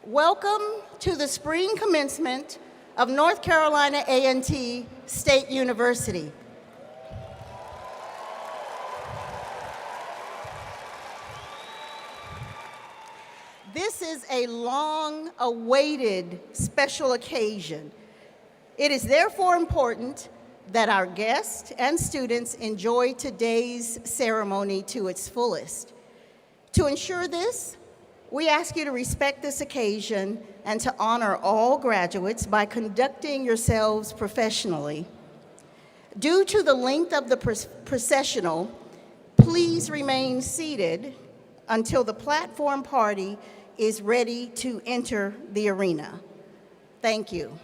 Welcome to the spring commencement of North Carolina A&T State University. This is a long-awaited special occasion. It is therefore important that our guests and students enjoy today's ceremony to its fullest. To ensure this, we ask you to respect this occasion and to honor all graduates by conducting yourselves professionally. Due to the length of the processional, please remain seated until the platform party is ready to enter the arena. Thank you.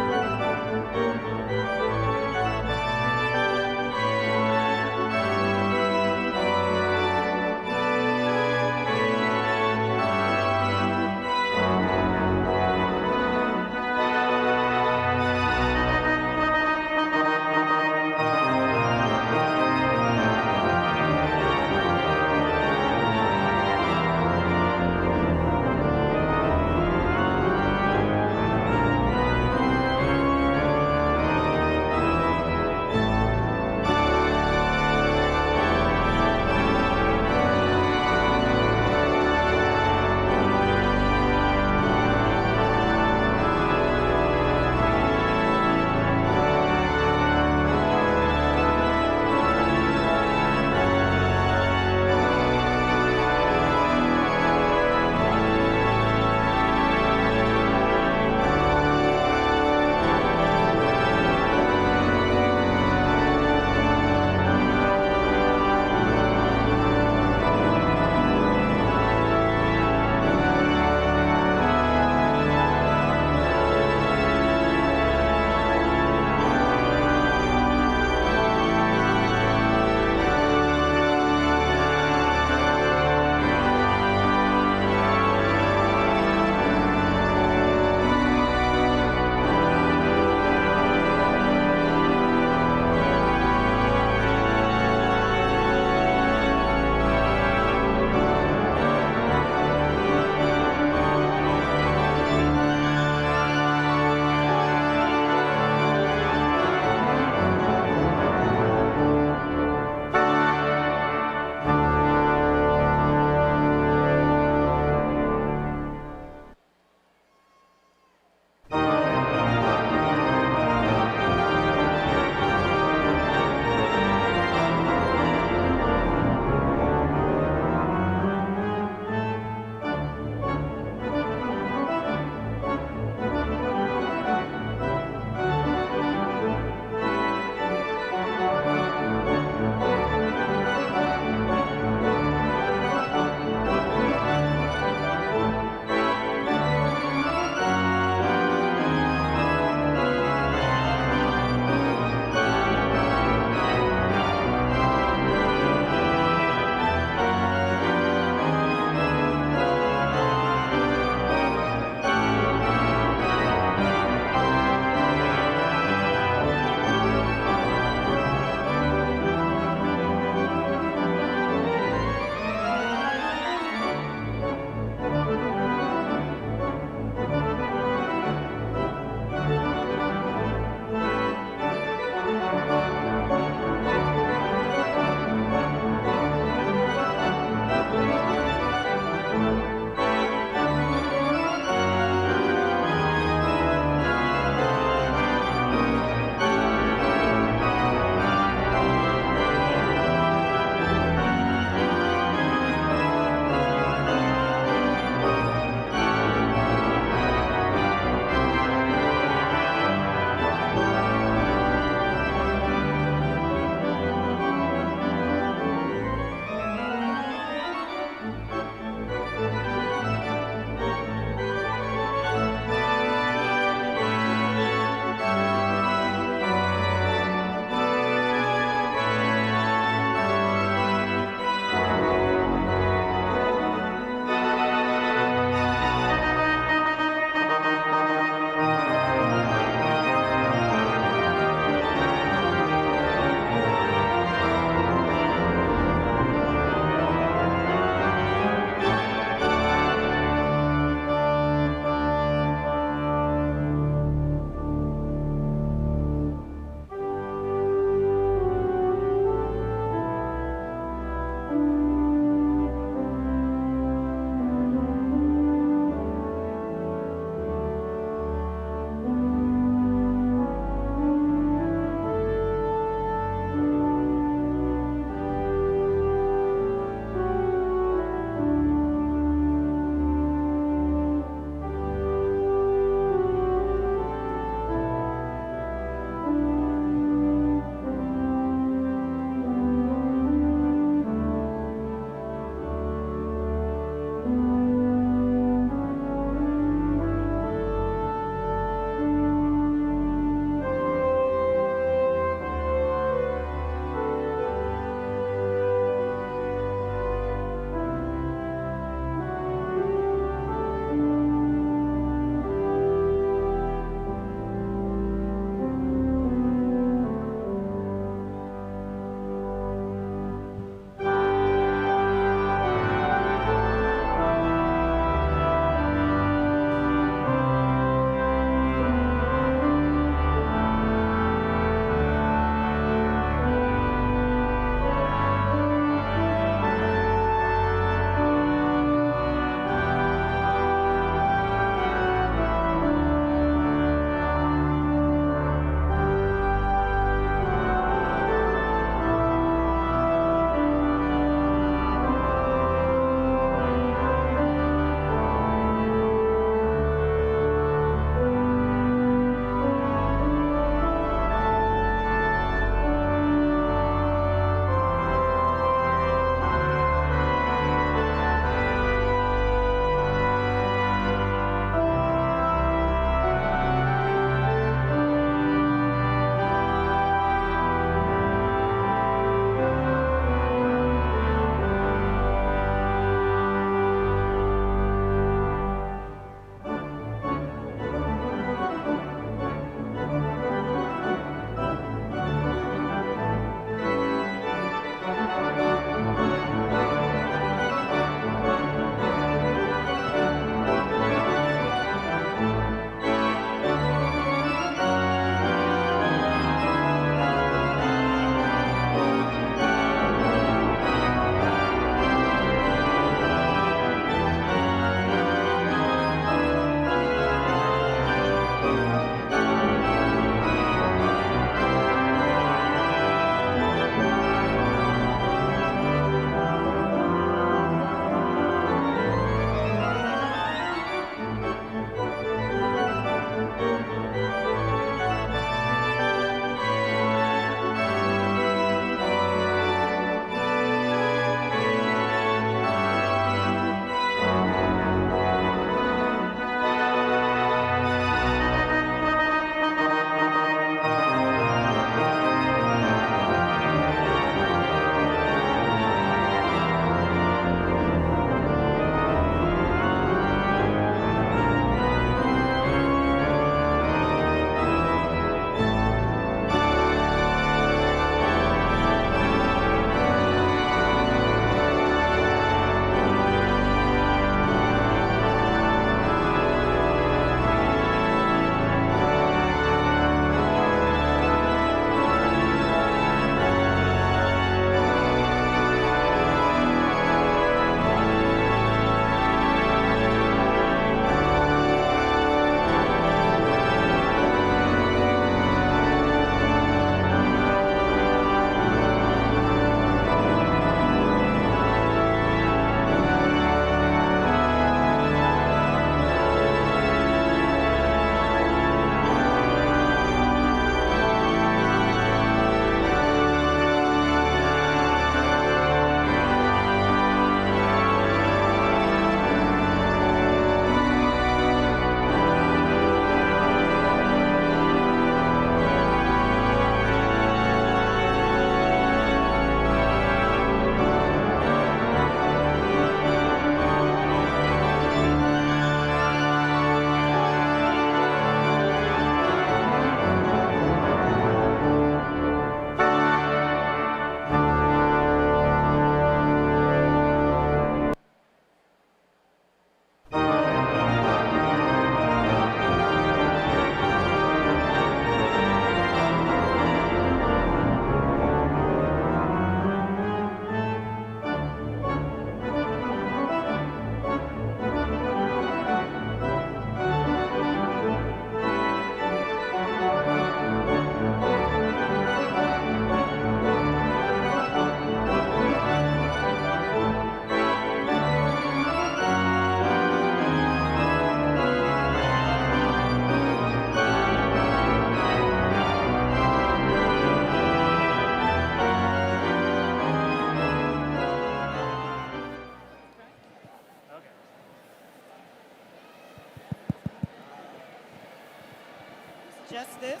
Just this?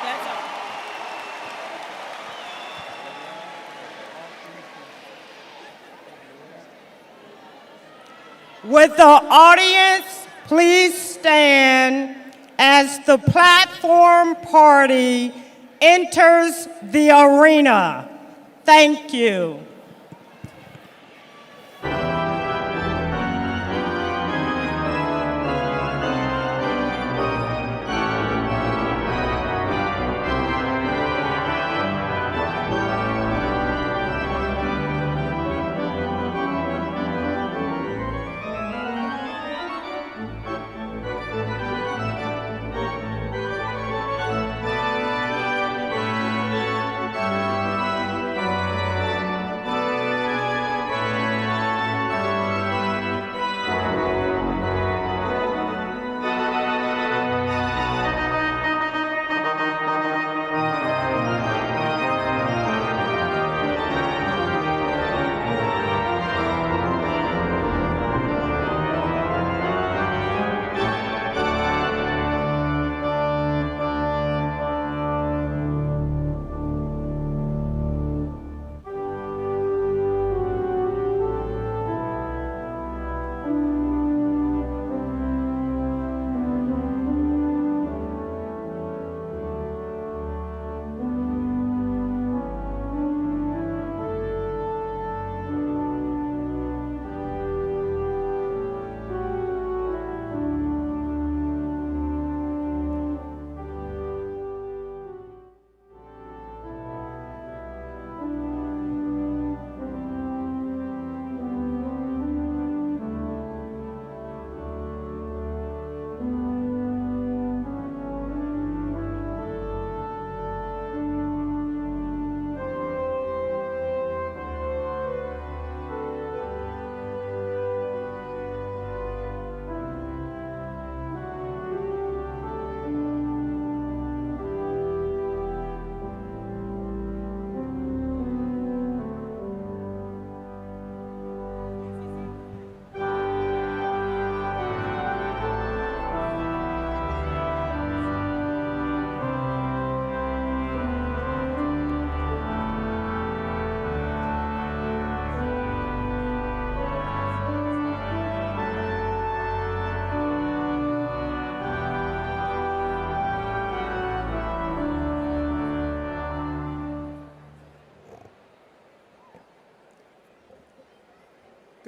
That's all. Would the audience please stand as the platform party enters the arena? Thank you.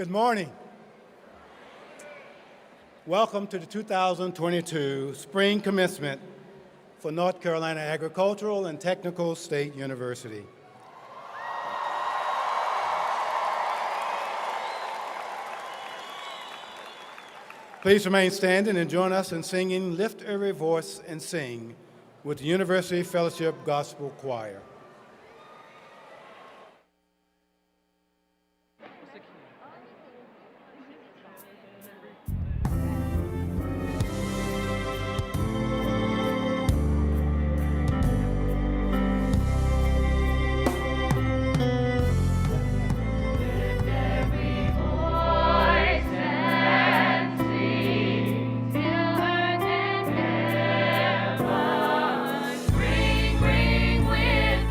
Good morning. Welcome to the 2022 Spring Commencement for North Carolina Agricultural and Technical State University. Please remain standing and join us in singing Lift Every Voice and Sing with the University Fellowship Gospel Choir. Ring, ring with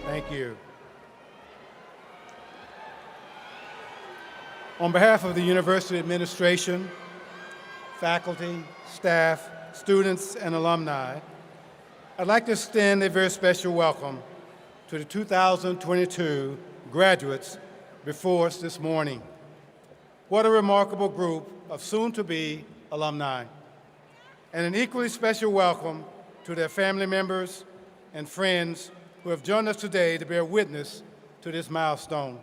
Thank you. On behalf of the university administration, faculty, staff, students, and alumni, I'd like to extend a very special welcome to the 2022 graduates before us this morning. What a remarkable group of soon-to-be alumni. And an equally special welcome to their family members and friends who have joined us today to bear witness to this milestone.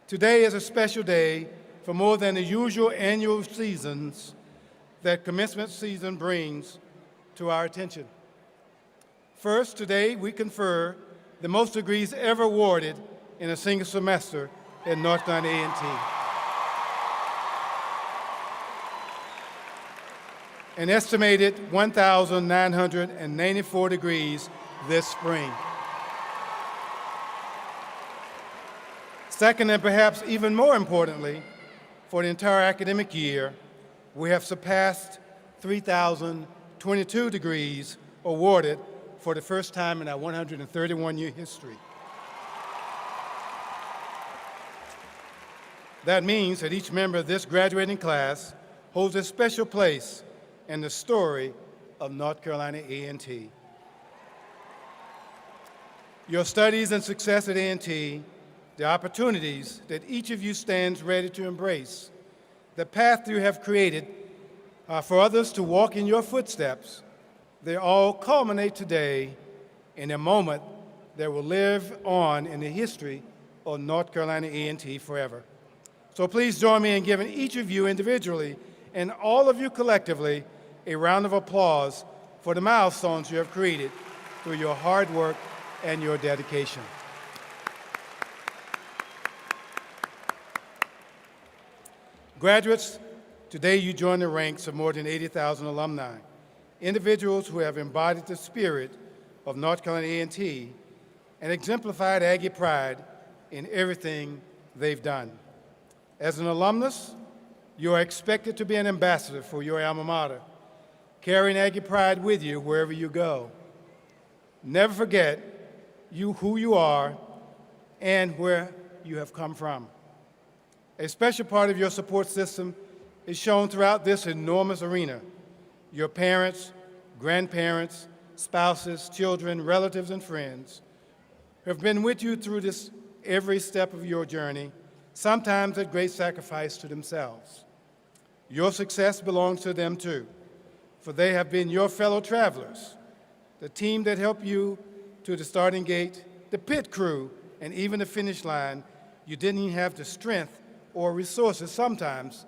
Today is a special day for more than the usual annual seasons that commencement season brings to our attention. First, today we confer the most degrees ever awarded in a single semester at North Carolina A&T. An estimated 1,994 degrees this spring. Second, and perhaps even more importantly, for the entire academic year, we have surpassed 3,022 degrees awarded for the first time in our 131-year history. That means that each member of this graduating class holds a special place in the story of North Carolina A&T. Your studies and success at A&T, the opportunities that each of you stands ready to embrace, the path you have created for others to walk in your footsteps, they all culminate today in a moment that will live on in the history of North Carolina A&T forever. So please join me in giving each of you individually and all of you collectively a round of applause for the milestones you have created through your hard work and your dedication. Graduates, today you join the ranks of more than 80,000 alumni, individuals who have embodied the spirit of North Carolina A&T and exemplified Aggie pride in everything they've done. As an alumnus, you are expected to be an ambassador for your alma mater, carrying Aggie pride with you wherever you go. Never forget who you are and where you have come from. A special part of your support system is shown throughout this enormous arena. Your parents, grandparents, spouses, children, relatives, and friends have been with you through this every step of your journey, sometimes at great sacrifice to themselves. Your success belongs to them too, for they have been your fellow travelers, the team that helped you to the starting gate, the pit crew, and even the finish line. You didn't even have the strength or resources sometimes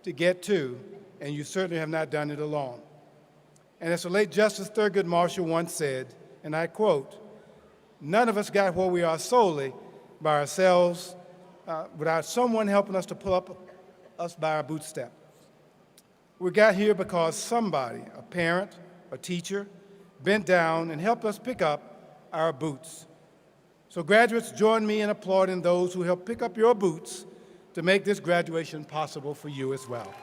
to get to, and you certainly have not done it alone. And as the late Justice Thurgood Marshall once said, and I quote, "None of us got where we are solely by ourselves without someone helping us to pull up us by our bootstraps. We got here because somebody, a parent, a teacher, bent down and helped us pick up our boots." So graduates, join me in applauding those who helped pick up your boots to make this graduation possible for you as well.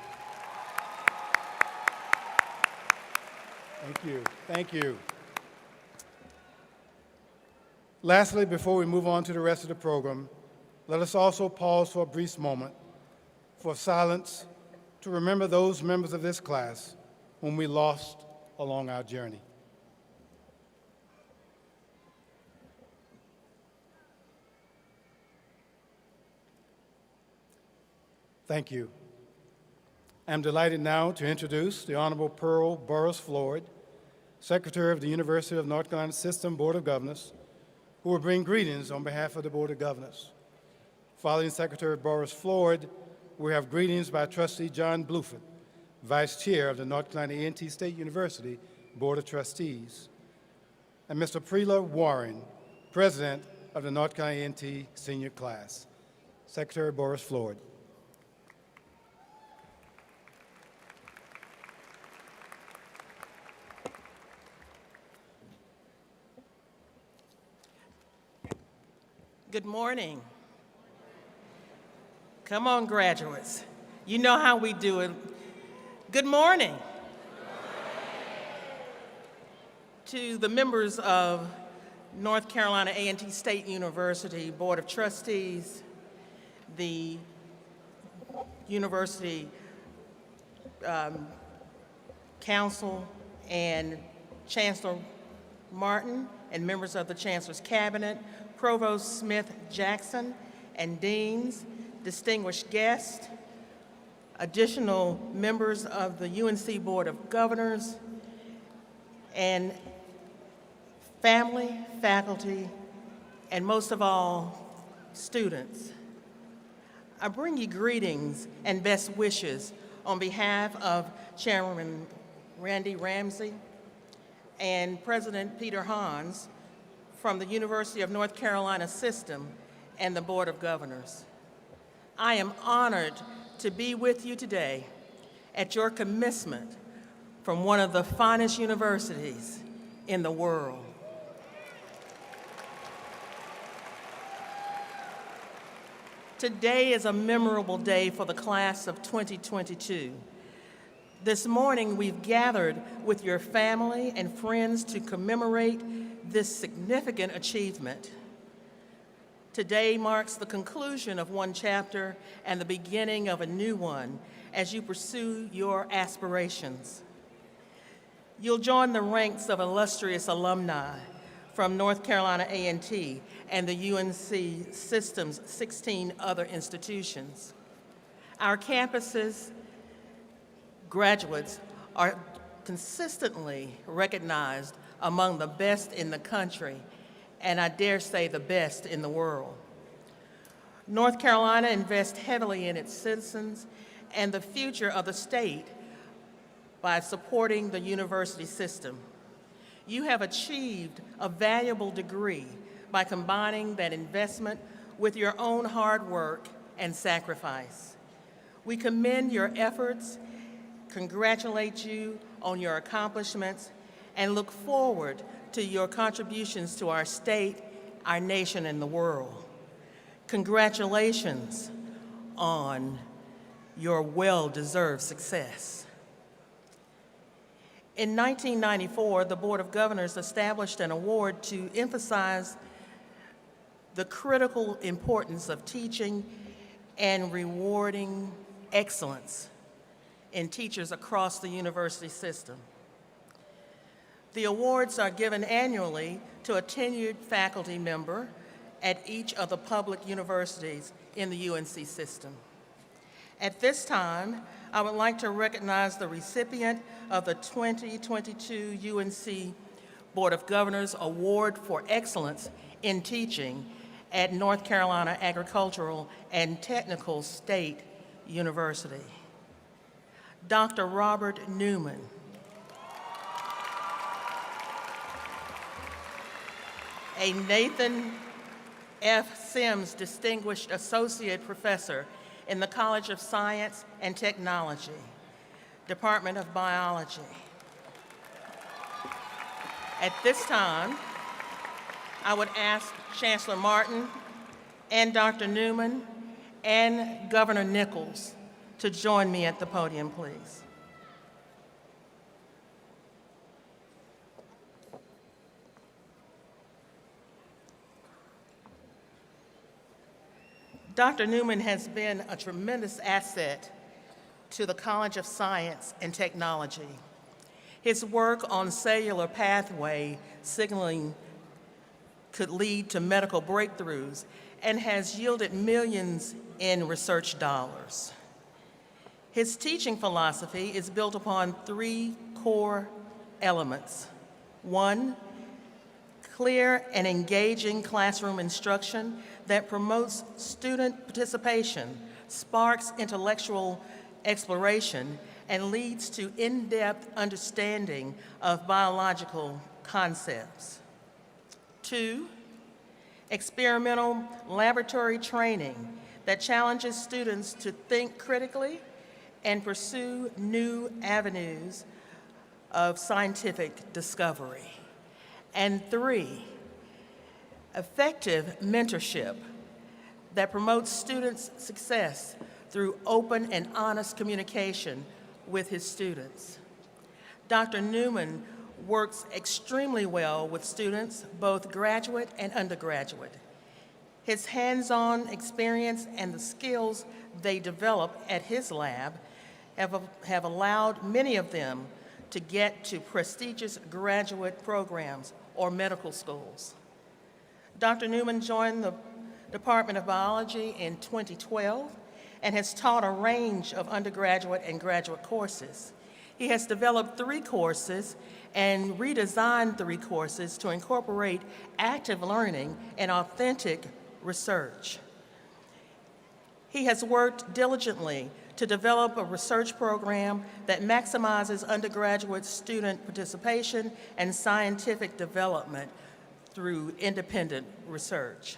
Thank you. Thank you. Lastly, before we move on to the rest of the program, let us also pause for a brief moment for silence to remember those members of this class whom we lost along our journey. Thank you. I'm delighted now to introduce the Honorable Pearl Burris-Floyd, Secretary of the University of North Carolina System Board of Governors, who will bring greetings on behalf of the Board of Governors. Following Secretary Burris-Floyd, we have greetings by Trustee John Bluford, Vice Chair of the North Carolina A&T State University Board of Trustees, and Mr. Preela Warren, President of the North Carolina A&T Senior Class. Secretary Burris-Floyd. Good morning. Come on, graduates. You know how we do it. Good morning. To the members of North Carolina A&T State University Board of Trustees, the University Council, and Chancellor Martin, and members of the Chancellor's Cabinet, Provost Smith-Jackson, and deans, distinguished guests, additional members of the UNC Board of Governors, and family, faculty, and most of all, students. I bring you greetings and best wishes on behalf of Chairman Randy Ramsey and President Peter Hans from the University of North Carolina System and the Board of Governors. I am honored to be with you today at your commencement from one of the finest universities in the world. Today is a memorable day for the class of 2022. This morning, we've gathered with your family and friends to commemorate this significant achievement. Today marks the conclusion of one chapter and the beginning of a new one as you pursue your aspirations. You'll join the ranks of illustrious alumni from North Carolina A&T and the UNC System's 16 other institutions. Our campuses' graduates are consistently recognized among the best in the country, and I dare say the best in the world. North Carolina invests heavily in its citizens and the future of the state by supporting the university system. You have achieved a valuable degree by combining that investment with your own hard work and sacrifice. We commend your efforts, congratulate you on your accomplishments, and look forward to your contributions to our state, our nation, and the world. Congratulations on your well-deserved success. In 1994, the Board of Governors established an award to emphasize the critical importance of teaching and rewarding excellence in teachers across the university system. The awards are given annually to a tenured faculty member at each of the public universities in the UNC system. At this time, I would like to recognize the recipient of the 2022 UNC Board of Governors Award for Excellence in Teaching at North Carolina Agricultural and Technical State University. Dr. Robert Newman. A Nathan F. Sims Distinguished Associate Professor in the College of Science and Technology, Department of Biology. At this time, I would ask Chancellor Martin and Dr. Newman and Governor Nichols to join me at the podium, please. Dr. Newman has been a tremendous asset to the College of Science and Technology. His work on cellular pathway signaling could lead to medical breakthroughs and has yielded millions in research dollars. His teaching philosophy is built upon three core elements. One, clear and engaging classroom instruction that promotes student participation, sparks intellectual exploration, and leads to in-depth understanding of biological concepts. Two, experimental laboratory training that challenges students to think critically and pursue new avenues of scientific discovery. And three, effective mentorship that promotes students' success through open and honest communication with his students. Dr. Newman works extremely well with students, both graduate and undergraduate. His hands-on experience and the skills they develop at his lab have allowed many of them to get to prestigious graduate programs or medical schools. Dr. Newman joined the Department of Biology in 2012 and has taught a range of undergraduate and graduate courses. He has developed 3 courses and redesigned 3 courses to incorporate active learning and authentic research. He has worked diligently to develop a research program that maximizes undergraduate student participation and scientific development through independent research.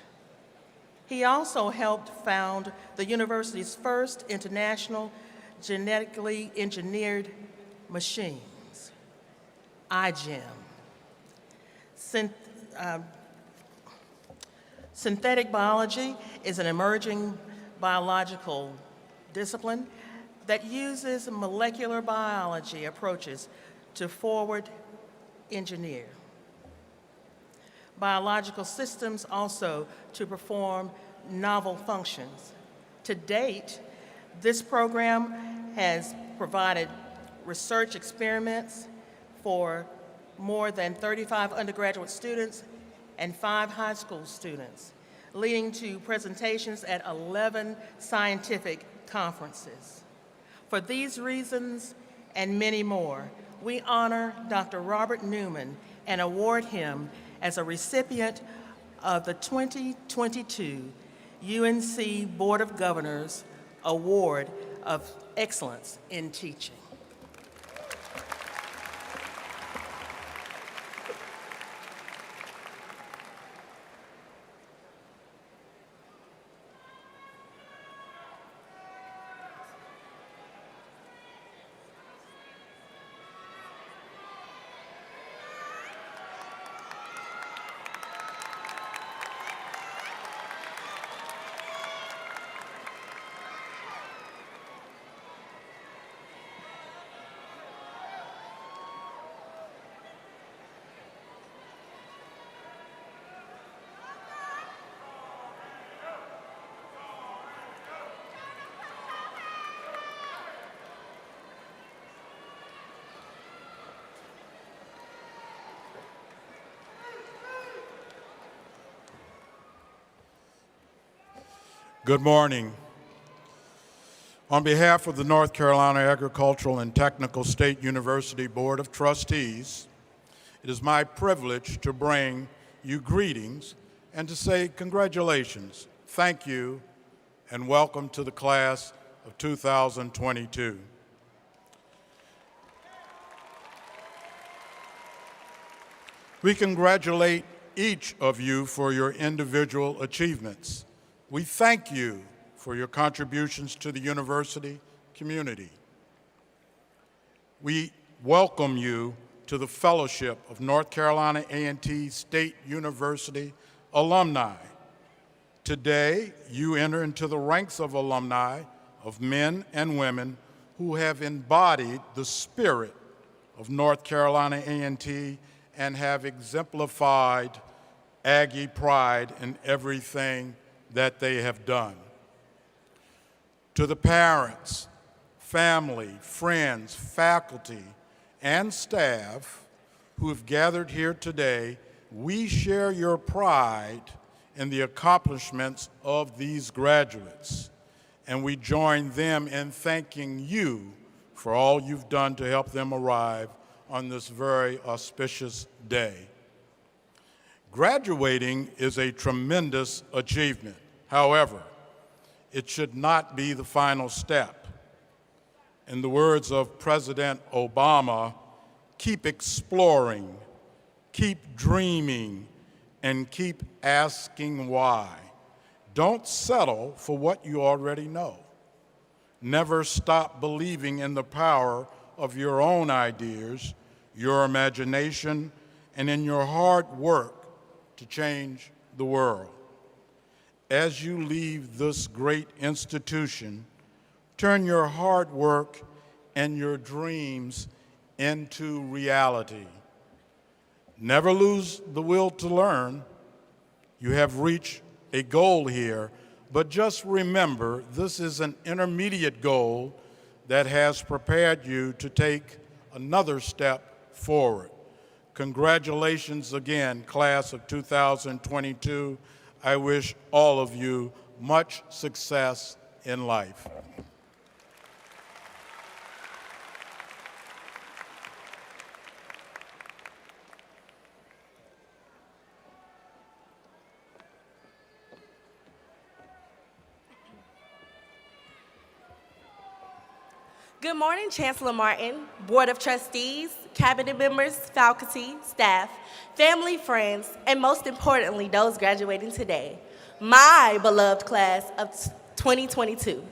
He also helped found the university's first international genetically engineered machines, iGEM. Synthetic biology is an emerging biological discipline that uses molecular biology approaches to forward engineer biological systems also to perform novel functions. To date, this program has provided research experiments for more than 35 undergraduate students and 5 high school students, leading to presentations at 11 scientific conferences. For these reasons and many more, we honor Dr. Robert Newman and award him as a recipient of the 2022 UNC Board of Governors Award of Excellence in Teaching. Good morning. On behalf of the North Carolina Agricultural and Technical State University Board of Trustees, it is my privilege to bring you greetings and to say congratulations, thank you, and welcome to the class of 2022. We congratulate each of you for your individual achievements. We thank you for your contributions to the university community. We welcome you to the Fellowship of North Carolina A&T State University Alumni. Today, you enter into the ranks of alumni of men and women who have embodied the spirit of North Carolina A&T and have exemplified Aggie pride in everything that they have done. To the parents, family, friends, faculty, and staff who have gathered here today, we share your pride in the accomplishments of these graduates, and we join them in thanking you for all you've done to help them arrive on this very auspicious day. Graduating is a tremendous achievement. However, it should not be the final step. In the words of President Obama, keep exploring, keep dreaming, and keep asking why. Don't settle for what you already know. Never stop believing in the power of your own ideas, your imagination, and in your hard work to change the world. As you leave this great institution, turn your hard work and your dreams into reality. Never lose the will to learn. You have reached a goal here, but just remember this is an intermediate goal that has prepared you to take another step forward. Congratulations again, class of 2022. I wish all of you much success in life. Good morning, Chancellor Martin, Board of Trustees, Cabinet members, faculty, staff, family, friends, and most importantly, those graduating today, my beloved class of 2022.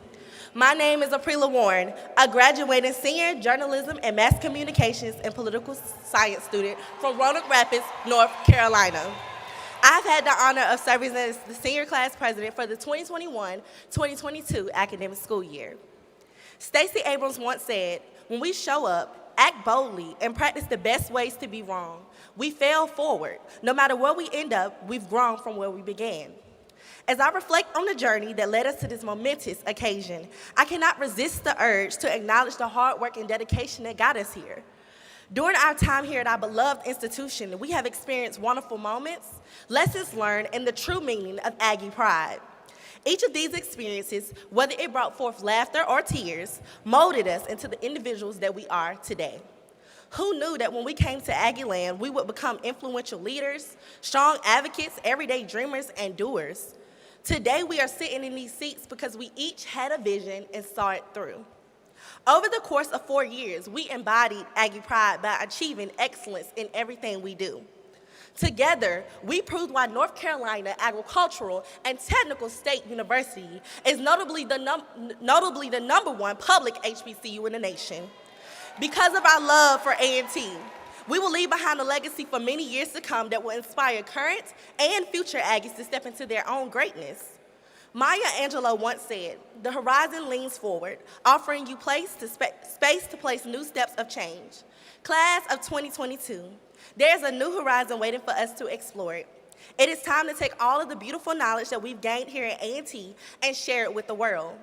My name is Aprila Warren, a graduating senior journalism and mass communications and political science student from Roanoke Rapids, North Carolina. I've had the honor of serving as the senior class president for the 2021-2022 academic school year. Stacey Abrams once said, when we show up, act boldly, and practice the best ways to be wrong, we fail forward. No matter where we end up, we've grown from where we began. As I reflect on the journey that led us to this momentous occasion, I cannot resist the urge to acknowledge the hard work and dedication that got us here. During our time here at our beloved institution, we have experienced wonderful moments, lessons learned, and the true meaning of Aggie pride. Each of these experiences, whether it brought forth laughter or tears, molded us into the individuals that we are today. Who knew that when we came to Aggieland, we would become influential leaders, strong advocates, everyday dreamers, and doers? Today, we are sitting in these seats because we each had a vision and saw it through. Over the course of 4 years, we embodied Aggie pride by achieving excellence in everything we do. Together, we proved why North Carolina Agricultural and Technical State University is notably the #1 public HBCU in the nation. Because of our love for A&T, we will leave behind a legacy for many years to come that will inspire current and future Aggies to step into their own greatness. Maya Angelou once said, "The horizon leans forward, offering you space to place new steps of change." Class of 2022, there's a new horizon waiting for us to explore it. It is time to take all of the beautiful knowledge that we've gained here at A&T and share it with the world.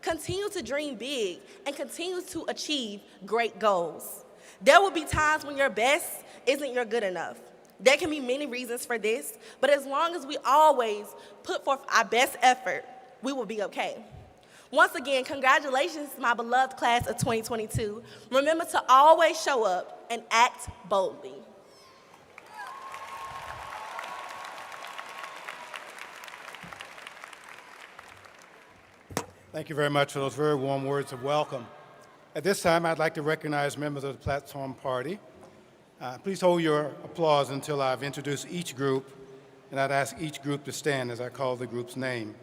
Continue to dream big and continue to achieve great goals. There will be times when your best isn't your good enough. There can be many reasons for this, but as long as we always put forth our best effort, we will be okay. Once again, congratulations to my beloved class of 2022. Remember to always show up and act boldly. Thank you very much for those very warm words of welcome. At this time, I'd like to recognize members of the platform party. Please hold your applause until I've introduced each group, and I'd ask each group to stand as I call the group's name.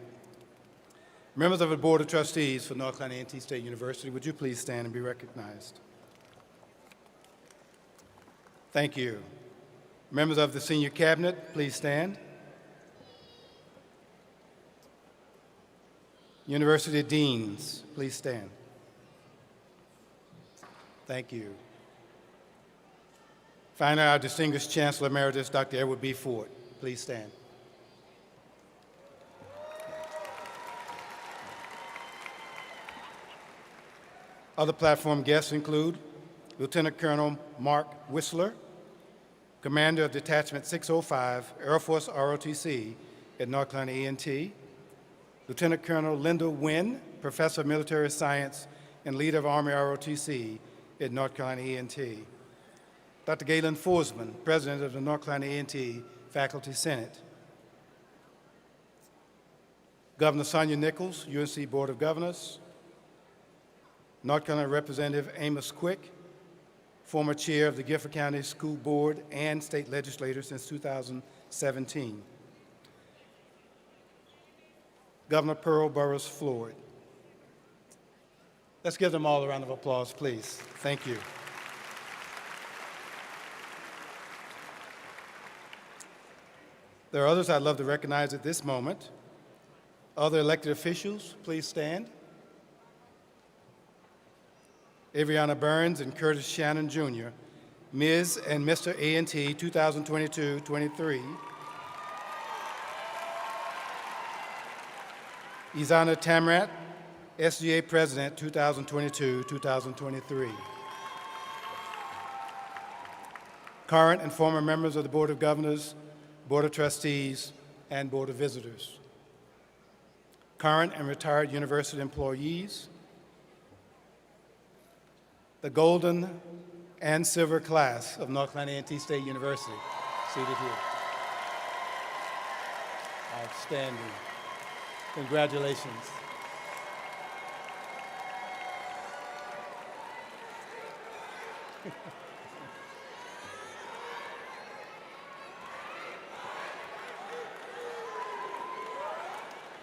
Members of the Board of Trustees for North Carolina A&T State University, would you please stand and be recognized? Thank you. Members of the Senior Cabinet, please stand. University Deans, please stand. Thank you. Finally, our distinguished Chancellor Emeritus, Dr. Edward B. Ford, please stand. Other platform guests include Lieutenant Colonel Mark Whistler, Commander of Detachment 605, Air Force ROTC at North Carolina A&T, Lieutenant Colonel Linda Wynn, Professor of Military Science and Leader of Army ROTC at North Carolina A&T, Dr. Galen Forsman, President of the North Carolina A&T Faculty Senate, Governor Sonia Nichols, UNC Board of Governors, North Carolina Representative Amos Quick, former chair of the Gifford County School Board and state legislator since 2017, Governor Pearl Burris Floyd. Let's give them all a round of applause, please. Thank you. There are others I'd love to recognize at this moment. Other elected officials, please stand. Aviana Burns and Curtis Shannon, Jr., Ms. and Mr. A&T 2022-23. Izana Tamrat, SGA President 2022-2023. Current and former members of the Board of Governors, Board of Trustees, and Board of Visitors. Current and retired university employees. The golden and silver class of North Carolina A&T State University, seated here. Outstanding. Congratulations.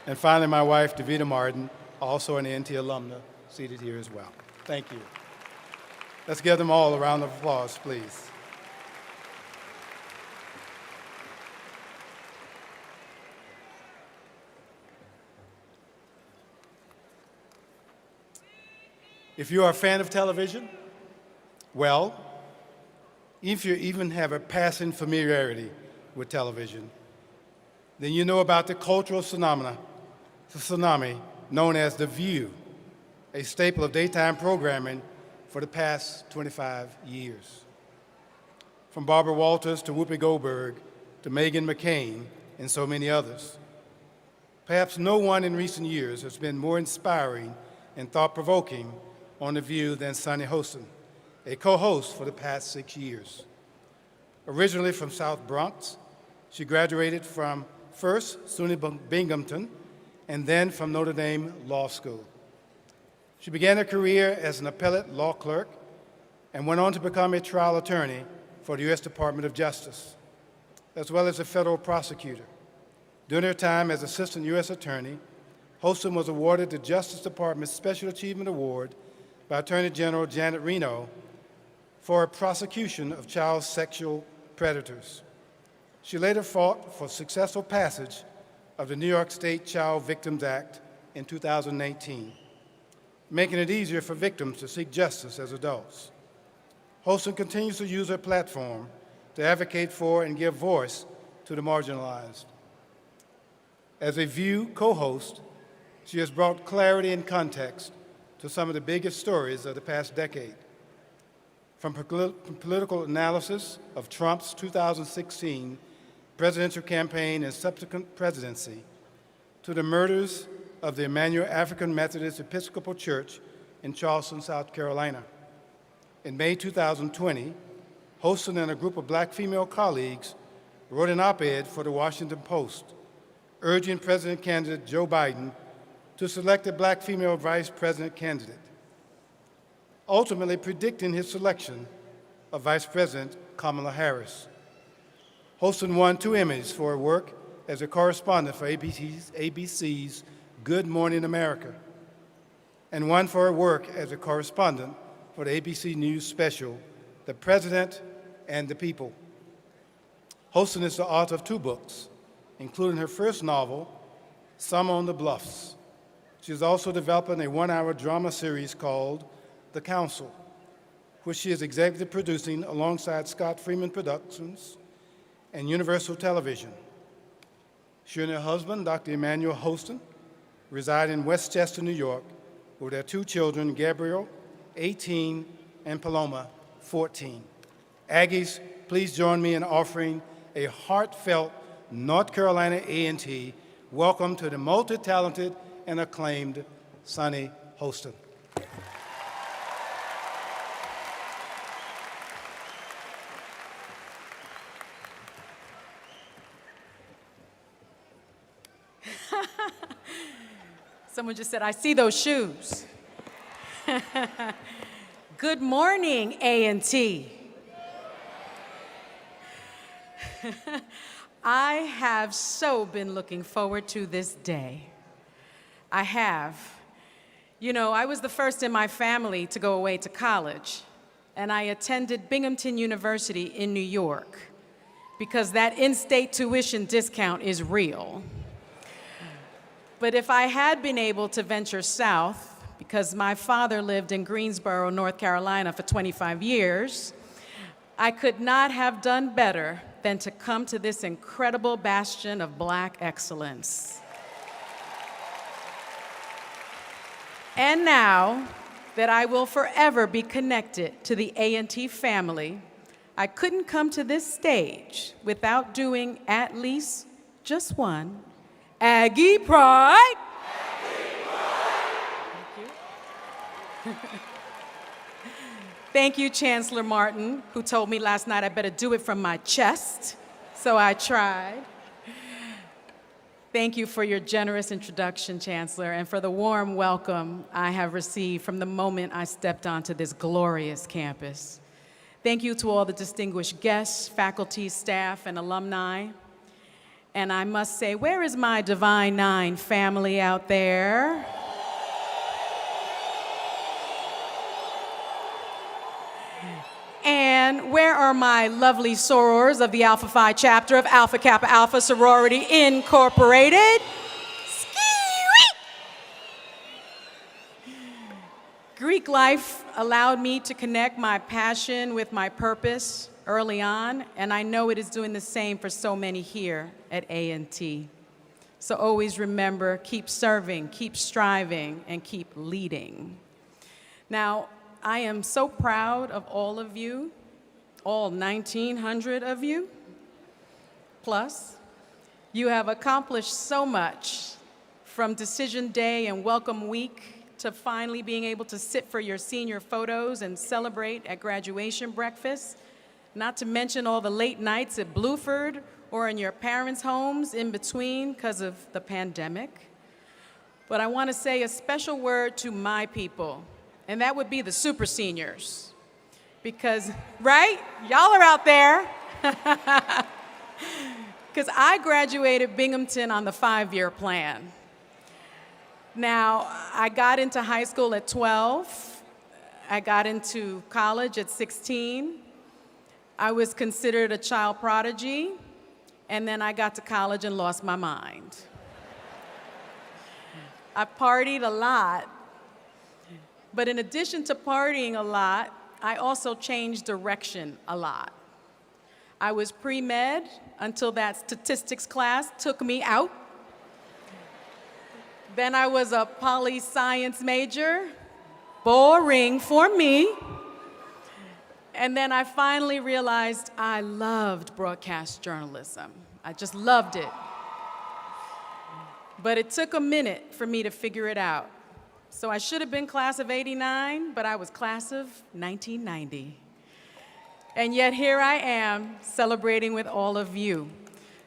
And finally, my wife, Davida Martin, also an A&T alumna, seated here as well. Thank you. Let's give them all a round of applause, please. If you are a fan of television, well, if you even have a passing familiarity with television, then you know about the cultural tsunami known as The View, a staple of daytime programming for the past 25 years. From Barbara Walters to Whoopi Goldberg to Meghan McCain and so many others. Perhaps no one in recent years has been more inspiring and thought-provoking on The View than Sunny Hostin, a co-host for the past 6 years. Originally from South Bronx, she graduated from first SUNY Binghamton and then from Notre Dame Law School. She began her career as an appellate law clerk and went on to become a trial attorney for the U.S. Department of Justice, as well as a federal prosecutor. During her time as assistant U.S. attorney, Hostin was awarded the Justice Department's Special Achievement Award by Attorney General Janet Reno for prosecution of child sexual predators. She later fought for successful passage of the New York State Child Victims Act in 2018, making it easier for victims to seek justice as adults. Hostin continues to use her platform to advocate for and give voice to the marginalized. As a View co-host, she has brought clarity and context to some of the biggest stories of the past decade. From political analysis of Trump's 2016 presidential campaign and subsequent presidency, to the murders of the Emmanuel African Methodist Episcopal Church in Charleston, South Carolina. In May 2020, Hostin and a group of black female colleagues wrote an op-ed for the Washington Post, urging President candidate Joe Biden to select a black female vice president candidate, ultimately predicting his selection of Vice President Kamala Harris. Hostin won 2 Emmys for her work as a correspondent for ABC's Good Morning America, and one for her work as a correspondent for the ABC News special, The President and the People. Hostin is the author of 2 books, including her first novel, Some on the Bluffs. She is also developing a 1-hour drama series called The Council, which she is executive producing alongside Scott Freeman Productions and Universal Television. She and her husband, Dr. Emmanuel Hostin, reside in Westchester, New York, with their 2 children, Gabriel, 18, and Paloma, 14. Aggies, please join me in offering a heartfelt North Carolina A&T welcome to the multi-talented and acclaimed Sunny Hostin. Someone just said, I see those shoes. Good morning, A&T. I have so been looking forward to this day. I have. You know, I was the first in my family to go away to college, and I attended Binghamton University in New York because that in-state tuition discount is real. But if I had been able to venture south, because my father lived in Greensboro, North Carolina for 25 years, I could not have done better than to come to this incredible bastion of Black excellence. And now that I will forever be connected to the A&T family, I couldn't come to this stage without doing at least just one Aggie Pride. Thank you. Thank you, Chancellor Martin, who told me last night I better do it from my chest, so I tried. Thank you for your generous introduction, Chancellor, and for the warm welcome I have received from the moment I stepped onto this glorious campus. Thank you to all the distinguished guests, faculty, staff, and alumni. And I must say, where is my Divine Nine family out there? And where are my lovely sorors of the Alpha Phi chapter of Alpha Kappa Alpha Sorority Incorporated? Greek life allowed me to connect my passion with my purpose early on, and I know it is doing the same for so many here at A&T. So always remember, keep serving, keep striving, and keep leading. Now, I am so proud of all of you, all 1,900 of you, plus. You have accomplished so much, from decision day and welcome week to finally being able to sit for your senior photos and celebrate at graduation breakfast, not to mention all the late nights at Bluford or in your parents' homes in between because of the pandemic. But I want to say a special word to my people, and that would be the super seniors. Because, right? Y'all are out there. Because I graduated Binghamton on the 5-year plan. Now, I got into high school at 12. I got into college at 16. I was considered a child prodigy, and then I got to college and lost my mind. I partied a lot, but in addition to partying a lot, I also changed direction a lot. I was pre-med until that statistics class took me out. Then I was a poli-science major, boring for me. And then I finally realized I loved broadcast journalism. I just loved it. But it took a minute for me to figure it out. So I should have been class of '89, but I was class of 1990. And yet here I am celebrating with all of you.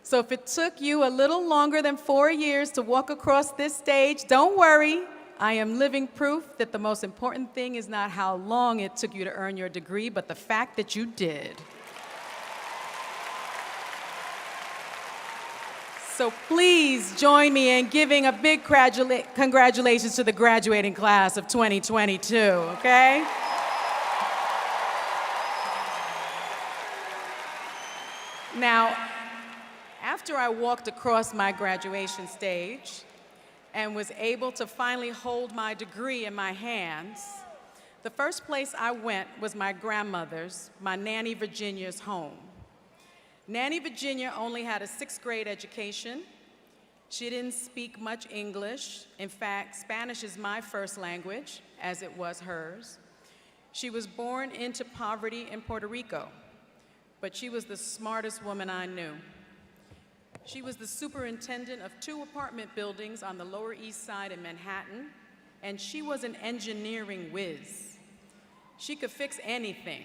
So if it took you a little longer than 4 years to walk across this stage, don't worry. I am living proof that the most important thing is not how long it took you to earn your degree, but the fact that you did. So please join me in giving a big congratulations to the graduating class of 2022, okay? Now, after I walked across my graduation stage and was able to finally hold my degree in my hands, the first place I went was my grandmother's, my Nanny Virginia's home. Nanny Virginia only had a 6th grade education. She didn't speak much English. In fact, Spanish is my first language, as it was hers. She was born into poverty in Puerto Rico, but she was the smartest woman I knew. She was the superintendent of 2 apartment buildings on the Lower East Side in Manhattan, and she was an engineering whiz. She could fix anything.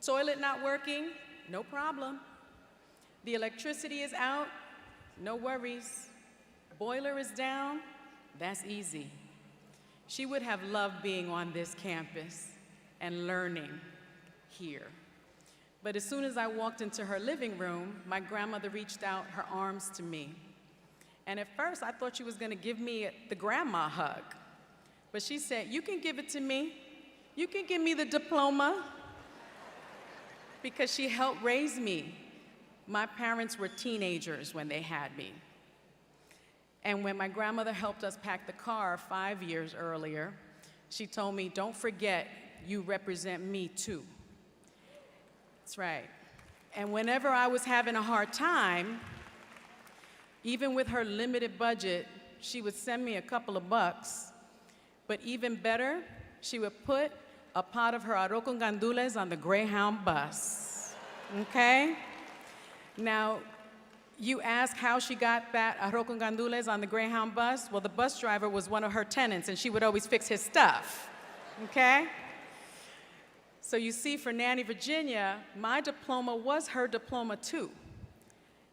Toilet not working? No problem. The electricity is out? No worries. Boiler is down? That's easy. She would have loved being on this campus and learning here. But as soon as I walked into her living room, my grandmother reached out her arms to me. And at first, I thought she was going to give me the grandma hug. But she said, "You can give it to me. You can give me the diploma." Because she helped raise me. My parents were teenagers when they had me. And when my grandmother helped us pack the car 5 years earlier, she told me, "Don't forget, you represent me too." That's right. And whenever I was having a hard time, even with her limited budget, she would send me a couple of bucks. But even better, she would put a pot of her arroz con gandules on the Greyhound bus. Okay? Now, you ask how she got that arroz con gandules on the Greyhound bus? Well, the bus driver was one of her tenants, and she would always fix his stuff. Okay? So you see, for Nanny Virginia, my diploma was her diploma too.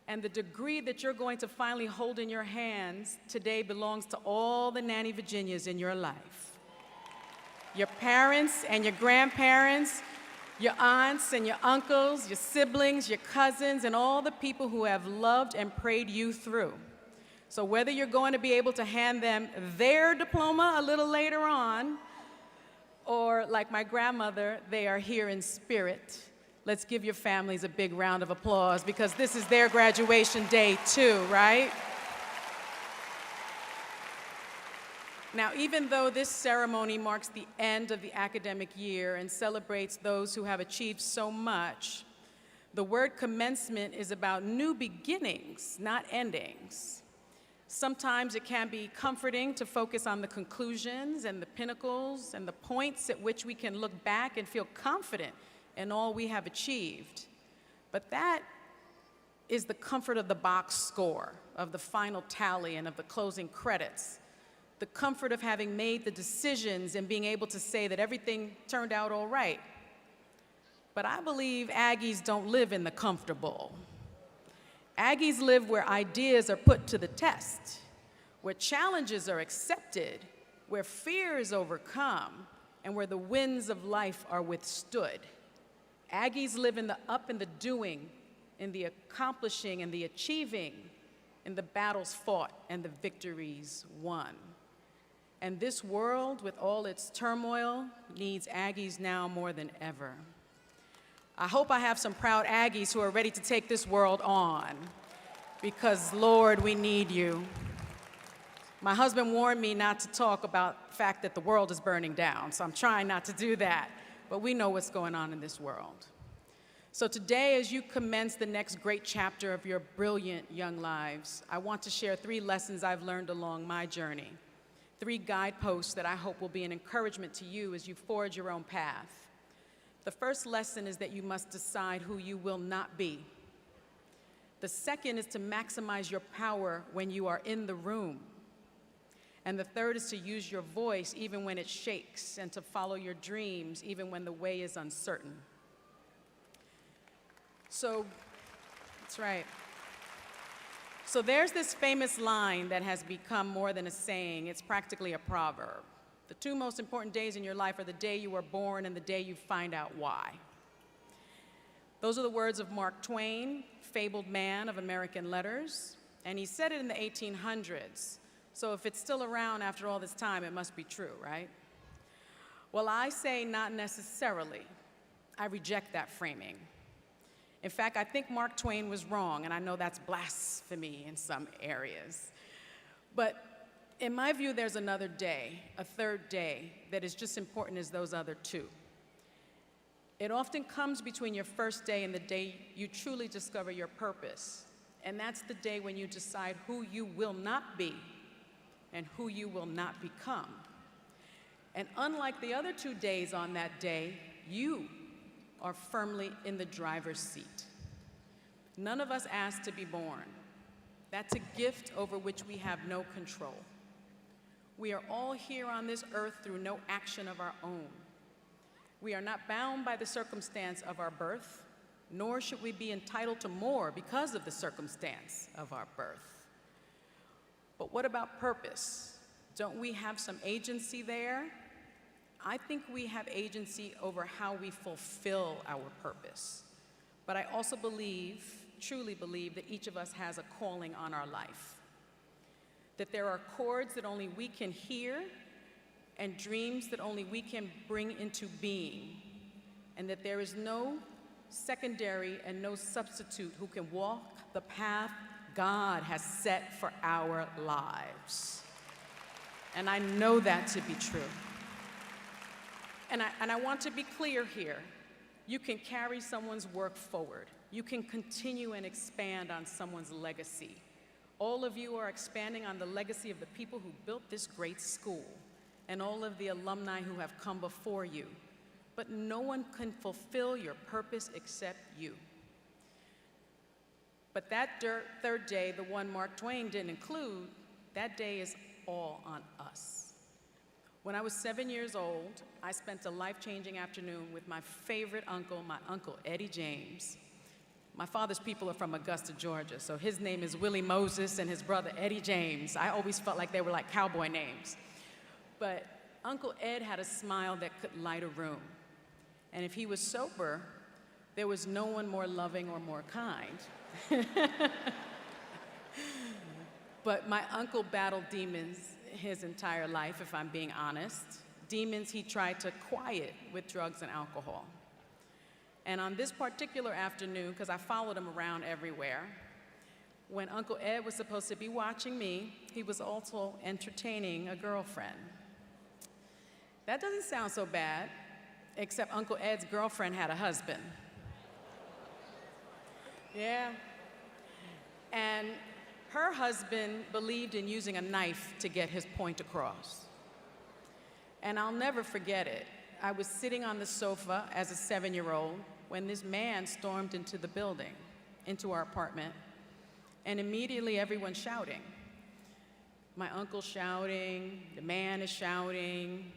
And the degree that you're going to finally hold in your hands today belongs to all the Nanny Virginias in your life. Your parents and your grandparents, your aunts and your uncles, your siblings, your cousins, and all the people who have loved and prayed you through. So whether you're going to be able to hand them their diploma a little later on, or like my grandmother, they are here in spirit. Let's give your families a big round of applause, because this is their graduation day too, right? Now, even though this ceremony marks the end of the academic year and celebrates those who have achieved so much, the word commencement is about new beginnings, not endings. Sometimes it can be comforting to focus on the conclusions and the pinnacles and the points at which we can look back and feel confident in all we have achieved. But that is the comfort of the box score, of the final tally and of the closing credits. The comfort of having made the decisions and being able to say that everything turned out all right. But I believe Aggies don't live in the comfortable. Aggies live where ideas are put to the test, where challenges are accepted, where fear is overcome, and where the winds of life are withstood. Aggies live in the up and the doing, in the accomplishing and the achieving, in the battles fought and the victories won. And this world, with all its turmoil, needs Aggies now more than ever. I hope I have some proud Aggies who are ready to take this world on, because, Lord, we need you. My husband warned me not to talk about the fact that the world is burning down, so I'm trying not to do that, but we know what's going on in this world. So today, as you commence the next great chapter of your brilliant young lives, I want to share 3 lessons I've learned along my journey, 3 guideposts that I hope will be an encouragement to you as you forge your own path. The first lesson is that you must decide who you will not be. The second is to maximize your power when you are in the room. And the third is to use your voice even when it shakes, and to follow your dreams even when the way is uncertain. So, that's right. So there's this famous line that has become more than a saying. It's practically a proverb. The 2 most important days in your life are the day you were born and the day you find out why. Those are the words of Mark Twain, fabled man of American letters, and he said it in the 1800s. So if it's still around after all this time, it must be true, right? Well, I say not necessarily. I reject that framing. In fact, I think Mark Twain was wrong, and I know that's blasphemy in some areas. But in my view, there's another day, a third day, that is just important as those other 2. It often comes between your first day and the day you truly discover your purpose. And that's the day when you decide who you will not be and who you will not become. And unlike the other 2 days on that day, you are firmly in the driver's seat. None of us asked to be born. That's a gift over which we have no control. We are all here on this earth through no action of our own. We are not bound by the circumstance of our birth, nor should we be entitled to more because of the circumstance of our birth. But what about purpose? Don't we have some agency there? I think we have agency over how we fulfill our purpose. But I also believe, truly believe, that each of us has a calling on our life. That there are chords that only we can hear and dreams that only we can bring into being. And that there is no secondary and no substitute who can walk the path God has set for our lives. And I know that to be true. And I want to be clear here. You can carry someone's work forward. You can continue and expand on someone's legacy. All of you are expanding on the legacy of the people who built this great school and all of the alumni who have come before you. But no one can fulfill your purpose except you. But that third day, the one Mark Twain didn't include, that day is all on us. When I was 7 years old, I spent a life-changing afternoon with my favorite uncle, my Uncle Eddie James. My father's people are from Augusta, Georgia, so his name is Willie Moses and his brother Eddie James. I always felt like they were like cowboy names. But Uncle Ed had a smile that could light a room. And if he was sober, there was no one more loving or more kind. But my uncle battled demons his entire life, if I'm being honest. Demons he tried to quiet with drugs and alcohol. And on this particular afternoon, because I followed him around everywhere, when Uncle Ed was supposed to be watching me, he was also entertaining a girlfriend. That doesn't sound so bad, except Uncle Ed's girlfriend had a husband. Yeah. And her husband believed in using a knife to get his point across. And I'll never forget it. I was sitting on the sofa as a 7-year-old when this man stormed into the building, into our apartment, and immediately everyone's shouting. My uncle's shouting, the man is shouting,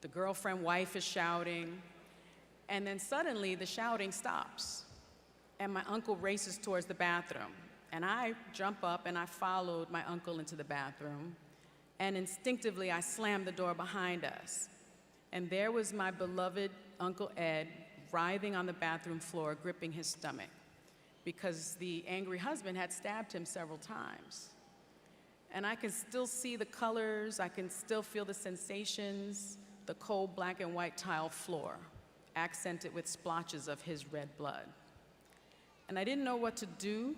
the girlfriend wife is shouting, and then suddenly the shouting stops, and my uncle races towards the bathroom. And I jump up and I followed my uncle into the bathroom, and instinctively I slammed the door behind us. And there was my beloved Uncle Ed writhing on the bathroom floor, gripping his stomach, because the angry husband had stabbed him several times. And I can still see the colors, I can still feel the sensations, the cold black and white tile floor, accented with splotches of his red blood. And I didn't know what to do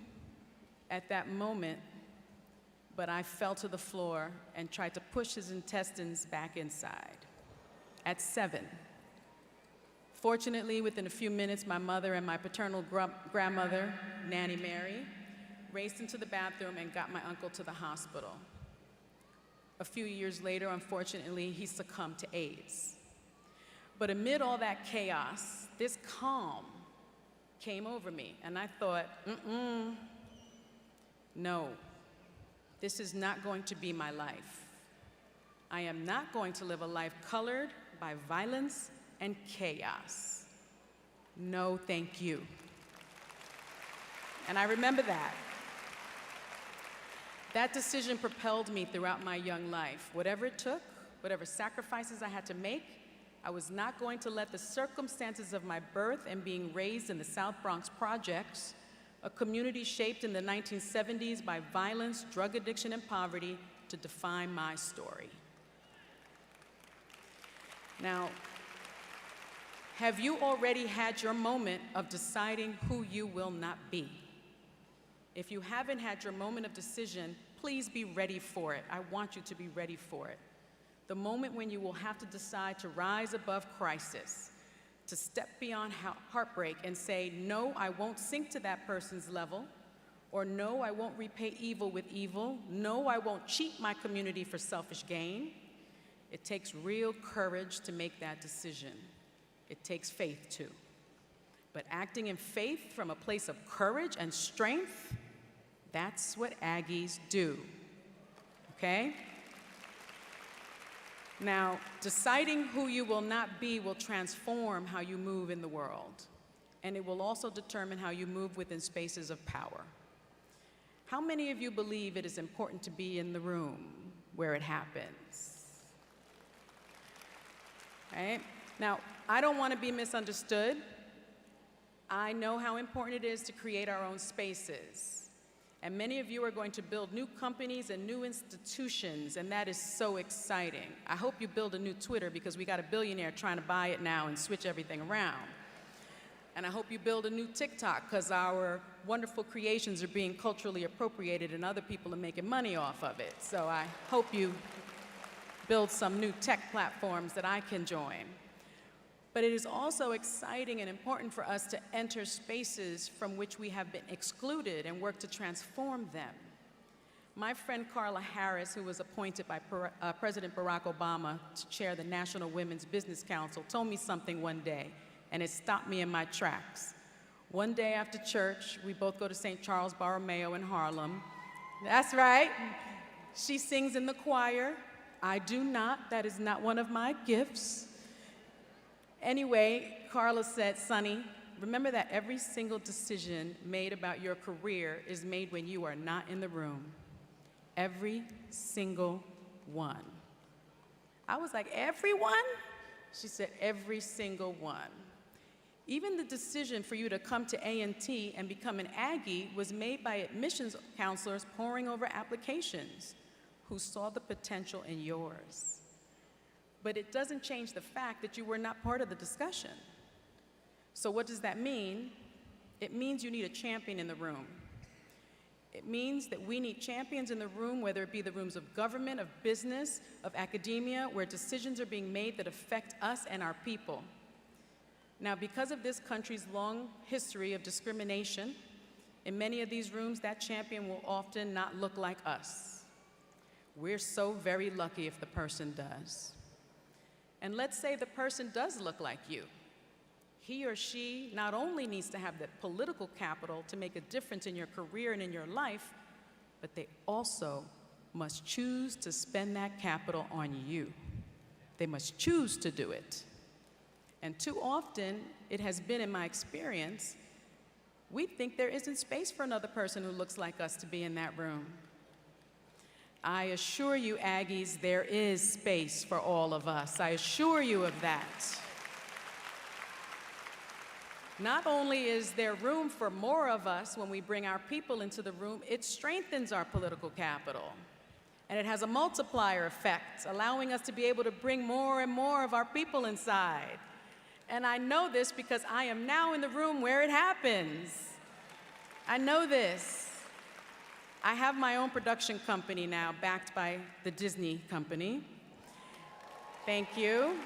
at that moment, but I fell to the floor and tried to push his intestines back inside. At 7. Fortunately, within a few minutes, my mother and my paternal grandmother, Nanny Mary, raced into the bathroom and got my uncle to the hospital. A few years later, unfortunately, he succumbed to AIDS. But amid all that chaos, this calm came over me, and I thought, no, this is not going to be my life. I am not going to live a life colored by violence and chaos. No, thank you. And I remember that. That decision propelled me throughout my young life. Whatever it took, whatever sacrifices I had to make, I was not going to let the circumstances of my birth and being raised in the South Bronx projects, a community shaped in the 1970s by violence, drug addiction, and poverty, to define my story. Now, have you already had your moment of deciding who you will not be? If you haven't had your moment of decision, please be ready for it. I want you to be ready for it. The moment when you will have to decide to rise above crisis, to step beyond heartbreak and say, no, I won't sink to that person's level, or no, I won't repay evil with evil, no, I won't cheat my community for selfish gain. It takes real courage to make that decision. It takes faith too. But acting in faith from a place of courage and strength, that's what Aggies do, okay? Now, deciding who you will not be will transform how you move in the world, and it will also determine how you move within spaces of power. How many of you believe it is important to be in the room where it happens? Right? Now, I don't want to be misunderstood. I know how important it is to create our own spaces. And many of you are going to build new companies and new institutions, and that is so exciting. I hope you build a new Twitter, because we got a billionaire trying to buy it now and switch everything around. And I hope you build a new TikTok, because our wonderful creations are being culturally appropriated and other people are making money off of it. So I hope you build some new tech platforms that I can join. But it is also exciting and important for us to enter spaces from which we have been excluded and work to transform them. My friend Carla Harris, who was appointed by President Barack Obama to chair the National Women's Business Council, told me something one day, and it stopped me in my tracks. One day after church, we both go to St. Charles Borromeo in Harlem. That's right. She sings in the choir. I do not. That is not one of my gifts. Anyway, Carla said, "Sonny, remember that every single decision made about your career is made when you are not in the room. Every single one." I was like, "Everyone?" She said, "Every single one. Even the decision for you to come to A&T and become an Aggie was made by admissions counselors poring over applications who saw the potential in yours. But it doesn't change the fact that you were not part of the discussion. So what does that mean? It means you need a champion in the room. It means that we need champions in the room, whether it be the rooms of government, of business, of academia, where decisions are being made that affect us and our people. Now, because of this country's long history of discrimination, in many of these rooms, that champion will often not look like us. We're so very lucky if the person does. And let's say the person does look like you. He or she not only needs to have the political capital to make a difference in your career and in your life, but they also must choose to spend that capital on you. They must choose to do it. And too often, it has been in my experience, we think there isn't space for another person who looks like us to be in that room. I assure you, Aggies, there is space for all of us. I assure you of that. Not only is there room for more of us when we bring our people into the room, it strengthens our political capital. And it has a multiplier effect, allowing us to be able to bring more and more of our people inside. And I know this because I am now in the room where it happens. I know this. I have my own production company now, backed by the Disney company. Thank you.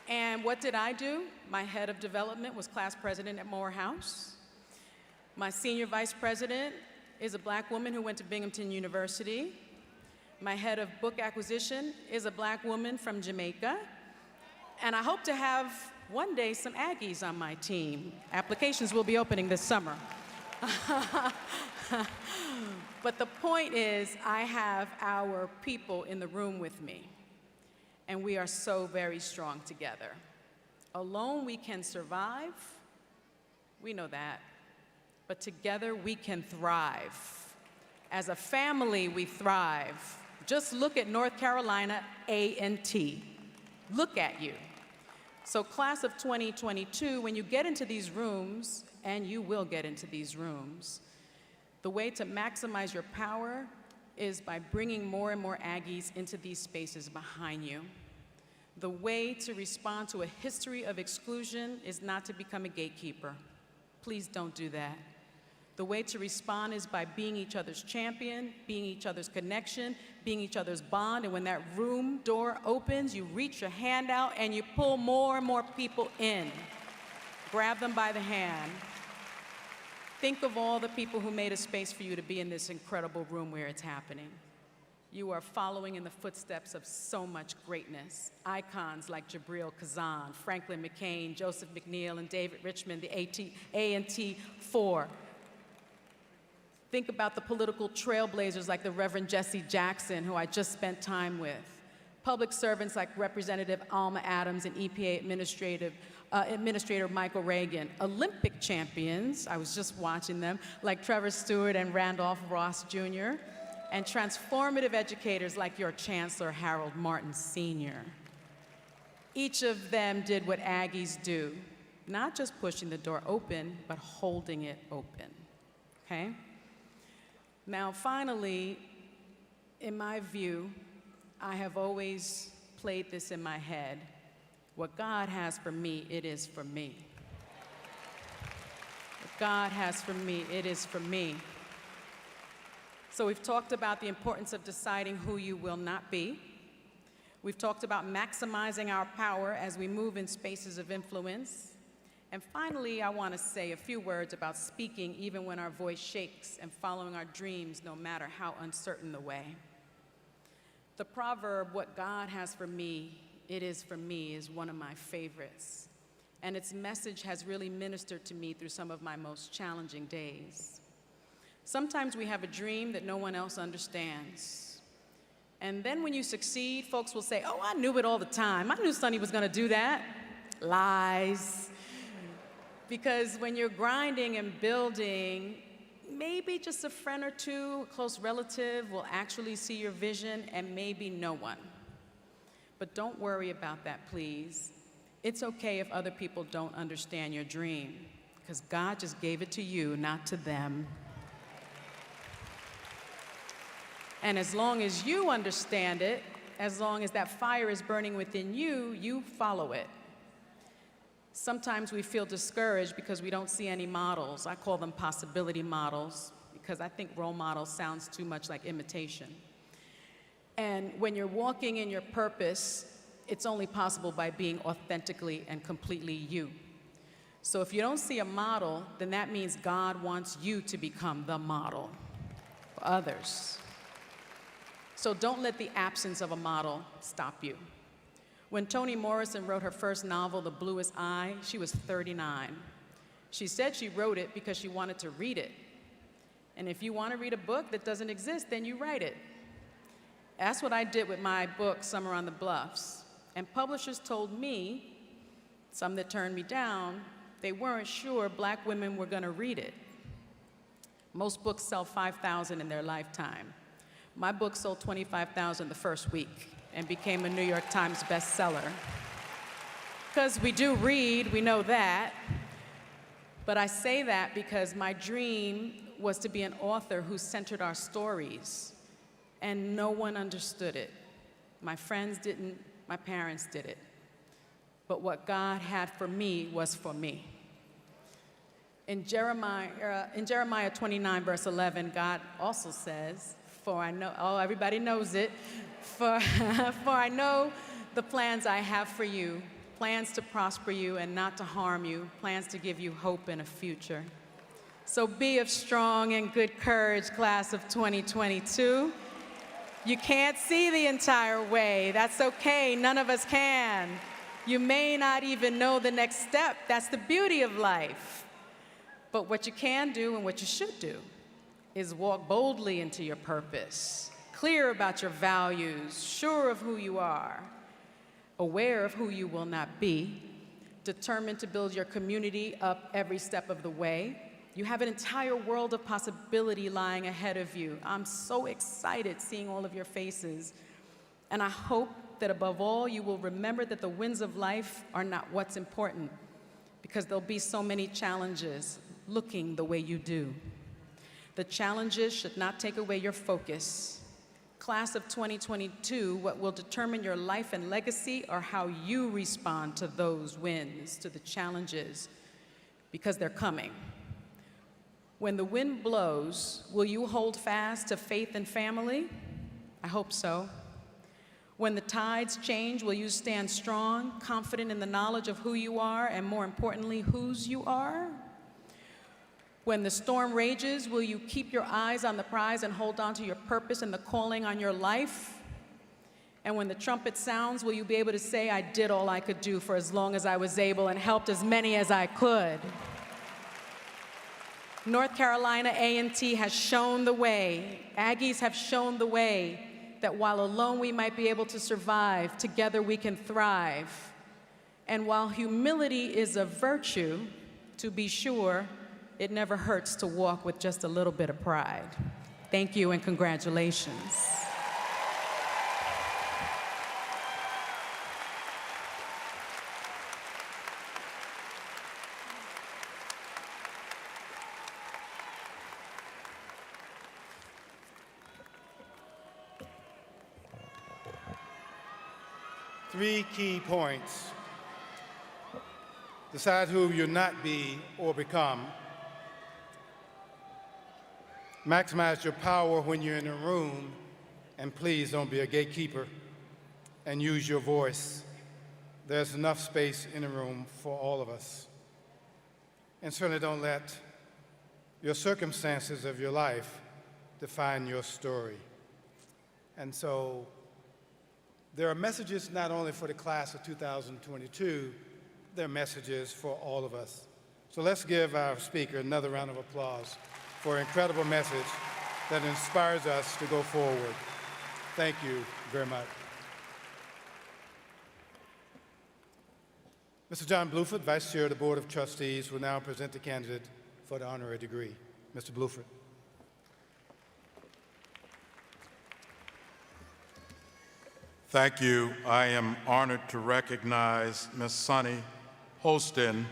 And what did I do? My head of development was class president at Morehouse. My senior vice president is a black woman who went to Binghamton University. My head of book acquisition is a black woman from Jamaica. And I hope to have one day some Aggies on my team. Applications will be opening this summer. But the point is, I have our people in the room with me. And we are so very strong together. Alone we can survive, we know that, but together we can thrive. As a family, we thrive. Just look at North Carolina A&T. Look at you. So class of 2022, when you get into these rooms, and you will get into these rooms, the way to maximize your power is by bringing more and more Aggies into these spaces behind you. The way to respond to a history of exclusion is not to become a gatekeeper. Please don't do that. The way to respond is by being each other's champion, being each other's connection, being each other's bond, and when that room door opens, you reach your hand out and you pull more and more people in. Grab them by the hand. Think of all the people who made a space for you to be in this incredible room where it's happening. You are following in the footsteps of so much greatness. Icons like Jabril Kazan, Franklin McCain, Joseph McNeil, and David Richmond, the A&T 4. Think about the political trailblazers like the Reverend Jesse Jackson, who I just spent time with. Public servants like Representative Alma Adams and EPA Administrator Michael Reagan. Olympic champions, I was just watching them, like Trevor Stewart and Randolph Ross Jr., and transformative educators like your Chancellor Harold Martin Sr. Each of them did what Aggies do, not just pushing the door open, but holding it open, okay? Now, finally, in my view, I have always played this in my head. What God has for me, it is for me. What God has for me, it is for me. So we've talked about the importance of deciding who you will not be. We've talked about maximizing our power as we move in spaces of influence. And finally, I want to say a few words about speaking even when our voice shakes and following our dreams no matter how uncertain the way. The proverb, "What God has for me, it is for me," is one of my favorites. And its message has really ministered to me through some of my most challenging days. Sometimes we have a dream that no one else understands. And then when you succeed, folks will say, "Oh, I knew it all the time. I knew Sonny was going to do that." Lies. Because when you're grinding and building, maybe just a friend or two, a close relative will actually see your vision, and maybe no one. But don't worry about that, please. It's okay if other people don't understand your dream, because God just gave it to you, not to them. And as long as you understand it, as long as that fire is burning within you, you follow it. Sometimes we feel discouraged because we don't see any models. I call them possibility models because I think role models sounds too much like imitation. And when you're walking in your purpose, it's only possible by being authentically and completely you. So if you don't see a model, then that means God wants you to become the model for others. So don't let the absence of a model stop you. When Toni Morrison wrote her first novel, The Bluest Eye, she was 39. She said she wrote it because she wanted to read it. And if you want to read a book that doesn't exist, then you write it. That's what I did with my book, Summer on the Bluffs. And publishers told me, some that turned me down, they weren't sure black women were going to read it. Most books sell 5,000 in their lifetime. My book sold 25,000 the first week and became a New York Times bestseller. Because we do read, we know that. But I say that because my dream was to be an author who centered our stories, and no one understood it. My friends didn't, my parents did it. But what God had for me was for me. In Jeremiah 29, verse 11, God also says, "For I know," oh, everybody knows it, for I know the plans I have for you, plans to prosper you and not to harm you, plans to give you hope and a future. So be of strong and good courage, class of 2022. You can't see the entire way. That's okay. None of us can. You may not even know the next step. That's the beauty of life. But what you can do and what you should do is walk boldly into your purpose, clear about your values, sure of who you are, aware of who you will not be, determined to build your community up every step of the way. You have an entire world of possibility lying ahead of you. I'm so excited seeing all of your faces. And I hope that above all, you will remember that the winds of life are not what's important, because there'll be so many challenges looking the way you do. The challenges should not take away your focus. Class of 2022, what will determine your life and legacy are how you respond to those winds, to the challenges, because they're coming. When the wind blows, will you hold fast to faith and family? I hope so. When the tides change, will you stand strong, confident in the knowledge of who you are, and more importantly, whose you are? When the storm rages, will you keep your eyes on the prize and hold on to your purpose and the calling on your life? And when the trumpet sounds, will you be able to say, "I did all I could do for as long as I was able and helped as many as I could"? North Carolina A&T has shown the way. Aggies have shown the way that while alone we might be able to survive, together we can thrive. And while humility is a virtue, to be sure, it never hurts to walk with just a little bit of pride. Thank you and congratulations. Three key points. Decide who you'll not be or become. Maximize your power when you're in a room, and please don't be a gatekeeper. and use your voice. There's enough space in the room for all of us. And certainly don't let your circumstances of your life define your story. And so there are messages not only for the class of 2022, there are messages for all of us. So let's give our speaker another round of applause for an incredible message that inspires us to go forward. Thank you very much. Mr. John Bluford, Vice Chair of the Board of Trustees, will now present the candidate for the honorary degree. Mr. Bluford. Thank you. I am honored to recognize Ms. Sunny Holston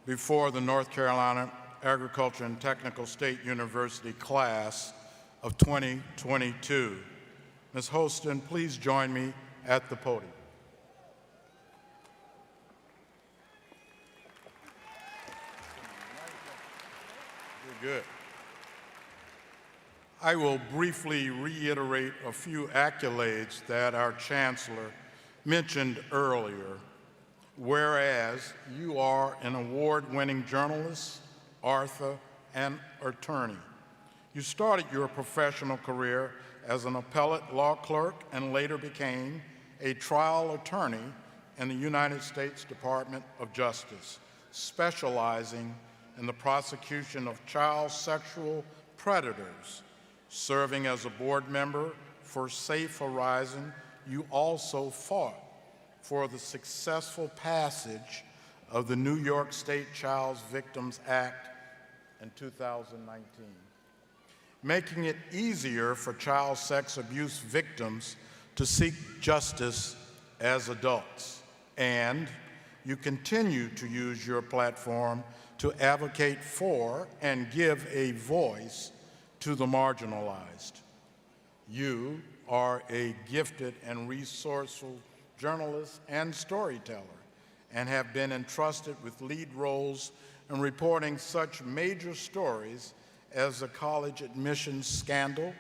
before the North Carolina Agriculture and Technical State University class of 2022. Ms. Holston, please join me at the podium. You're good. I will briefly reiterate a few accolades that our Chancellor mentioned earlier. Whereas you are an award-winning journalist, author, and attorney. You started your professional career as an appellate law clerk and later became a trial attorney in the United States Department of Justice, specializing in the prosecution of child sexual predators. Serving as a board member for Safe Horizon, you also fought for the successful passage of the New York State Child Victims Act in 2019, making it easier for child sex abuse victims to seek justice as adults. And you continue to use your platform to advocate for and give a voice to the marginalized. You are a gifted and resourceful journalist and storyteller, and have been entrusted with lead roles in reporting such major stories as the college admissions scandal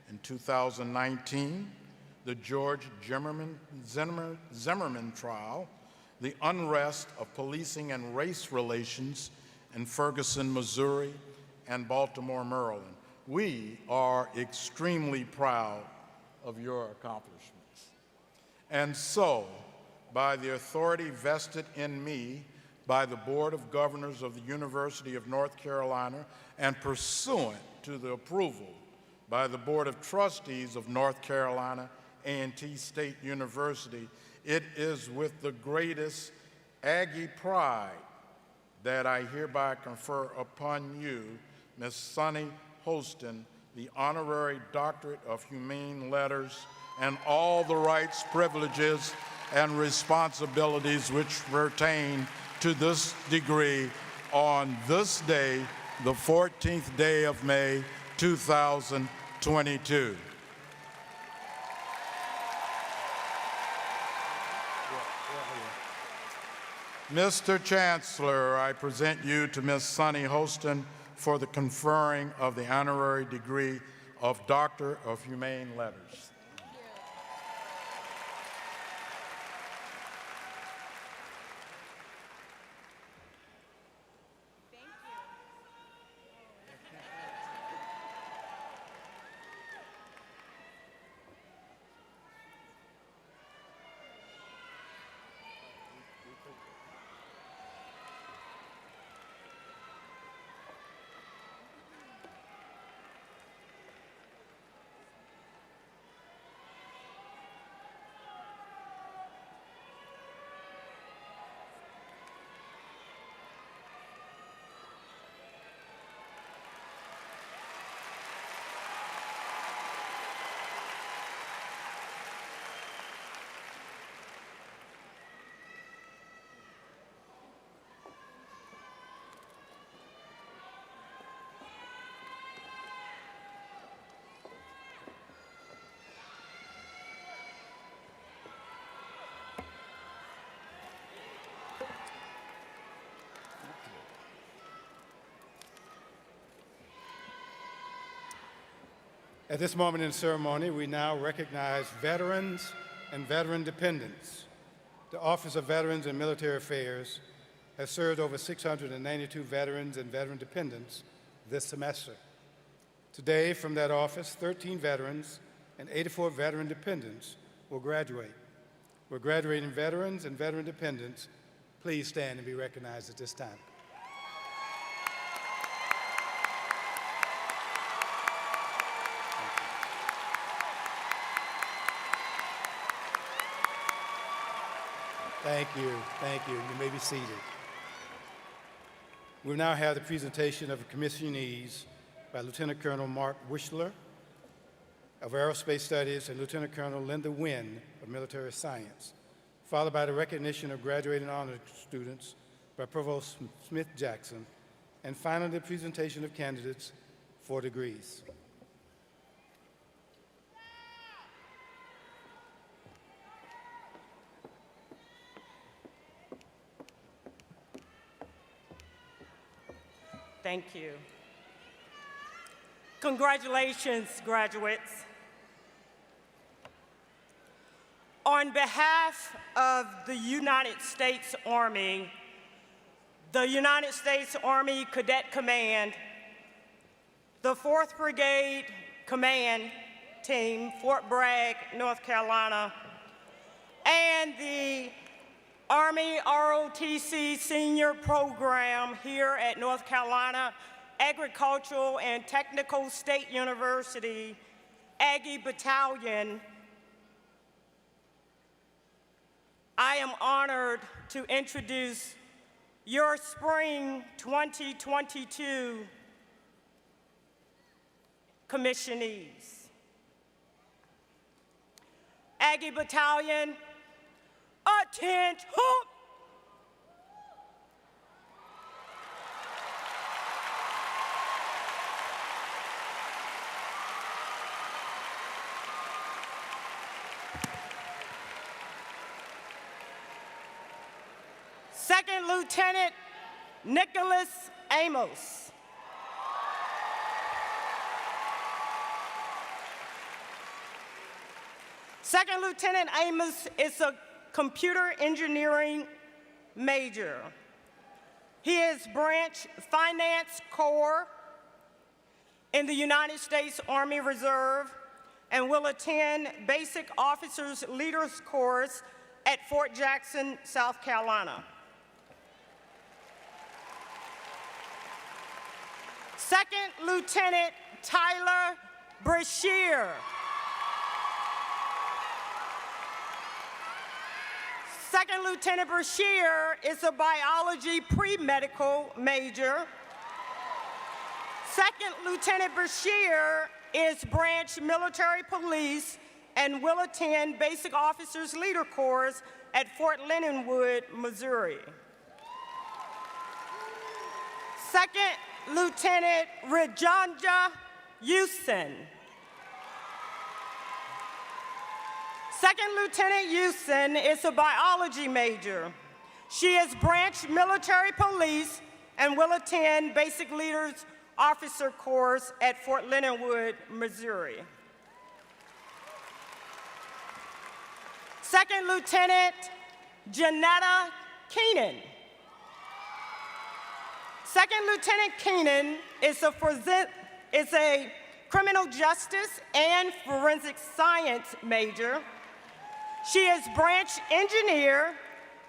in 2019, the George Zimmerman trial, the unrest of policing and race relations in Ferguson, Missouri, and Baltimore, Maryland. We are extremely proud of your accomplishments. And so, by the authority vested in me by the Board of Governors of the University of North Carolina and pursuant to the approval by the Board of Trustees of North Carolina A&T State University, it is with the greatest Aggie pride that I hereby confer upon you, Ms. Sunny Holston, the Honorary Doctorate of Humane Letters and all the rights, privileges, and responsibilities which pertain to this degree on this day, the 14th day of May, 2022. Mr. Chancellor, I present you to Ms. Sunny Holston for the conferring of the honorary degree of Doctor of Humane Letters. At this moment in the ceremony, we now recognize veterans and veteran dependents. The Office of Veterans and Military Affairs has served over 692 veterans and veteran dependents this semester. Today, from that office, 13 veterans and 84 veteran dependents will graduate. We're graduating veterans and veteran dependents. Please stand and be recognized at this time. Thank you. Thank you. You may be seated. We now have the presentation of the commissionees by Lieutenant Colonel Mark Wishler of Aerospace Studies and Lieutenant Colonel Linda Wynn of Military Science, followed by the recognition of graduating honor students by Provost Smith Jackson, and finally the presentation of candidates for degrees. Thank you. Congratulations, graduates. On behalf of the United States Army, the United States Army Cadet Command, the 4th Brigade Command Team, Fort Bragg, North Carolina, and the Army ROTC Senior Program here at North Carolina Agricultural and Technical State University, Aggie Battalion, I am honored to introduce your Spring 2022 commissionees. Aggie Battalion, attention! Second Lieutenant Nicholas Amos. Second Lieutenant Amos is a computer engineering major. He is Branch Finance Corps in the United States Army Reserve and will attend Basic Officers Leaders Course at Fort Jackson, South Carolina. Second Lieutenant Tyler Brashear. Second Lieutenant Brashear is a biology pre-medical major. Second Lieutenant Brashear is Branch Military Police and will attend Basic Officers Leader Course at Fort Leonard Wood, Missouri. Second Lieutenant Rajanja Houston. Second Lieutenant Houston is a biology major. She is Branch Military Police and will attend Basic Leaders Officer Course at Fort Leonard Wood, Missouri. Second Lieutenant Janetta Keenan. Second Lieutenant Keenan is a criminal justice and forensic science major. She is Branch Engineer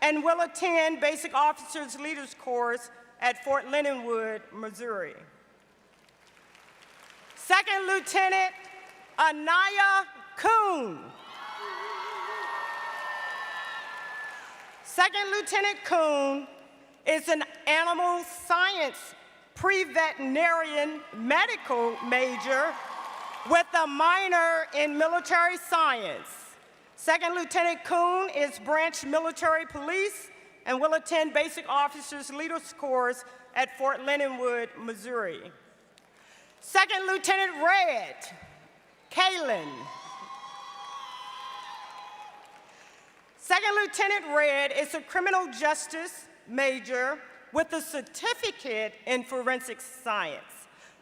and will attend Basic Officers Leaders Course at Fort Leonard Wood, Missouri. Second Lieutenant Anaya Kuhn. Second Lieutenant Kuhn is an animal science pre-veterinarian medical major with a minor in military science. Second Lieutenant Kuhn is Branch Military Police and will attend Basic Officers Leaders Course at Fort Leonard Wood, Missouri. Second Lieutenant Red, Kalen. Second Lieutenant Red is a criminal justice major with a certificate in forensic science.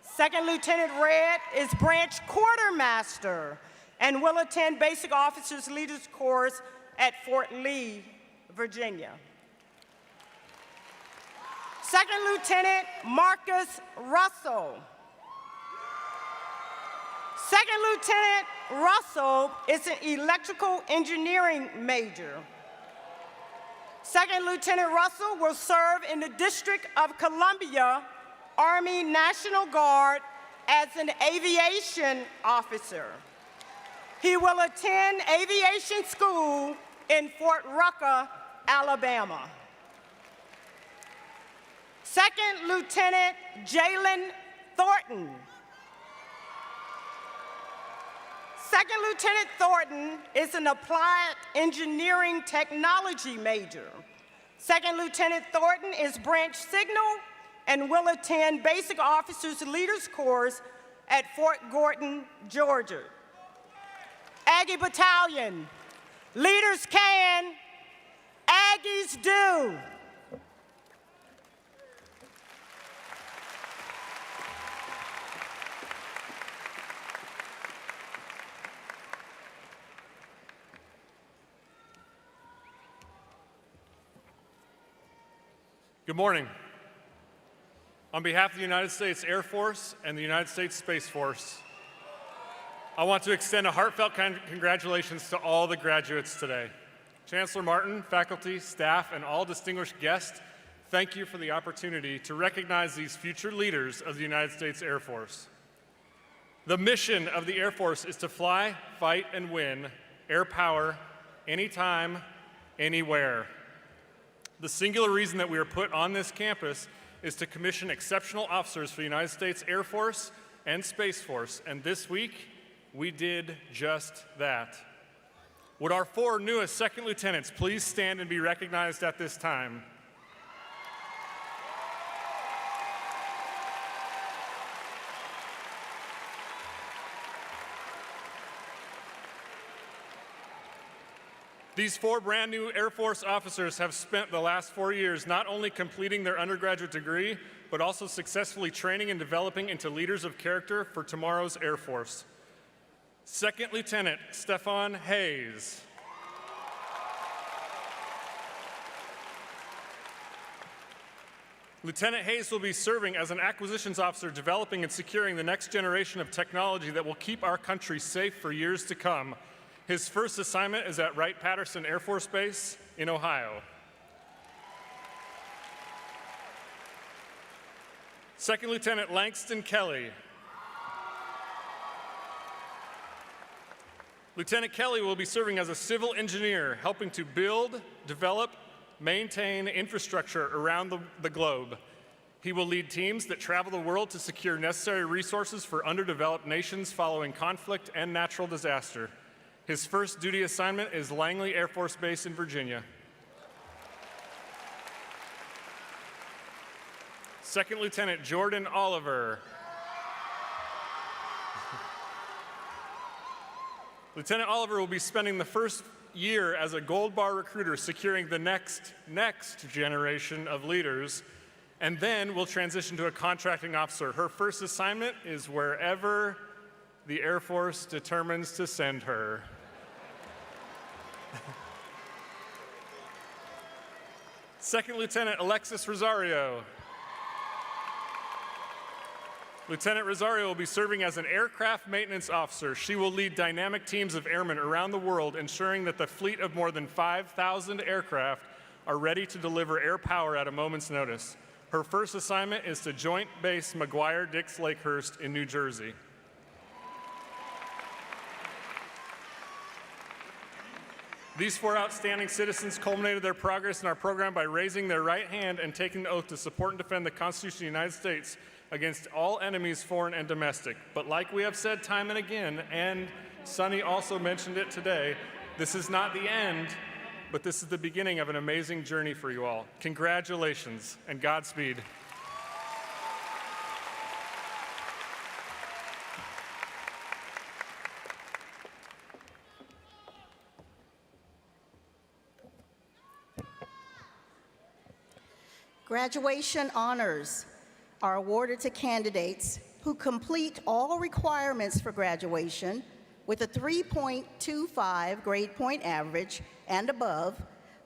Second Lieutenant Red is Branch Quartermaster and will attend Basic Officers Leaders Course at Fort Lee, Virginia. Second Lieutenant Marcus Russell. Second Lieutenant Russell is an electrical engineering major. Second Lieutenant Russell will serve in the District of Columbia Army National Guard as an aviation officer. He will attend aviation school in Fort Rucker, Alabama. Second Lieutenant Jalen Thornton. Second Lieutenant Thornton is an applied engineering technology major. Second Lieutenant Thornton is branch signal and will attend Basic Officers Leaders Course at Fort Gordon, Georgia. Aggie Battalion, leaders can, Aggies do. Good morning. On behalf of the United States Air Force and the United States Space Force, I want to extend a heartfelt congratulations to all the graduates today. Chancellor Martin, faculty, staff, and all distinguished guests, thank you for the opportunity to recognize these future leaders of the United States Air Force. The mission of the Air Force is to fly, fight, and win air power anytime, anywhere. The singular reason that we are put on this campus is to commission exceptional officers for the United States Air Force and Space Force, and this week, we did just that. Would our 4 newest second lieutenants please stand and be recognized at this time? These 4 brand new Air Force officers have spent the last 4 years not only completing their undergraduate degree, but also successfully training and developing into leaders of character for tomorrow's Air Force. Second Lieutenant Stefan Hayes. Lieutenant Hayes will be serving as an acquisitions officer, developing and securing the next generation of technology that will keep our country safe for years to come. His first assignment is at Wright-Patterson Air Force Base in Ohio. Second Lieutenant Langston Kelly. Lieutenant Kelly will be serving as a civil engineer, helping to build, develop, maintain infrastructure around the globe. He will lead teams that travel the world to secure necessary resources for underdeveloped nations following conflict and natural disaster. His first duty assignment is Langley Air Force Base in Virginia. Second Lieutenant Jordan Oliver. Lieutenant Oliver will be spending the first year as a Gold Bar recruiter securing the next generation of leaders, and then will transition to a contracting officer. Her first assignment is wherever the Air Force determines to send her. Second Lieutenant Alexis Rosario. Lieutenant Rosario will be serving as an aircraft maintenance officer. She will lead dynamic teams of airmen around the world, ensuring that the fleet of more than 5,000 aircraft are ready to deliver air power at a moment's notice. Her first assignment is to Joint Base McGuire-Dix-Lakehurst in New Jersey. These 4 outstanding citizens culminated their progress in our program by raising their right hand and taking the oath to support and defend the Constitution of the United States against all enemies, foreign and domestic. But like we have said time and again, and Sonny also mentioned it today, this is not the end, but this is the beginning of an amazing journey for you all. Congratulations and Godspeed. Graduation honors are awarded to candidates who complete all requirements for graduation, with a 3.25 grade point average and above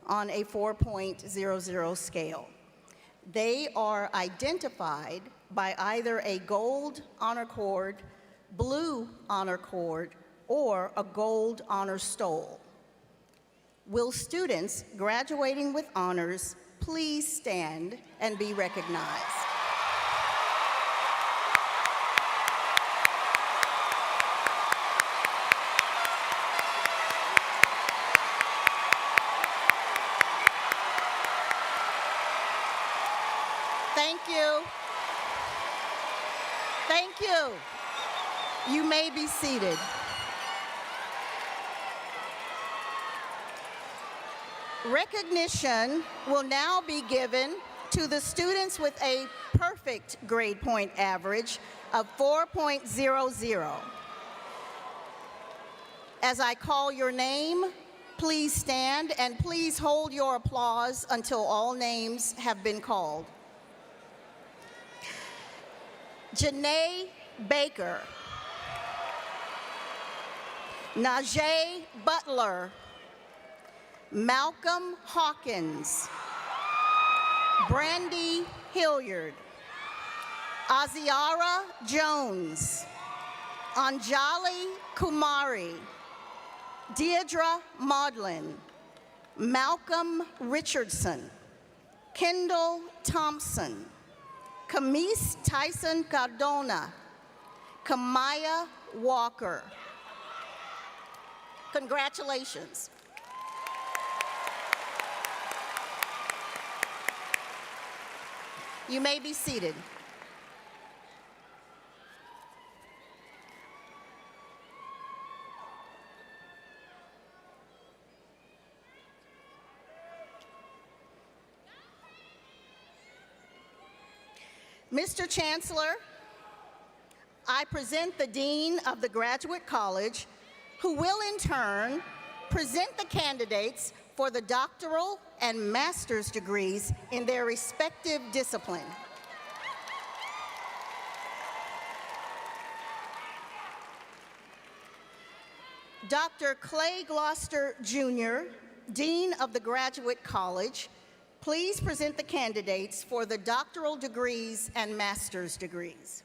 on a 4.00 scale. They are identified by either a gold honor cord, blue honor cord, or a gold honor stole. Will students graduating with honors please stand and be recognized? Thank you. Thank you. You may be seated. Recognition will now be given to the students with a perfect grade point average of 4.00. As I call your name, please stand and please hold your applause until all names have been called. Janae Baker, Najee Butler, Malcolm Hawkins, Brandy Hilliard, Aziara Jones, Anjali Kumari, Deidre Maudlin, Malcolm Richardson, Kendall Thompson, Camise Tyson Cardona, Kamaya Walker. Congratulations. You may be seated. Mr. Chancellor, I present the Dean of the Graduate College, who will in turn present the candidates for the doctoral and master's degrees in their respective discipline. Dr. Clay Gloucester, Jr., Dean of the Graduate College, please present the candidates for the doctoral degrees and master's degrees.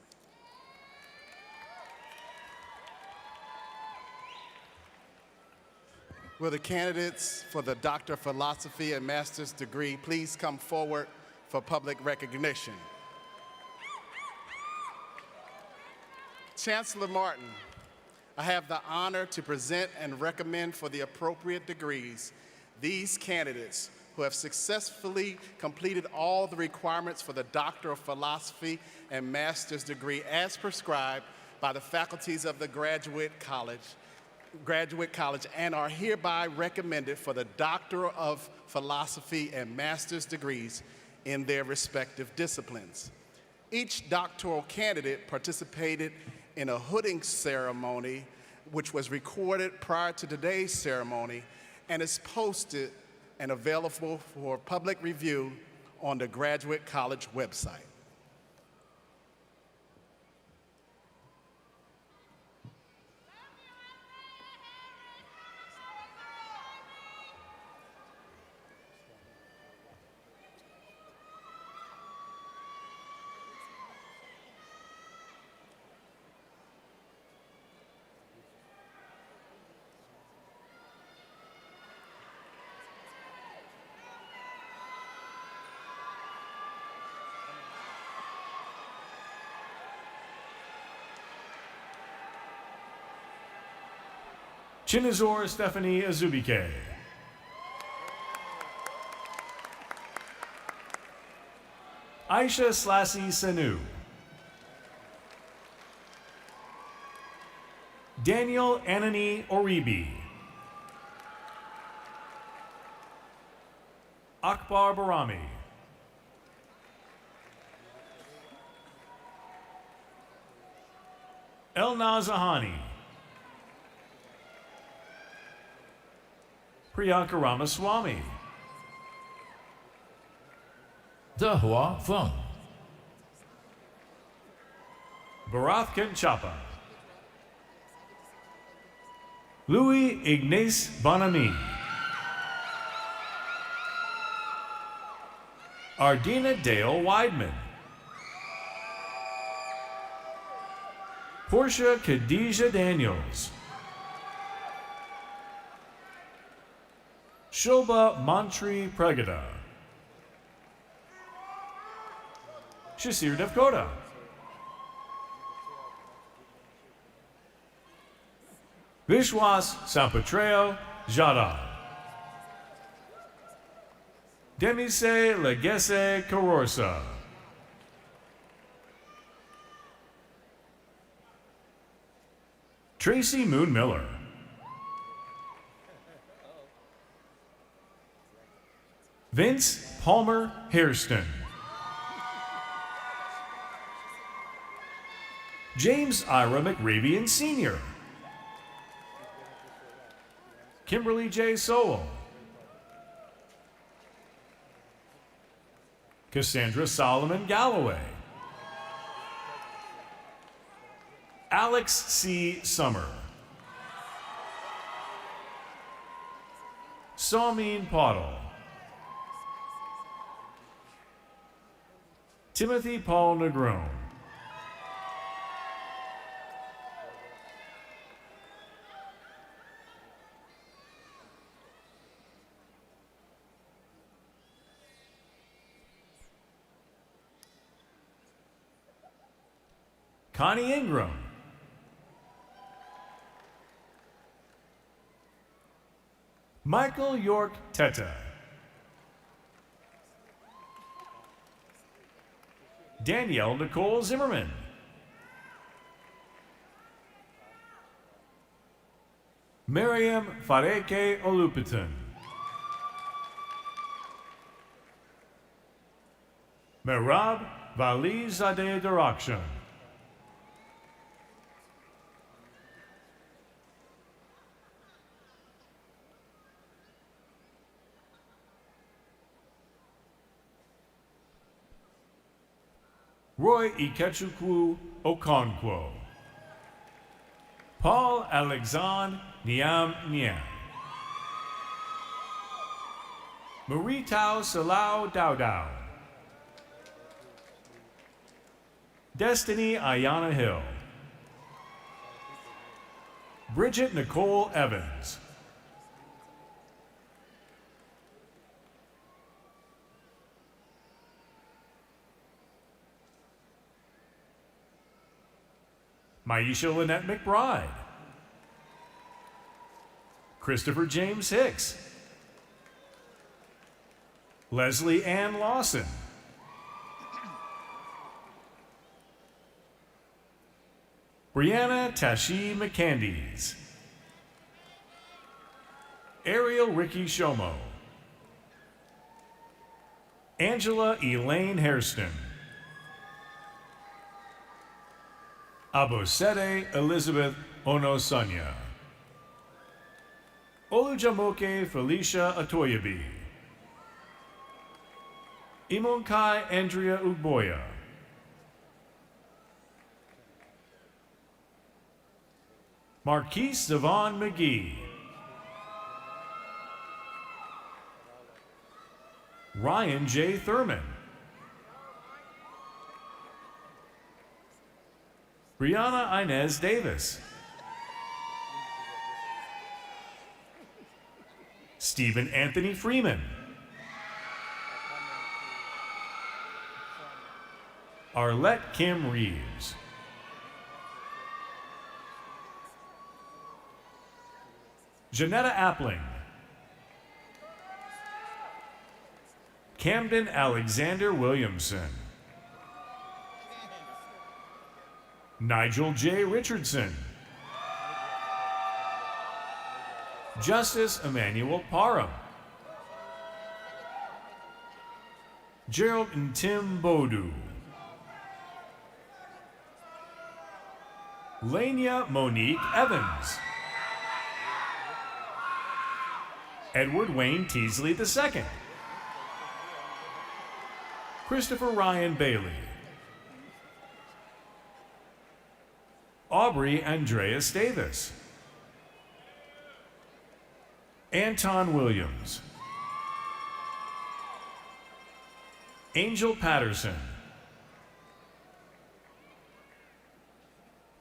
Will the candidates for the Doctor of Philosophy and Master's degree please come forward for public recognition? Chancellor Martin, I have the honor to present and recommend for the appropriate degrees these candidates who have successfully completed all the requirements for the Doctor of Philosophy and Master's degree as prescribed by the faculties of the Graduate College and are hereby recommended for the Doctor of Philosophy and Master's degrees in their respective disciplines. Each doctoral candidate participated in a hooding ceremony which was recorded prior to today's ceremony and is posted and available for public review on the Graduate College website. Chinizor Stephanie Azubike. Aisha Slassi Sanu. Daniel Anani Oribi. Akbar Barami. Elnaz Ahani. Priyanka Ramaswamy. Dahua Fung. Bharath Kanchapa. Louis Ignace Bonamy. Ardina Dale Weidman. Portia Khadijah Daniels. Shobha Mantri Pregada. Shasir Devkota. Vishwas Sampatreo Jada. Demise Legese Carorsa. Tracy Moon Miller. Vince Palmer Hairston. James Ira McRavian Sr. Kimberly J. Sowell. Cassandra Solomon Galloway. Alex C. Summer. Saumeen Pottle. Timothy Paul Negron. Connie Ingram. Michael York Teta. Danielle Nicole Zimmerman. Miriam Fareke Olupitan. Merab Valizadeh Darakshan. Roy Ikechukwu Okonkwo. Paul Alexandre Niam Niam. Marie Tao Salau Dao Dao. Destiny Ayana Hill. Bridget Nicole Evans. Maisha Lynette McBride. Christopher James Hicks. Leslie Ann Lawson. Brianna Tashi McCandies. Ariel Ricky Shomo. Angela Elaine Hairston. Abosede Elizabeth Onosunya. Olujamoke Felicia Atoyabi. Imonkai Andrea Ugboya. Marquise Devon McGee. Ryan J. Thurman. Brianna Inez Davis. Stephen Anthony Freeman. Arlette Kim Reeves. Janetta Appling. Camden Alexander Williamson. Nigel J. Richardson. Justice Emmanuel Parham. Gerald and Tim Bodu. Lania Monique Evans. Edward Wayne Teasley II. Christopher Ryan Bailey. Aubrey Andreas Davis. Anton Williams, Angel Patterson,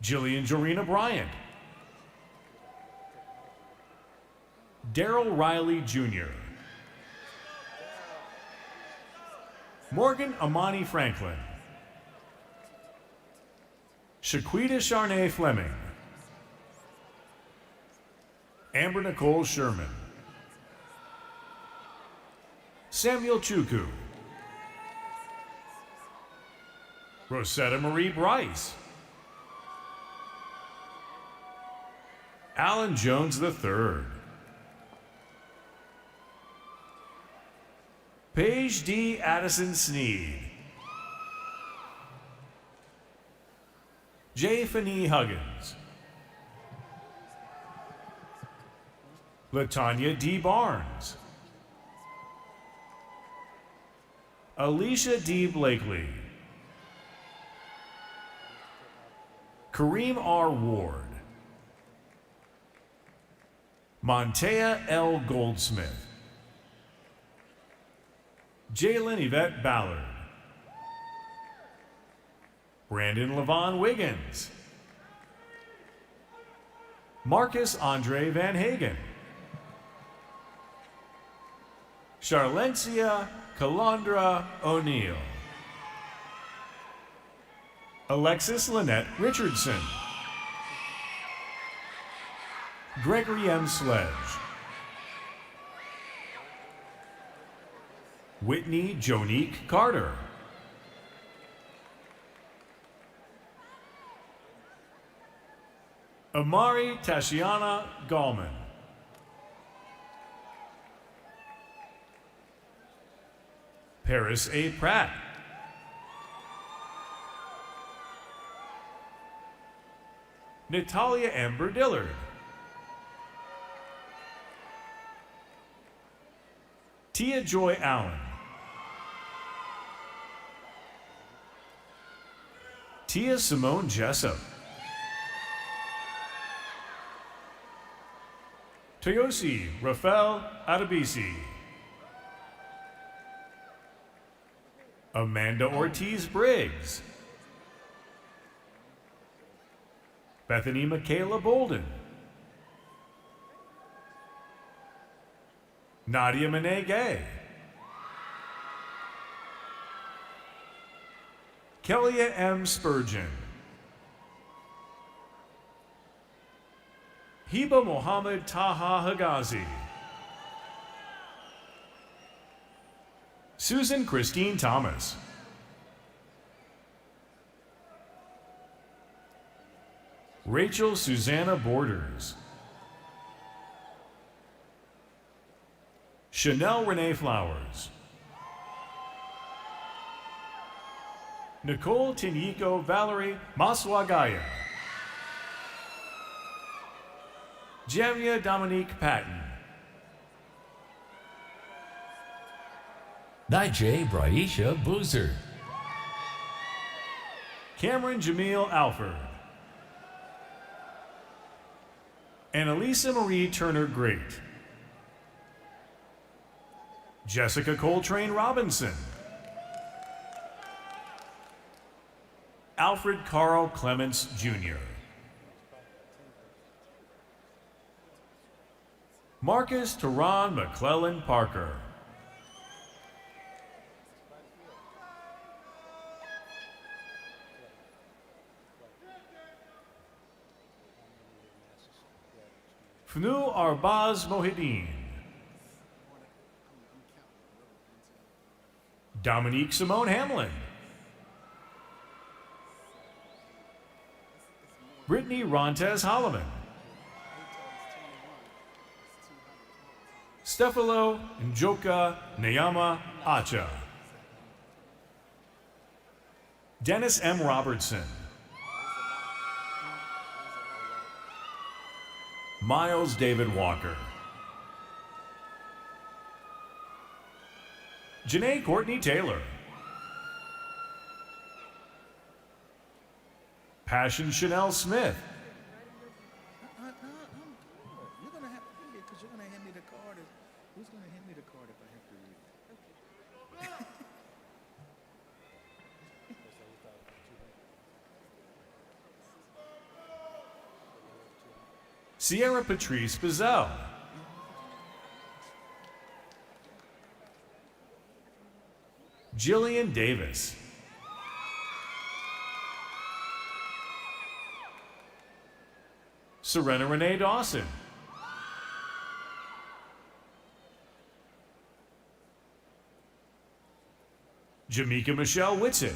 Jillian Jorina Bryant, Daryl Riley Jr., Morgan Amani Franklin, Shaquita Charnay Fleming, Amber Nicole Sherman, Samuel Chukwu, Rosetta Marie Bryce, Alan Jones III, Paige D. Addison Sneed, J. Fanny Huggins, Latanya D. Barnes, Alicia D. Blakely, Kareem R. Ward, Montea L. Goldsmith, Jalen Yvette Ballard, Brandon Levon Wiggins, Marcus Andre Van Hagen, Charlencia Calandra O'Neill, Alexis Lynette Richardson, Gregory M. Sledge, Whitney Jonique Carter, Amari Tashiana Gallman, Paris A. Pratt, Natalia Amber Dillard, Tia Joy Allen, Tia Simone Jessup, Toyosi Rafael Adebisi, Amanda Ortiz Briggs, Bethany Michaela Bolden, Nadia Monet Gay, Kellia M. Spurgeon, Hiba Mohammed Taha Hagazi, Susan Christine Thomas, Rachel Susanna Borders, Chanel Renee Flowers, Nicole Tinyiko Valerie Maswagaya, Jamia Dominique Patton, Nijay Braisha Boozer, Cameron Jamil Alford, Annalisa Marie Turner Great, Jessica Coltrane Robinson, Alfred Carl Clements Jr., Marcus Teron McClellan Parker, Fnu Arbaz Mohideen, Dominique Simone Hamlin, Brittany Rontes Holloman, Stefano Njoka Nayama Acha, Dennis M. Robertson, Miles David Walker, Janae Courtney Taylor, Passion Chanel Smith, you're going to hand me the card. Who's going to hand me the card if I have to read it? Sierra Patrice Bizel. Jillian Davis. Serena Renee Dawson. Jamaica Michelle Whitson.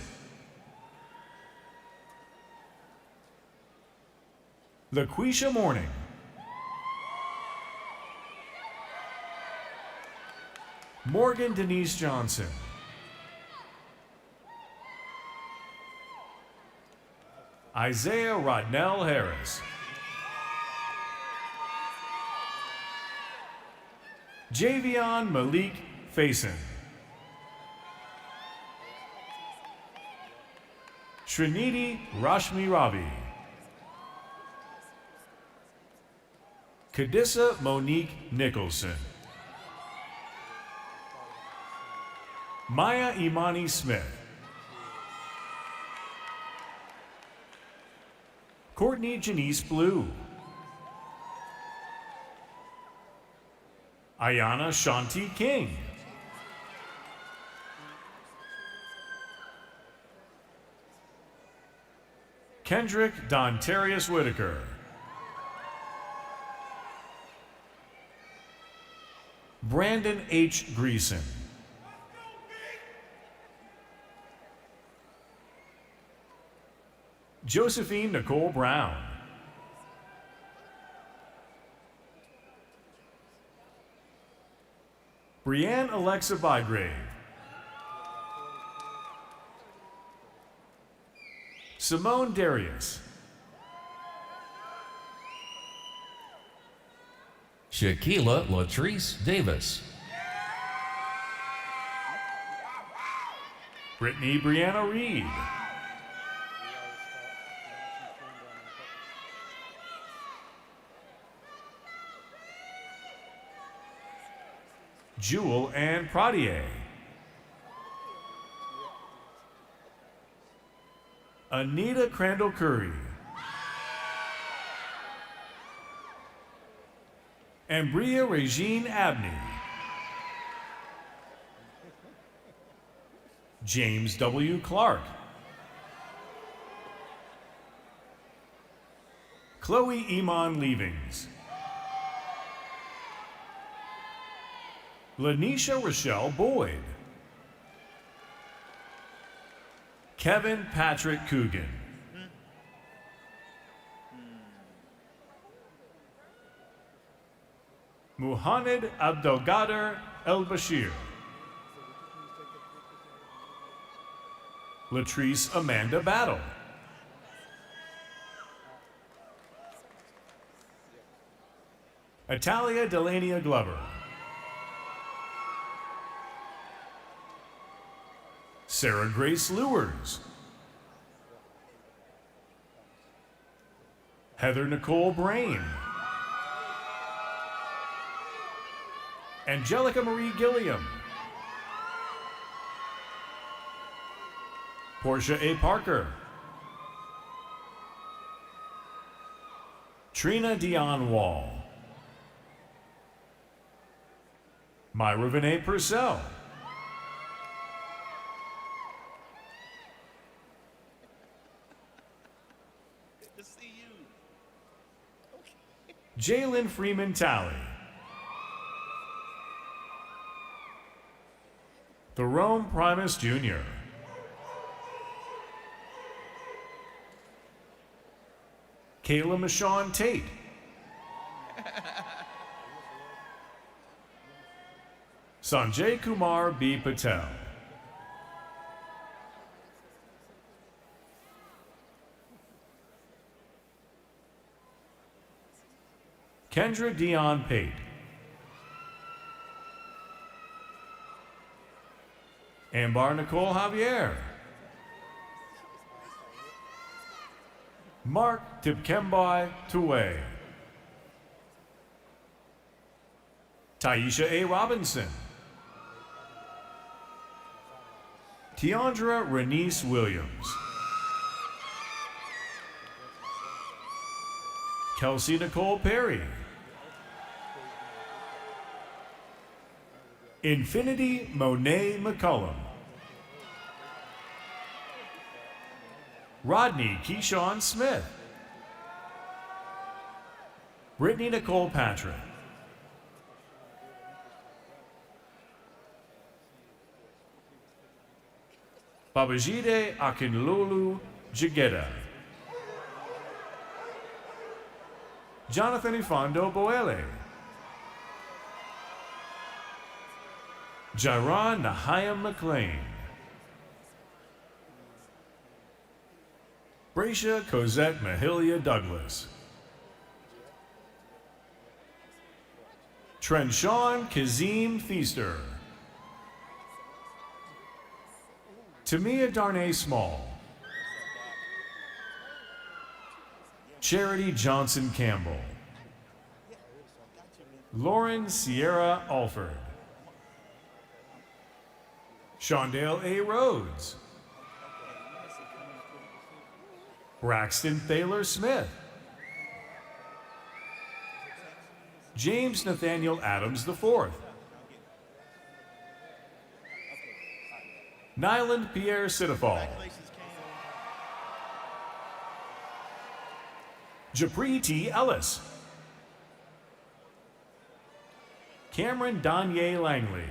LaQuisha Morning. Morgan Denise Johnson. Isaiah Rodnell Harris. Javion Malik Faison. Srinidhi Rashmi Ravi. Kadissa Monique Nicholson. Maya Imani Smith. Courtney Janice Blue. Ayana Shanti King. Kendrick Dontarius Whitaker. Brandon H. Greason. Josephine Nicole Brown. Brianne Alexa Bygrave. Simone Darius. Shaquila Latrice Davis. Brittany Brianna Reed. Jewel Ann Pradier. Anita Crandall Curry. And Bria Regine Abney. James W. Clark. Chloe Iman Leavings. Lanisha Rochelle Boyd. Kevin Patrick Coogan. Muhammad Abdelgader El Bashir. Latrice Amanda Battle. Italia Delania Glover. Sarah Grace Lewers. Heather Nicole Brain. Angelica Marie Gilliam. Portia A. Parker. Trina Dion Wall. Myra Vinay Purcell. Good to see you. Jalen Freeman Talley. Jerome Primus Jr. Kayla Michonne Tate. Sanjay Kumar B. Patel. Kendra Dion Pate. Ambar Nicole Javier. Mark Tipkembai Tuwe. Taisha A. Robinson. Tiandra Renice Williams. Kelsey Nicole Perry. Infinity Monet McCullum. Rodney Keyshawn Smith. Brittany Nicole Patrick. Babajide Akinlulu Jigeda. Jonathan Ifando Boele. Jairon Nahayam McLean. Bracia Cosette Mahilia Douglas. Trenshawn Kazim Feaster. Tamia Darnay Small. Charity Johnson Campbell. Lauren Sierra Alford. Shondale A. Rhodes. Braxton Thaler Smith. James Nathaniel Adams IV. Nyland Pierre Sidafal. Japri T. Ellis. Cameron Danye Langley.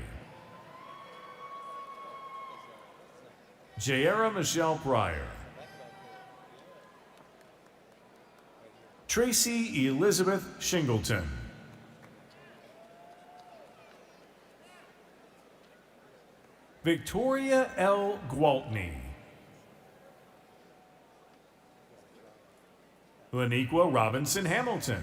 Jaira Michelle Pryor. Tracy Elizabeth Shingleton. Victoria L. Gwaltney. Laniqua Robinson Hamilton.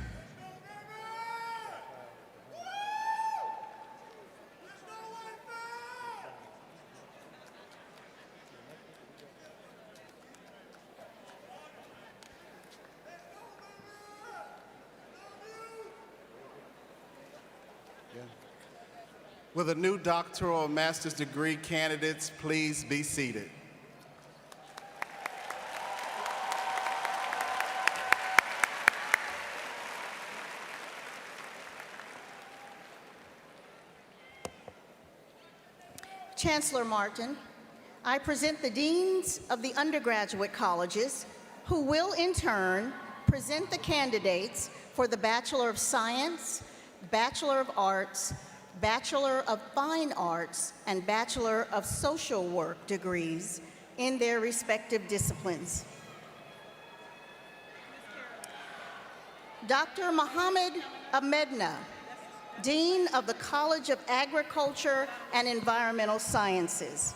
Will the new doctoral and master's degree candidates please be seated? Chancellor Martin, I present the deans of the undergraduate colleges who will in turn present the candidates for the Bachelor of Science, Bachelor of Arts, Bachelor of Fine Arts, and Bachelor of Social Work degrees in their respective disciplines. Dr. Mohammed Ahmedna, Dean of the College of Agriculture and Environmental Sciences.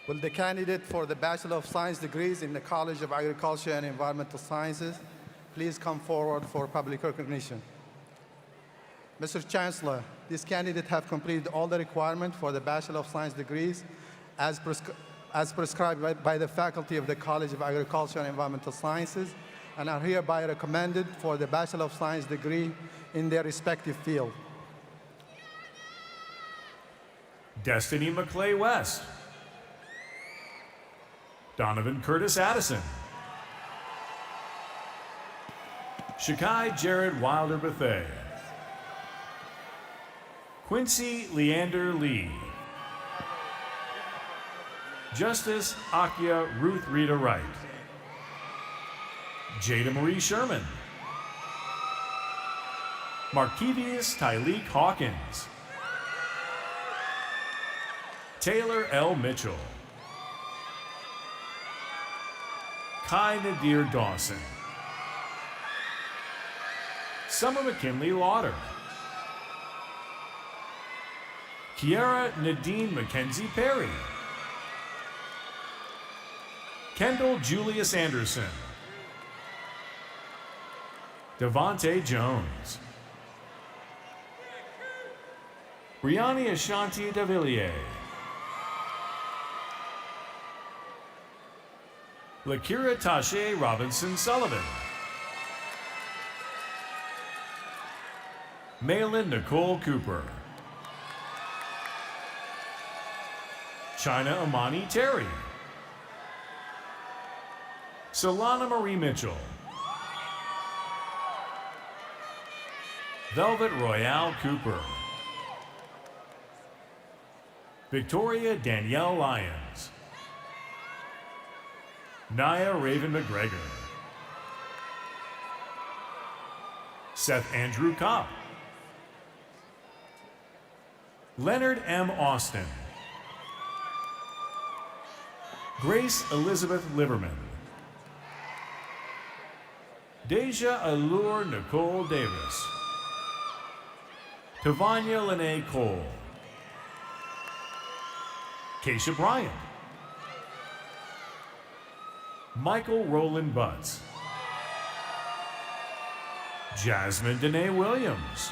Will the candidate for the Bachelor of Science degrees in the College of Agriculture and Environmental Sciences please come forward for public recognition? Mr. Chancellor, these candidates have completed all the requirements for the Bachelor of Science degrees as prescribed by the faculty of the College of Agriculture and Environmental Sciences and are hereby recommended for the Bachelor of Science degree in their respective field. Destiny McClay West. Donovan Curtis Addison. Shakai Jared Wilder Bethay. Quincy Leander Lee. Justice Akia Ruth Rita Wright. Jada Marie Sherman. Markevius Tyleek Hawkins. Taylor L. Mitchell. Kai Nadir Dawson. Summer McKinley Lauder. Kiara Nadine Mackenzie Perry. Kendall Julius Anderson. Devontae Jones. Brianni Ashanti Davillier. Lakira Tashe Robinson Sullivan. Malin Nicole Cooper. China Amani Terry. Solana Marie Mitchell. Velvet Royale Cooper. Victoria Danielle Lyons. Naya Raven McGregor. Seth Andrew Kopp. Leonard M. Austin. Grace Elizabeth Liverman. Deja Allure Nicole Davis. Tavanya Lene Cole. Keisha Bryant. Michael Roland Butts. Jasmine Danae Williams.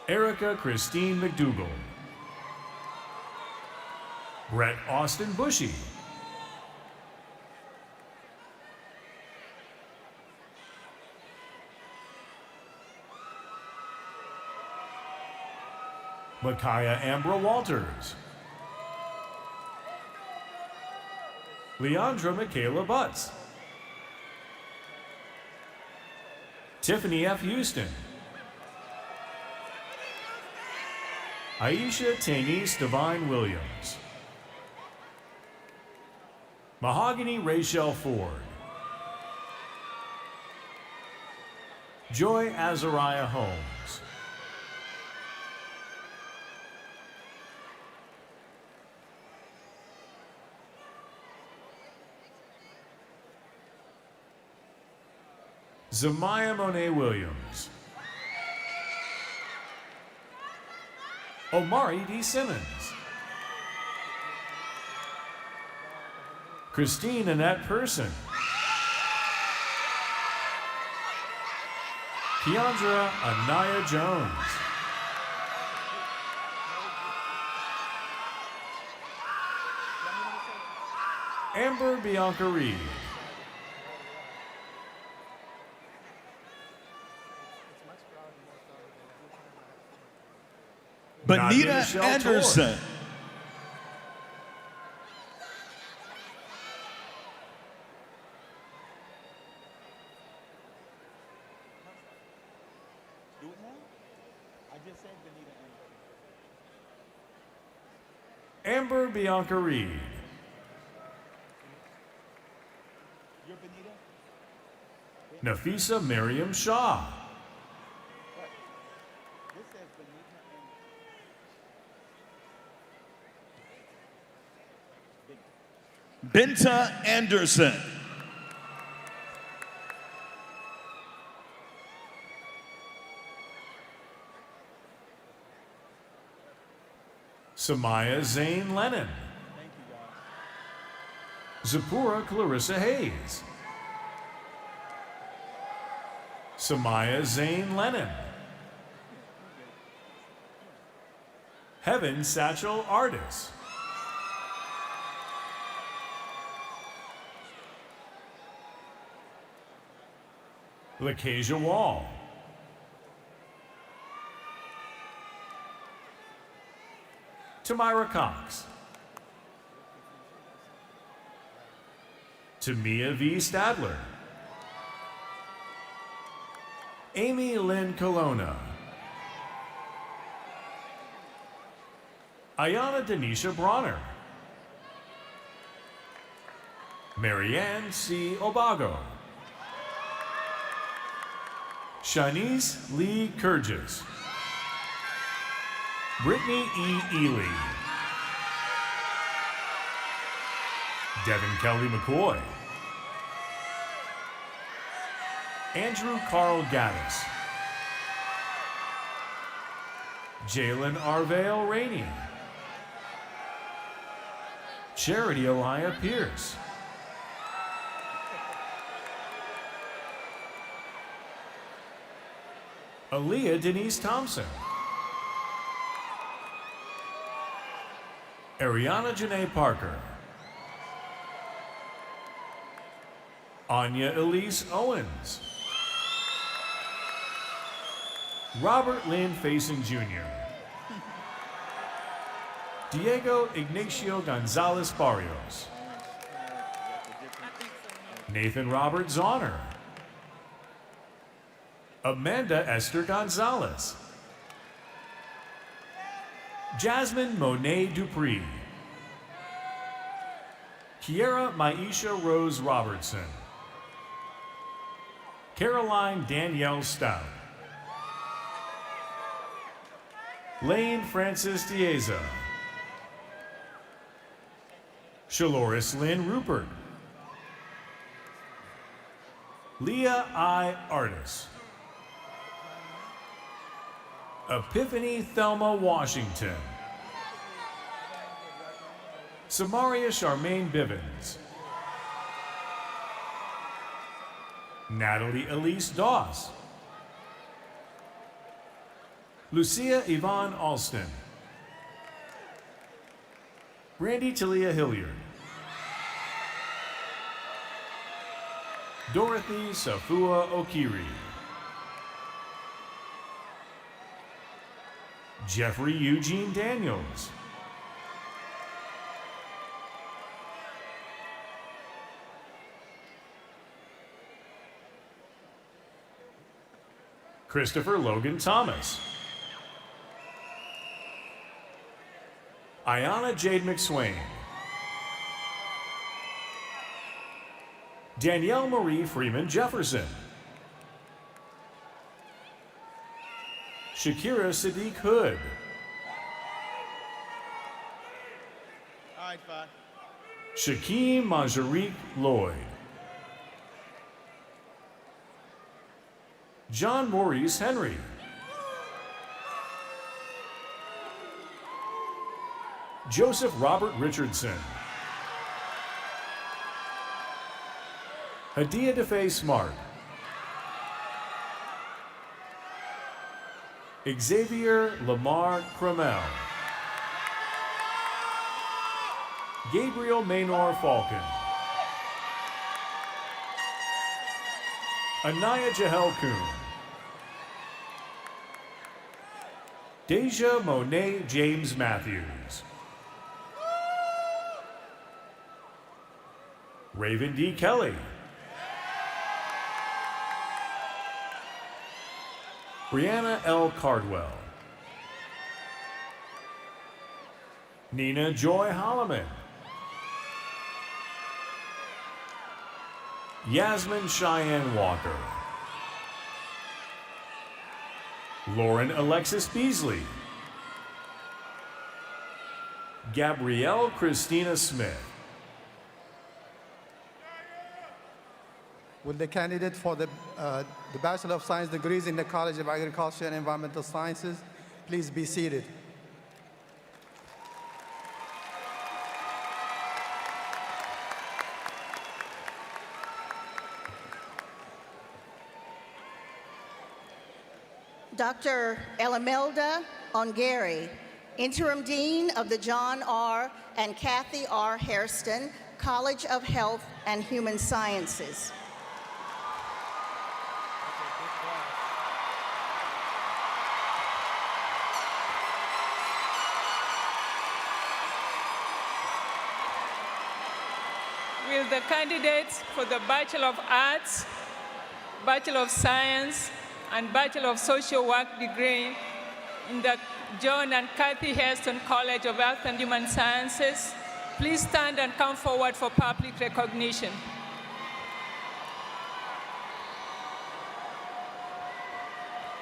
Erica Christine McDougall. Brett Austin Bushy. Micaiah Ambra Walters. Leandra Michaela Butts. Tiffany F. Houston. Aisha Tanise Devine Williams. Mahogany Rachel Ford. Joy Azariah Holmes. Zamaya Monet Williams. Omari D. Simmons. Christine Annette Person. Keandra Anaya Jones. Amber Bianca Reed. Benita Anderson. Amber Bianca Reed. Nafisa Miriam Shaw. Benta Anderson. Samaya Zane Lennon. Zipporah Clarissa Hayes. Samaya Zane Lennon. Heaven Satchel Artis. Lakesia Wall. Tamira Cox. Tamia V. Stadler. Amy Lynn Colonna. Ayana Denisha Bronner. Marianne C. Obago. Shanice Lee Kurgis. Brittany E. Ely. Devin Kelly McCoy. Andrew Carl Gaddis. Jalen Arvale Rainey. Charity Elia Pierce. Aaliyah Denise Thompson. Ariana Janae Parker. Anya Elise Owens. Robert Lynn Faison Jr. Diego Ignacio Gonzalez Barrios. Nathan Robert Zahner. Amanda Esther Gonzalez. Jasmine Monet Dupree. Kiera Maisha Rose Robertson. Caroline Danielle Stout. Lane Francis Dieza. Shaloris Lynn Rupert. Leah I. Artis. Epiphany Thelma Washington. Samaria Charmaine Bivens. Natalie Elise Doss. Lucia Yvonne Alston. Brandy Talia Hilliard. Dorothy Safua Okiri. Jeffrey Eugene Daniels. Christopher Logan Thomas. Ayana Jade McSwain. Danielle Marie Freeman Jefferson. Shakira Sadiq Hood. All right, fine. Shaquem Majarique Lloyd. John Maurice Henry. Joseph Robert Richardson. Hadia DeFay Smart. Xavier Lamar Cromel. Gabriel Maynor Falcon. Anaya Jahel Kuhn. Deja Monet James Matthews. Raven D. Kelly. Brianna L. Cardwell. Nina Joy Holloman. Yasmin Cheyenne Walker. Lauren Alexis Beasley. Gabrielle Christina Smith. Will the candidate for the Bachelor of Science degrees in the College of Agriculture and Environmental Sciences please be seated? Dr. Elamelda Ongeri, Interim Dean of the John R. and Kathy R. Hairston College of Health and Human Sciences. Will the candidates for the Bachelor of Arts, Bachelor of Science, and Bachelor of Social Work degree in the John and Kathy Hairston College of Health and Human Sciences please stand and come forward for public recognition?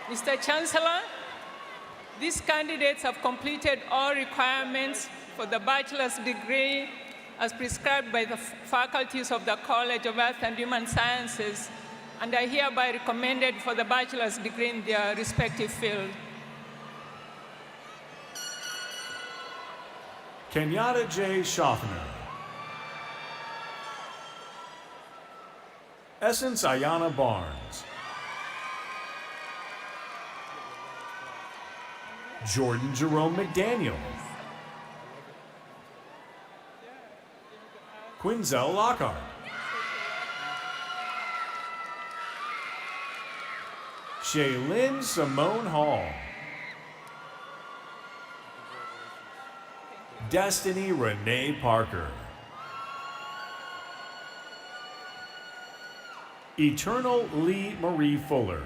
Mr. Chancellor, these candidates have completed all requirements for the bachelor's degree as prescribed by the faculties of the College of Health and Human Sciences, and are hereby recommended for the bachelor's degree in their respective field. Kenyatta J. Schaffner. Essence Ayana Barnes. Jordan Jerome McDaniel. Quinzel Lockhart. Shaylin Simone Hall. Destiny Renee Parker. Eternal Lee Marie Fuller.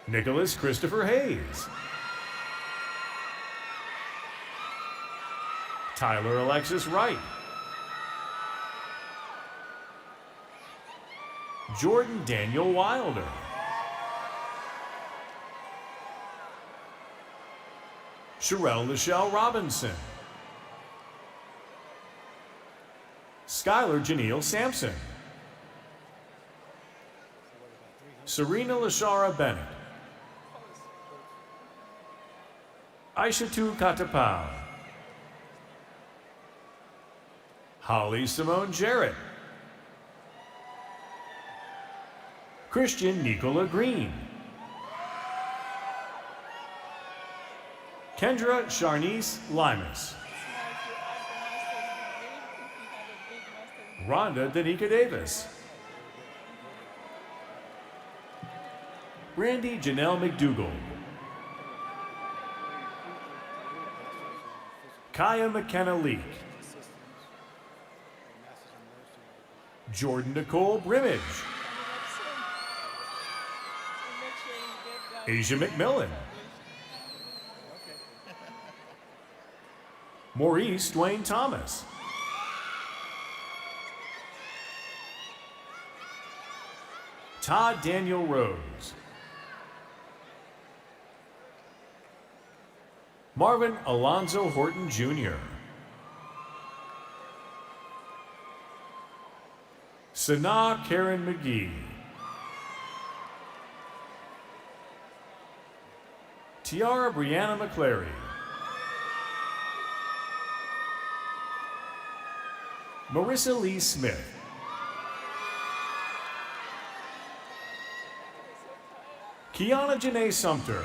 Nicholas Christopher Hayes. Tyler Alexis Wright. Jordan Daniel Wilder. Sherelle Lachelle Robinson. Skylar Janelle Sampson. Serena Lashara Bennett. Aishatu Katapau. Holly Simone Jarrett. Christian Nicola Green. Kendra Sharnice Limas. Rhonda Danica Davis. Brandy Janelle McDougall. Kaya McKenna Leak. Jordan Nicole Brimage. Asia McMillan. Maurice Dwayne Thomas. Todd Daniel Rose. Marvin Alonzo Horton Jr. Sanaa Karen McGee. Tiara Brianna McClary. Marissa Lee Smith. Kiana Janae Sumter.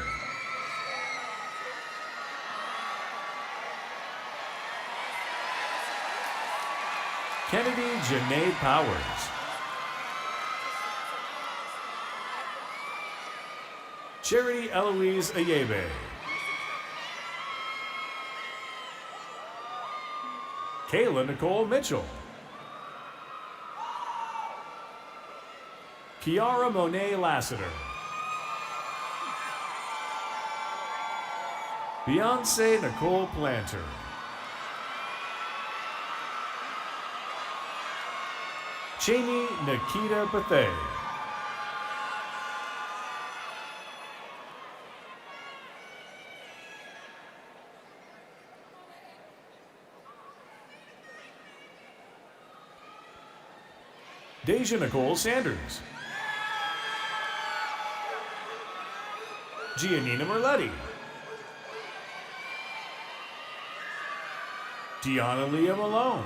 Kennedy Janae Powers. Charity Eloise Ayebe. Kayla Nicole Mitchell. Kiara Monet Lassiter. Beyonce Nicole Planter. Cheney Nikita Bethay. Deja Nicole Sanders. Giannina Merletti. Deanna Leah Malone.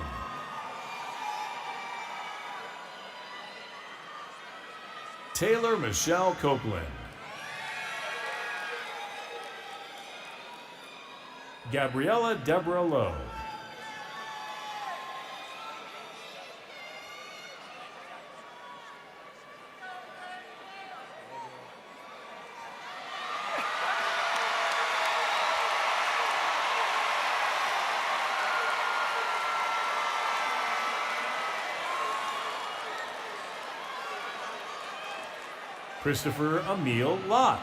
Taylor Michelle Copeland. Gabriella Deborah Lowe. Christopher Emil Lott.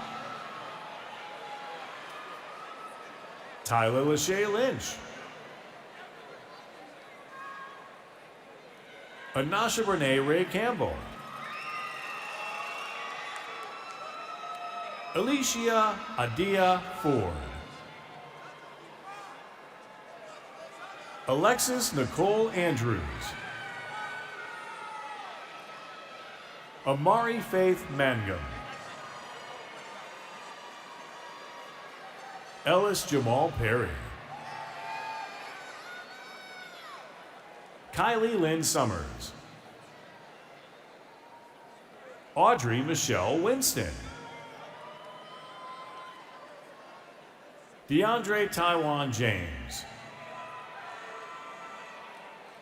Tyler Lachey Lynch. Anasha Renee Ray Campbell. Alicia Adia Ford. Alexis Nicole Andrews. Amari Faith Mangum. Ellis Jamal Perry. Kylie Lynn Summers. Audrey Michelle Winston. DeAndre Taiwan James.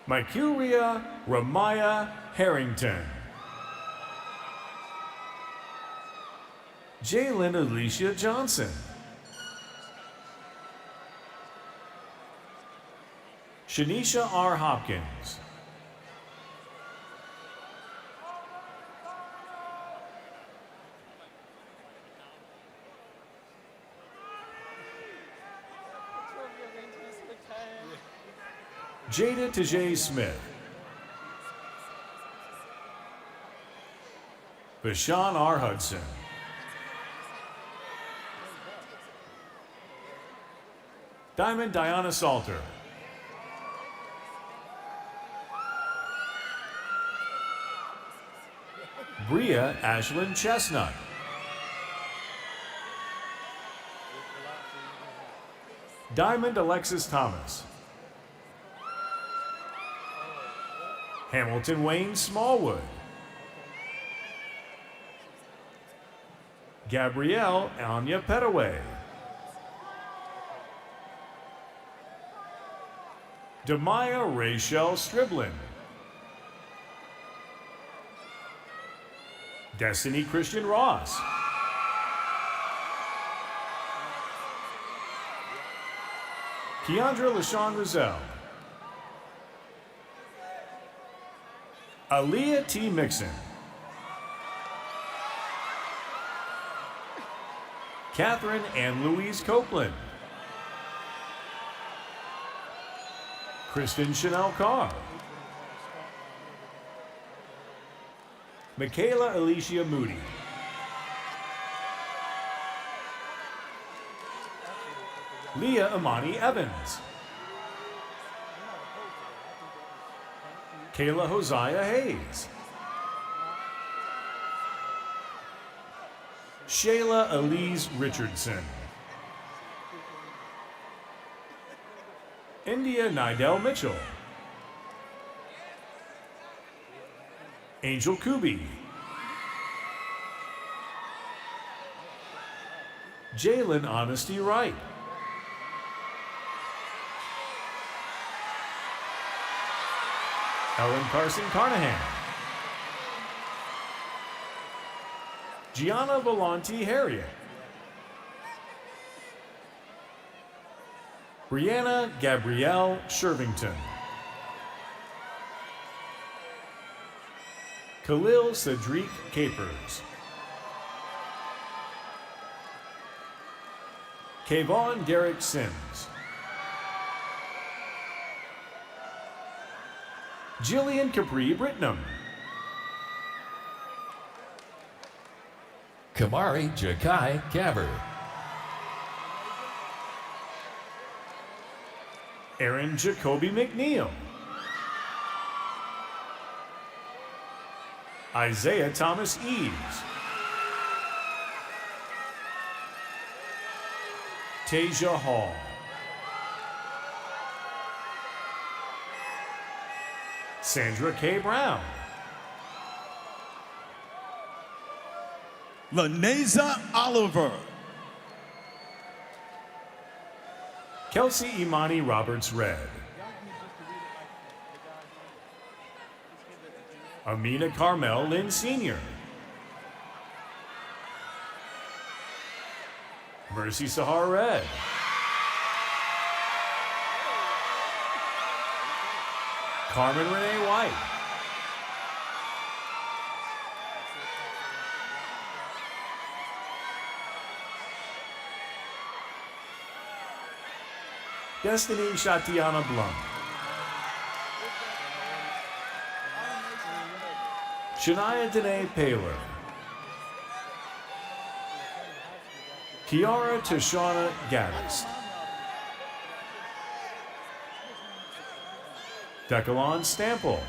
Mikuria Ramaya Harrington. Jalen Alicia Johnson. Shanisha R. Hopkins. Jada Tajay Smith. Bashan R. Hudson. Diamond Diana Salter. Bria Ashlyn Chestnut. Diamond Alexis Thomas. Hamilton Wayne Smallwood. Gabrielle Anya Petaway. Demaya Rachel Striblin. Destiny Christian Ross. Keandra LaShawn Rizal. Aaliyah T. Mixon. Catherine Ann Louise Copeland. Kristen Chanel Carr. Michaela Alicia Moody. Leah Amani Evans. Kayla Hosea Hayes. Shayla Elise Richardson. India Nidell Mitchell. Angel Kubi. Jalen Honesty Wright. Ellen Carson Carnahan. Gianna Volonte Harriet. Brianna Gabrielle Shervington. Khalil Cedric Capers. Kayvon Derek Sims. Jillian Capri Britnam. Kamari Jakai Caver. Aaron Jacoby McNeil. Isaiah Thomas Eves. Tasia Hall. Sandra K. Brown. Laneza Oliver. Kelsey Imani Roberts Red. Amina Carmel Lynn Sr. Mercy Sahar Red. Carmen Renee White. Destiny Shatiana Blunt. Shania Danae Paler. Kiara Tashana Gaddis. Decalon Stample.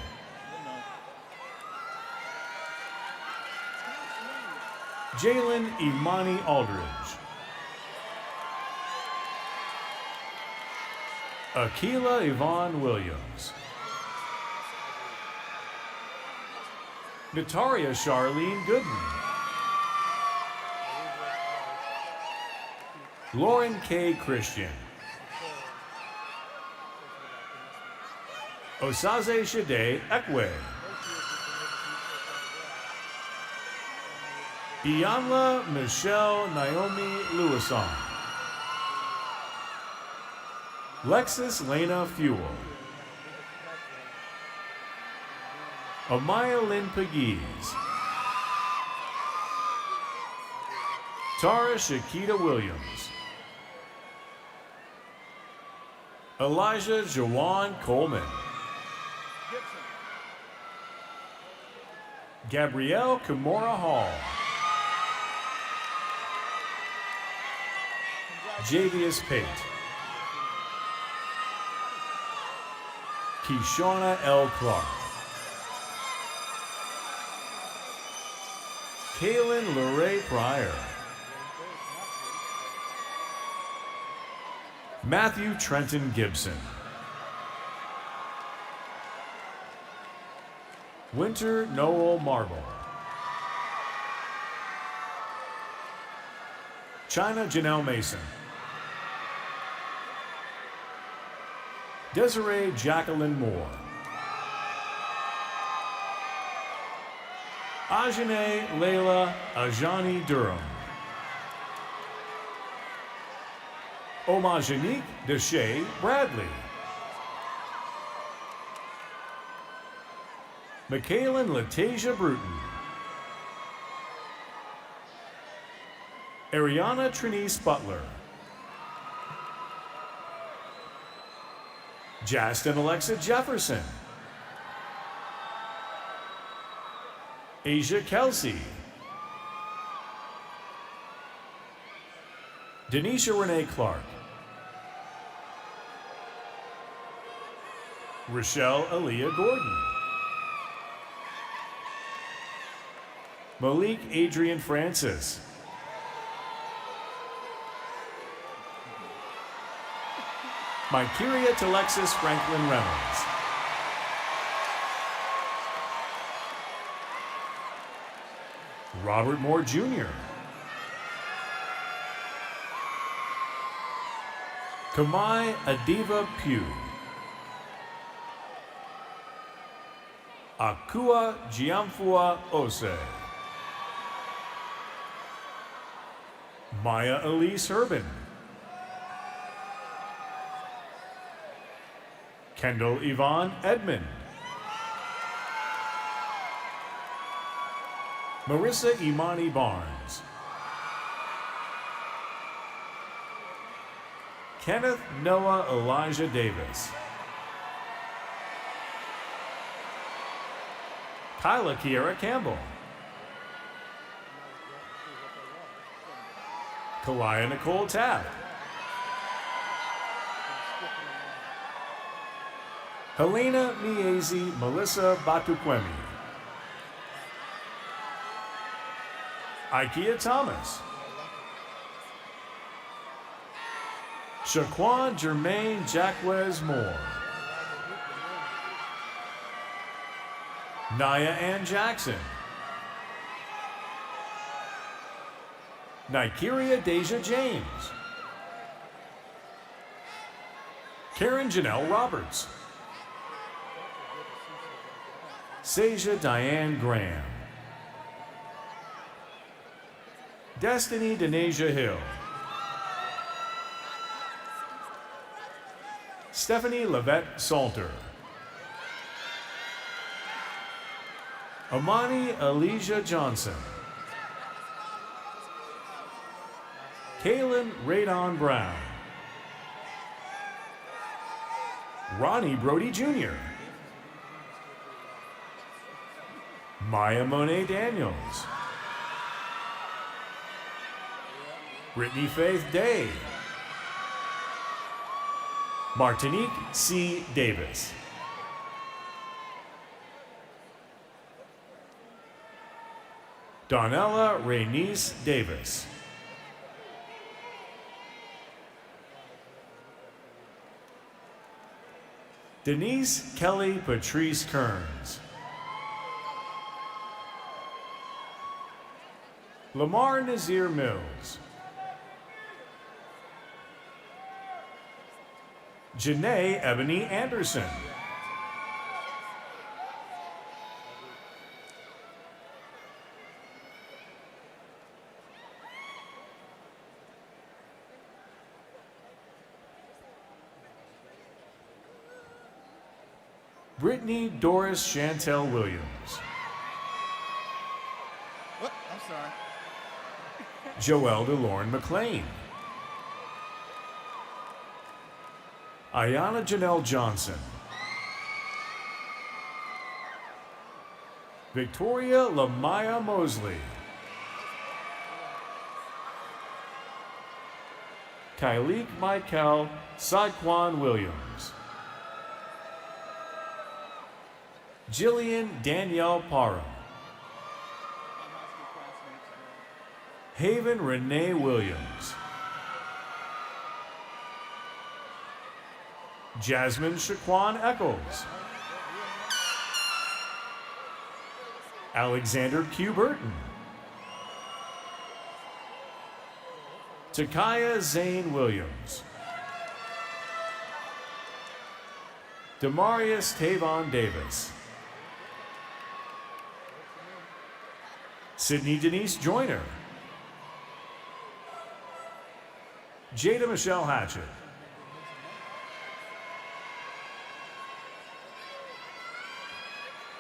Jalen Imani Aldridge. Akila Yvonne Williams. Nataria Charlene Gooden. Lauren K. Christian. Osaze Shade Ekwe. Iyanla Michelle Naomi Lewisan. Lexus Lena Fuel. Amaya Lynn Pegues. Tara Shakita Williams. Elijah Jawan Coleman. Gabrielle Kimura Hall. Javius Pate. Kishona L. Clark. Kaylin Lorraine Pryor. Matthew Trenton Gibson. Winter Noel Marble. China Janelle Mason. Desiree Jacqueline Moore. Ajane Layla Ajani Durham. Omajanique Deshay Bradley. Michaelin Latasia Bruton. Ariana Trinice Butler. Justin Alexa Jefferson. Asia Kelsey. Denisha Renee Clark. Rochelle Aaliyah Gordon. Malik Adrian Francis. Mykeria Telexis Franklin Reynolds. Robert Moore Jr. Kamai Adiva Pugh. Akua Giamfua Ose. Maya Elise Urban. Kendall Yvonne Edmond. Marissa Imani Barnes. Kenneth Noah Elijah Davis. Kyla Kiera Campbell. Kalaya Nicole Tapp. Helena Miezi Melissa Batukwemi. Ikea Thomas. Shaquan Jermaine Jacquez Moore. Naya Ann Jackson. Nikeria Deja James. Karen Janelle Roberts. Seja Diane Graham. Destiny Denasia Hill. Stephanie Levette Salter. Amani Elijah Johnson. Kaylin Radon Brown. Ronnie Brody Jr. Maya Monet Daniels. Brittany Faith Day. Martinique C. Davis. Donella Raynice Davis. Denise Kelly Patrice Kearns. Lamar Nazir Mills. Janae Ebony Anderson. Brittany Doris Chantel Williams. Oh, I'm sorry. Joelle DeLorne McLean. Ayana Janelle Johnson. Victoria Lamaya Mosley. Kyleek Michael Saquon Williams. Jillian Danielle Parham. Haven Renee Williams. Jasmine Shaquan Eccles. Alexander Q. Burton. Takaya Zane Williams. Demarius Tavon Davis. Sydney Denise Joyner. Jada Michelle Hatchett.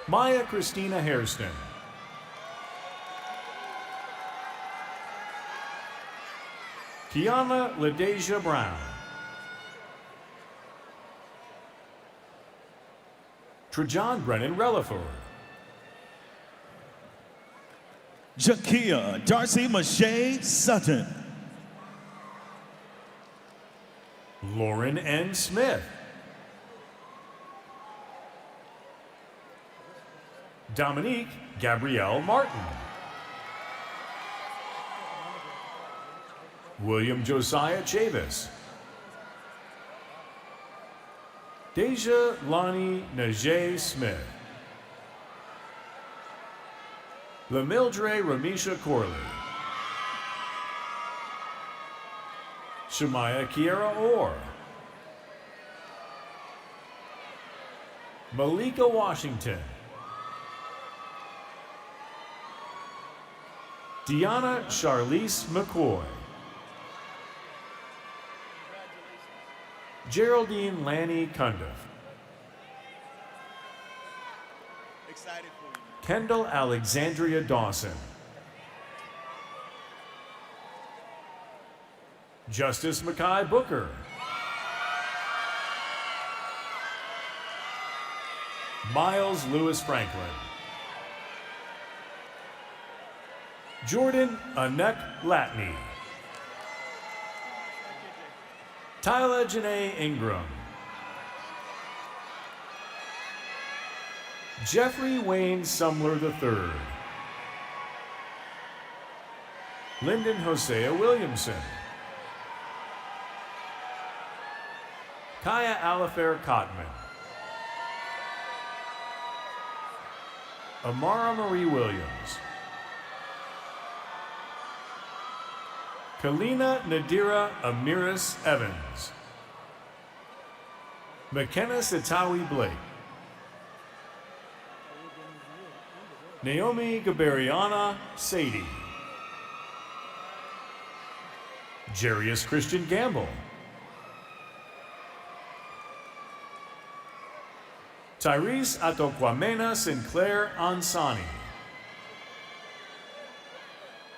Maya Christina Hairston. Kiana LaDeja Brown. Trajan Brennan Relaford. Jakia Darcy Mache Sutton. Lauren N. Smith. Dominique Gabrielle Martin. William Josiah Chavis. Deja Lonnie Najee Smith. Lamildre Ramisha Corley. Shemaya Kiera Orr. Malika Washington. Deanna Charlize McCoy. Geraldine Lanny Cundiff. Excited for you. Kendall Alexandria Dawson. Justice Mackay Booker. Miles Lewis Franklin. Jordan Anek Latney. Tyler Janae Ingram. Jeffrey Wayne Sumler III. Lyndon Hosea Williamson. Kaya Alifair Cotman. Amara Marie Williams. Kalina Nadira Amiris Evans. McKenna Sitawi Blake. Naomi Gabariana Sadie. Jarius Christian Gamble. Tyrese Atokwamena Sinclair Ansani.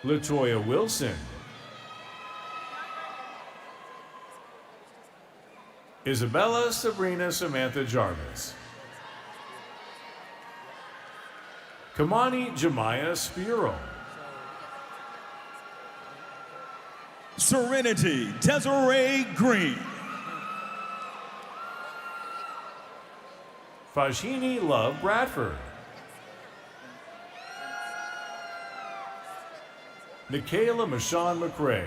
Latoya Wilson. Isabella Sabrina Samantha Jarvis. Kamani Jemiah Spiro. Serenity Desiree Green. Fajini Love Bradford. Michaela Michonne McRae.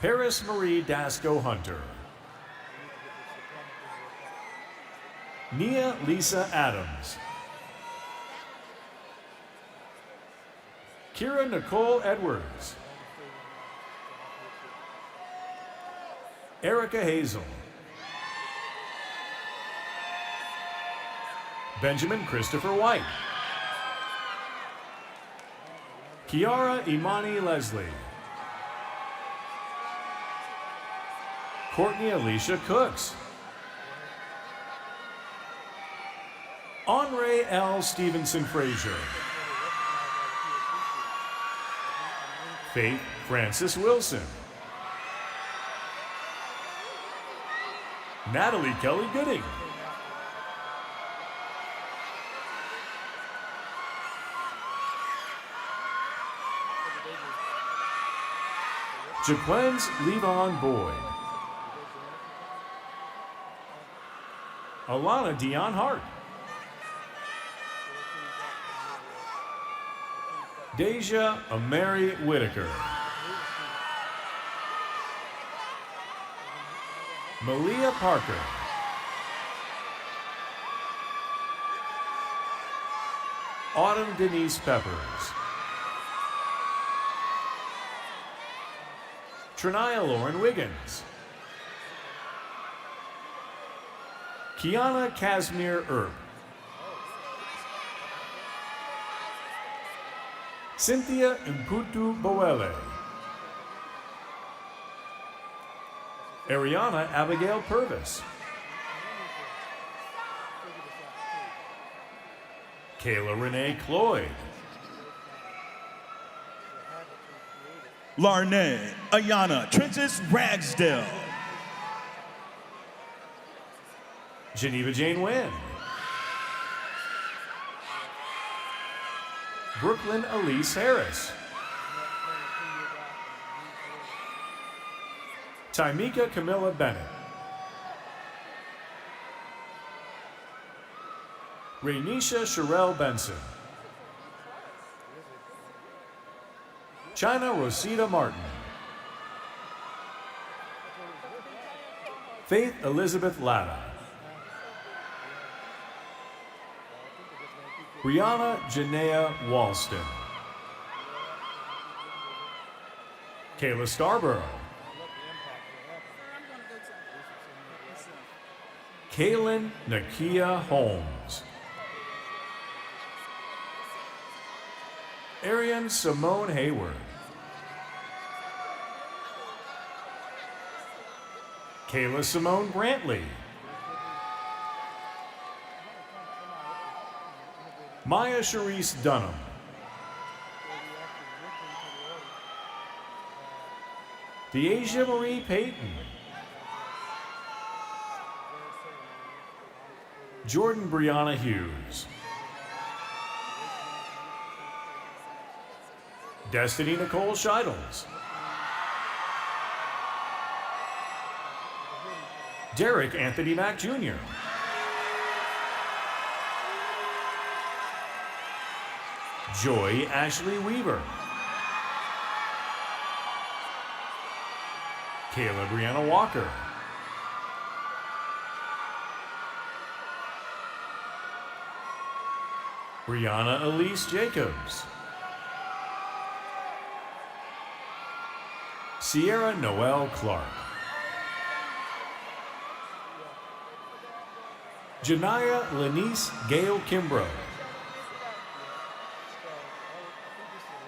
Paris Marie Dasco Hunter. Nia Lisa Adams. Kira Nicole Edwards. Erica Hazel. Benjamin Christopher White. Kiara Imani Leslie. Courtney Alicia Cooks. Honorary L. Stevenson Frazier. Faith Francis Wilson. Natalie Kelly Gooding. Jaquen's Levon Boyd. Alana Dion Hart. Deja Amari Whitaker. Malia Parker. Autumn Denise Peppers. Trinaya Lauren Wiggins. Kiana Casimir Earp. Cynthia Mputu Boele. Ariana Abigail Purvis. Kayla Renee Cloyd. Larnay Ayana Trentis Ragsdale. Geneva Jane Wynn. Brooklyn Elise Harris. Timeka Camilla Bennett. Rainisha Sherelle Benson. China Rosita Martin. Faith Elizabeth Latta. Brianna Janaea Walston. Kayla Scarborough. Kaylin Nakia Holmes. Arian Simone Hayward. Kayla Simone Brantley. Maya Charisse Dunham. Deasia Marie Payton. Jordan Brianna Hughes. Destiny Nicole Scheidels. Derek Anthony Mack Jr. Joy Ashley Weaver. Kayla Brianna Walker. Brianna Elise Jacobs. Sierra Noel Clark. Janaya Lenice Gail Kimbrough.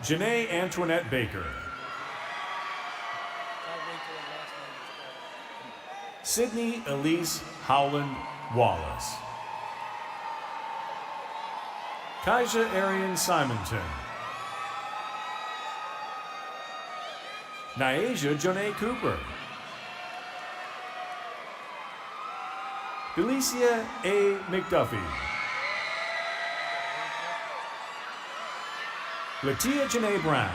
Janae Antoinette Baker. Sydney Elise Howland Wallace. Kaija Arian Simonton. Niasia Jonae Cooper. Delicia A. McDuffie. Latia Janae Brown.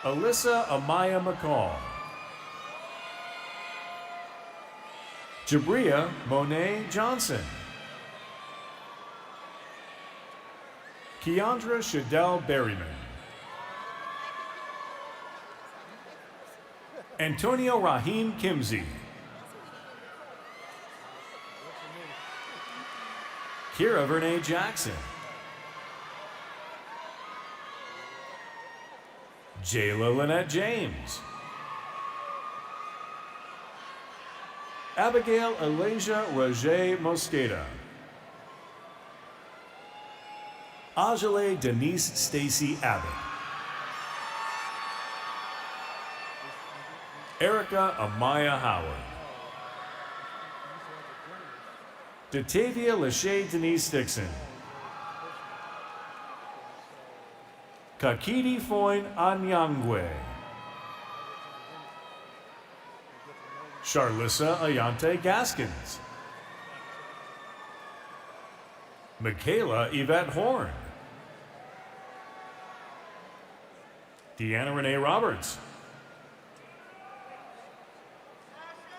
Alyssa Amaya McCall. Jabria Monet Johnson. Keandra Shadell Berryman. Antonio Rahim Kimsey. Kira Vernay Jackson. Jayla Lynette James. Abigail Elijah Roger Mosqueda. Ajale Denise Stacy Abbott. Erica Amaya Howard. Datavia Lachey Denise Dixon. Kakiti Foyne Anyangwe. Charlissa Ayante Gaskins. Michaela Yvette Horn. Deanna Renee Roberts.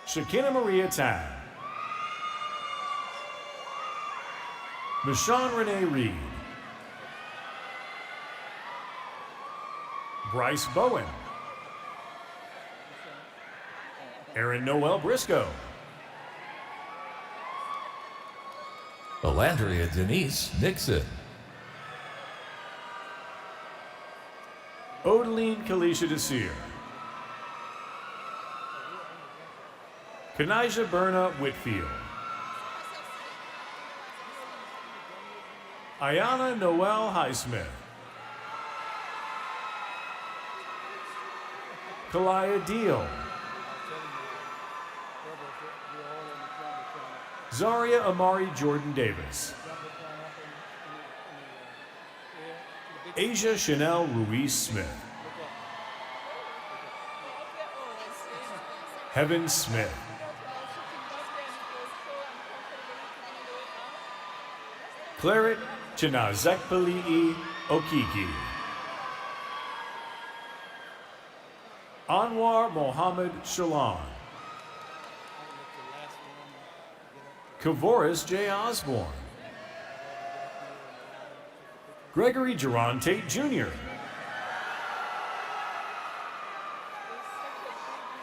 Shakina Maria Tan. Michonne Renee Reed. Bryce Bowen. Erin Noel Briscoe. Alandria Denise Nixon. Odeline Kalisha Desir. Kanijah Berna Whitfield. Ayana Noel Highsmith. Kalaya Deal. Zaria Amari Jordan Davis. Asia Chanel Ruiz Smith. Heaven Smith. Claret Chinazekpali'i Okiki. Anwar Mohammed Shalon. Kavoris J. Osborne. Gregory Jerron Tate Jr.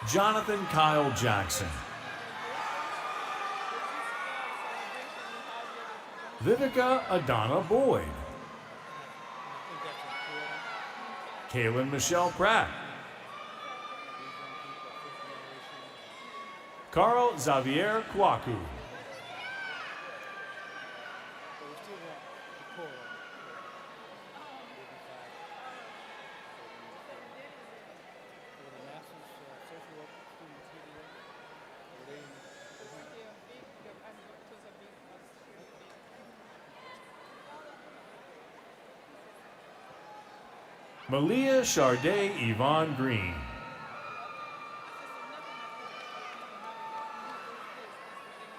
Jonathan Kyle Jackson. Vivica Adana Boyd. Kaylin Michelle Pratt. Carl Xavier Kwaku. Malia Charday Yvonne Green.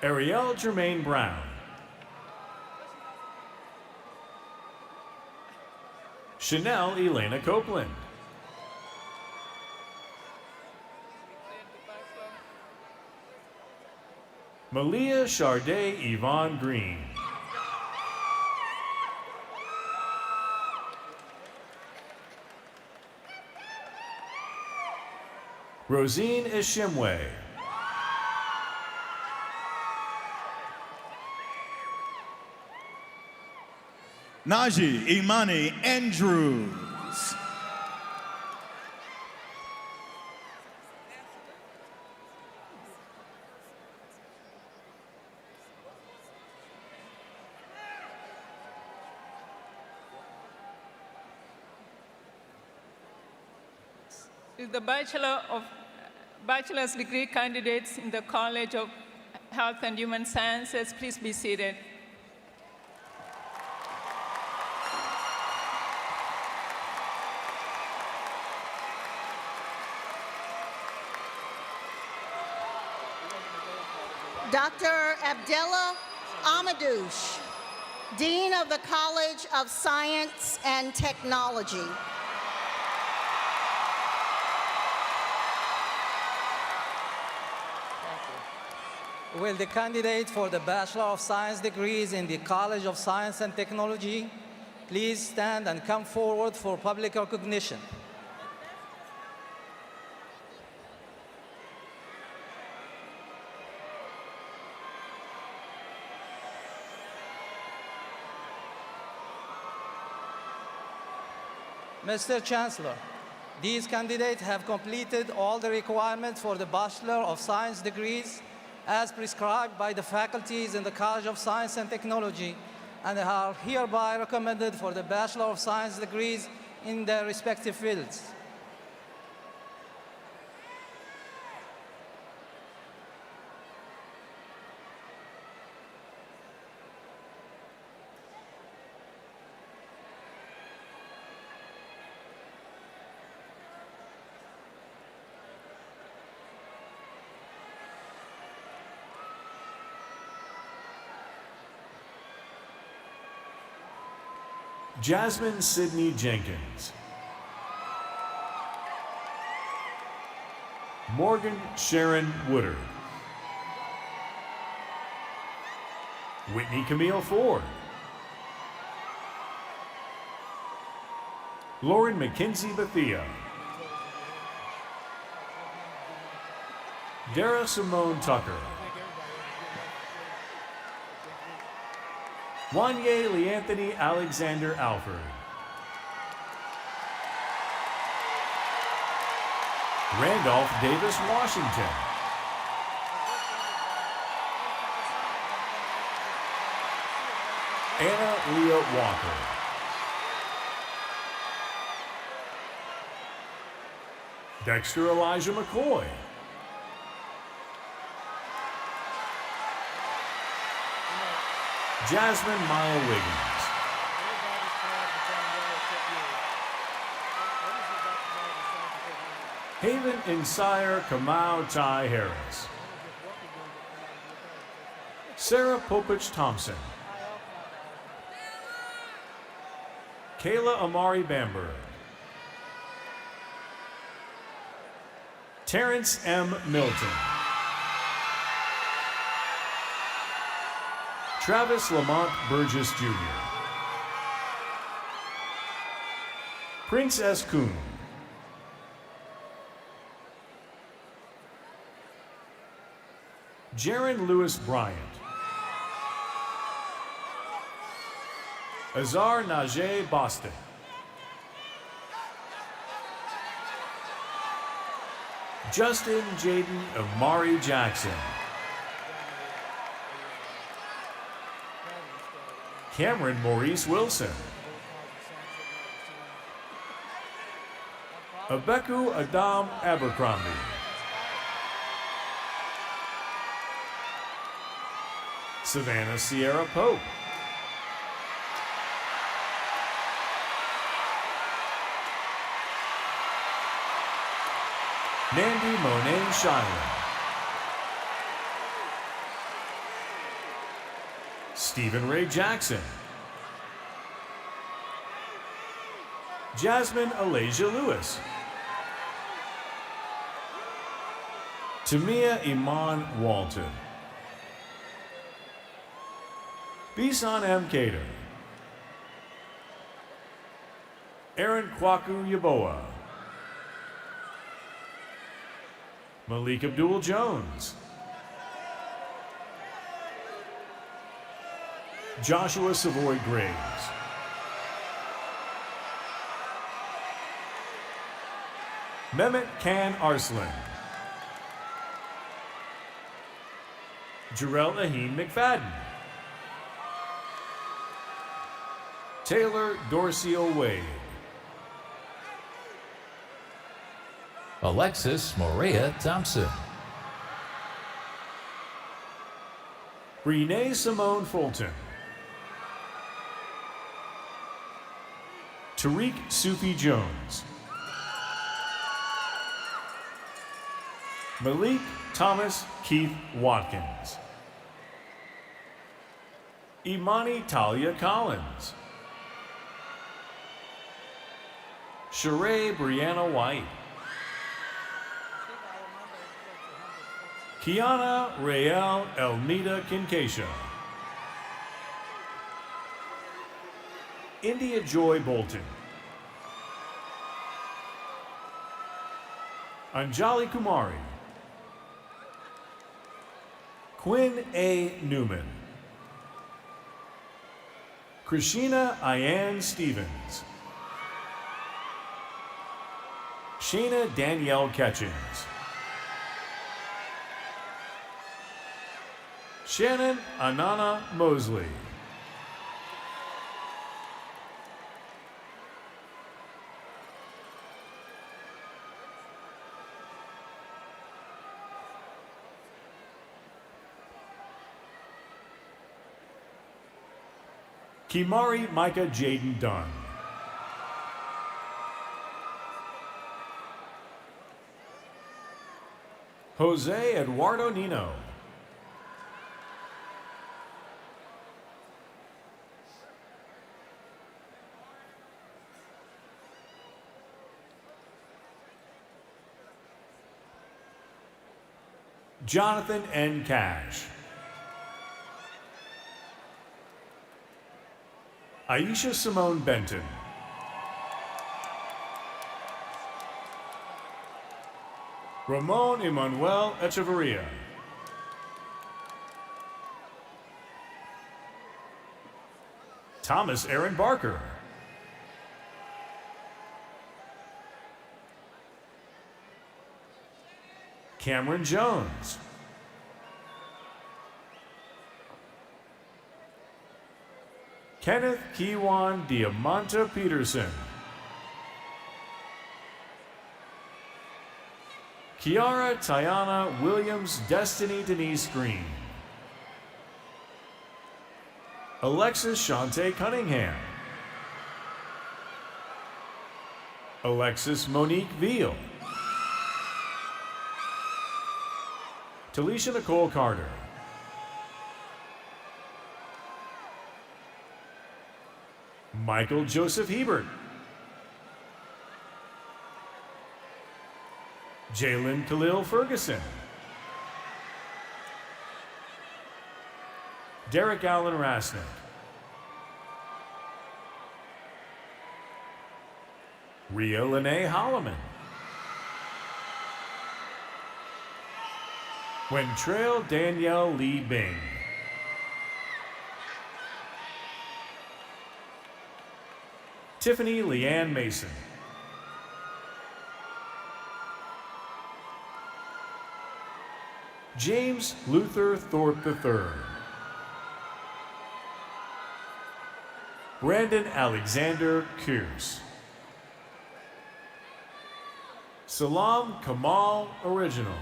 Ariel Jermaine Brown. Chanel Elena Copeland. Malia Charday Yvonne Green. Rosine Ishimwe. Najee Imani Andrews. Is the bachelor's degree candidates in the College of Health and Human Sciences, please be seated. Dr. Abdella Amadouche, Dean of the College of Science and Technology. Will the candidate for the Bachelor of Science degrees in the College of Science and Technology please stand and come forward for public recognition? Mr. Chancellor, these candidates have completed all the requirements for the Bachelor of Science degrees as prescribed by the faculties in the College of Science and Technology, and are hereby recommended for the Bachelor of Science degrees in their respective fields. Jasmine Sydney Jenkins. Morgan Sharon Woodard. Whitney Camille Ford. Lauren McKenzie Bethia. Dara Simone Tucker. Wanye Leanthony Alexander Alford. Randolph Davis Washington. Anna Leah Walker. Dexter Elijah McCoy. Jasmine Maya Wiggins. Haven Insire Kamau Ty Harris. Sarah Popich Thompson. Kayla Amari Bamberg. Terrence M. Milton. Travis Lamont Burgess Jr. Prince S. Kuhn. Jaron Lewis Bryant. Azar Najee Boston. Justin Jaden Amari Jackson. Cameron Maurice Wilson. Abeku Adam Abercrombie. Savannah Sierra Pope. Mandy Monet Shiloh. Stephen Ray Jackson. Jasmine Alasia Lewis. Tamia Iman Walton. Bisan M. Cater. Aaron Kwaku Yaboa. Malik Abdul Jones. Joshua Savoy Graves. Mehmet Khan Arslan. Jarrell Aheen McFadden. Taylor Dorcio Wade. Alexis Morea Thompson. Renee Simone Fulton. Tariq Sufi Jones. Malik Thomas Keith Watkins. Imani Talia Collins. Sheree Brianna White. Kiana Rael Elmida Kincasia. India Joy Bolton. Anjali Kumari. Quinn A. Newman. Krishina Ian Stevens. Shayna Danielle Catchings. Shannon Anana Mosley. Kimari Micah Jaden Dunn. Jose Eduardo Nino. Jonathan N. Cash. Aisha Simone Benton. Ramon Emanuel Echeverria. Thomas Aaron Barker. Cameron Jones. Kenneth Kiwan Diamanta Peterson. Kiara Tiana Williams Destiny Denise Green. Alexis Shante Cunningham. Alexis Monique Veal. Talisha Nicole Carter. Michael Joseph Hebert. Jalen Khalil Ferguson. Derek Allen Rasnick. Rhea Lene Holloman. Wentrail Danielle Lee Bing. Tiffany Leanne Mason. James Luther Thorpe III. Brandon Alexander Kears. Salam Kamal Original.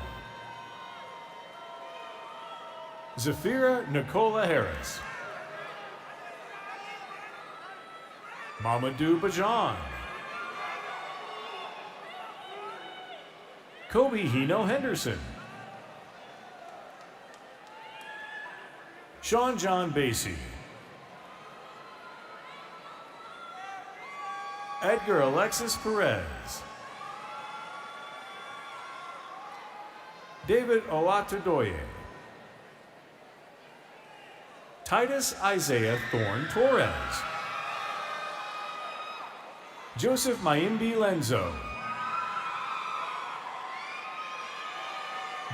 Zafira Nicola Harris. Mamadou Bajan. Kobe Hino Henderson. Sean John Basie. Edgar Alexis Perez. David Olatodoye. Titus Isaiah Thorne Torres. Joseph Mayimbi Lenzo.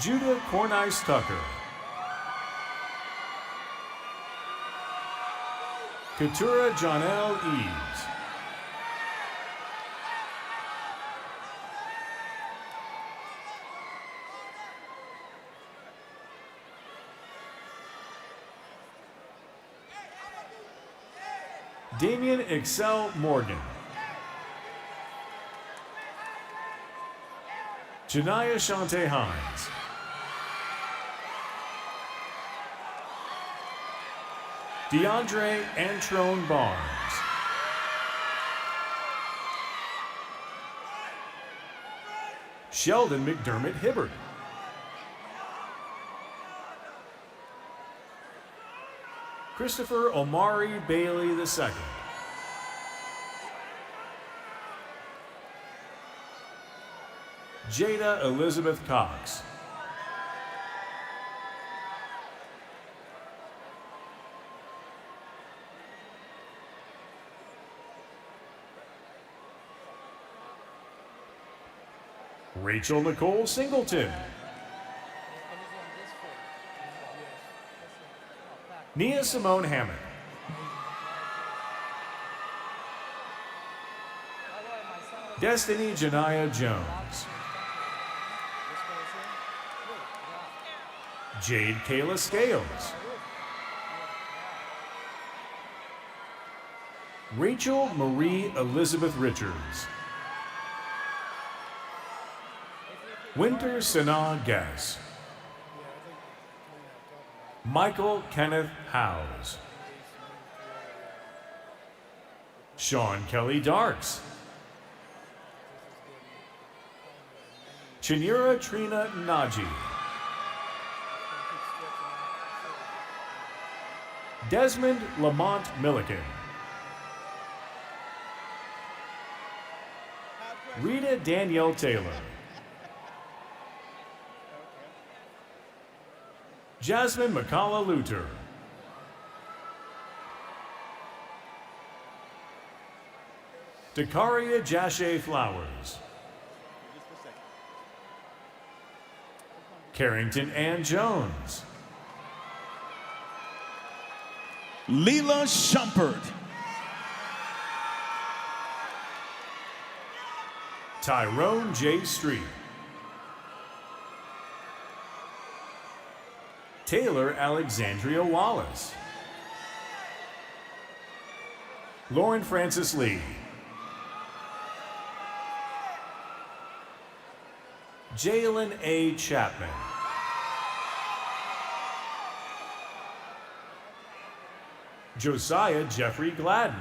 Judah Cornice Tucker. Katura Jonelle Eves. Damian Excel Morgan. Janiyah Shante Hines. DeAndre Antrone Barnes. Sheldon McDermott Hibbert. Christopher Omari Bailey II. Jada Elizabeth Cox. Rachel Nicole Singleton. Nia Simone Hammond. Destiny Janiyah Jones. Jade Kayla Scales. Rachel Marie Elizabeth Richards. Winter Sanaa Guess. Michael Kenneth Howes. Sean Kelly Darks. Chinura Trina Naji. Desmond Lamont Milliken. Rita Danielle Taylor. Jasmine McCalla Luter. Dakaria Jashe Flowers. Carrington Ann Jones. Leela Shumpert. Tyrone J. Street. Taylor Alexandria Wallace. Lauren Francis Lee. Jalen A. Chapman. Josiah Jeffrey Gladden.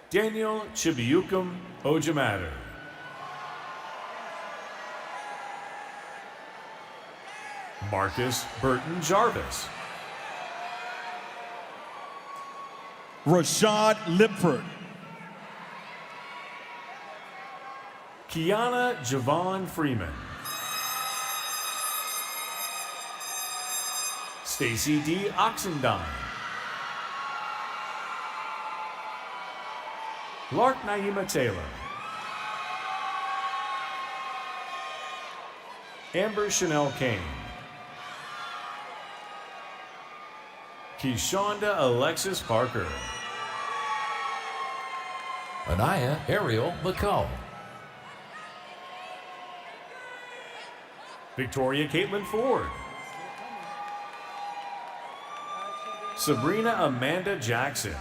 Daniel Chibiukum Ojamatter. Marcus Burton Jarvis. Rashad Lipford. Kiana Javon Freeman. Stacy D. Oxendine. Lark Naima Taylor. Amber Chanel Kane. Keshonda Alexis Parker. Anaya Ariel McCall. Victoria Caitlin Ford. Sabrina Amanda Jackson.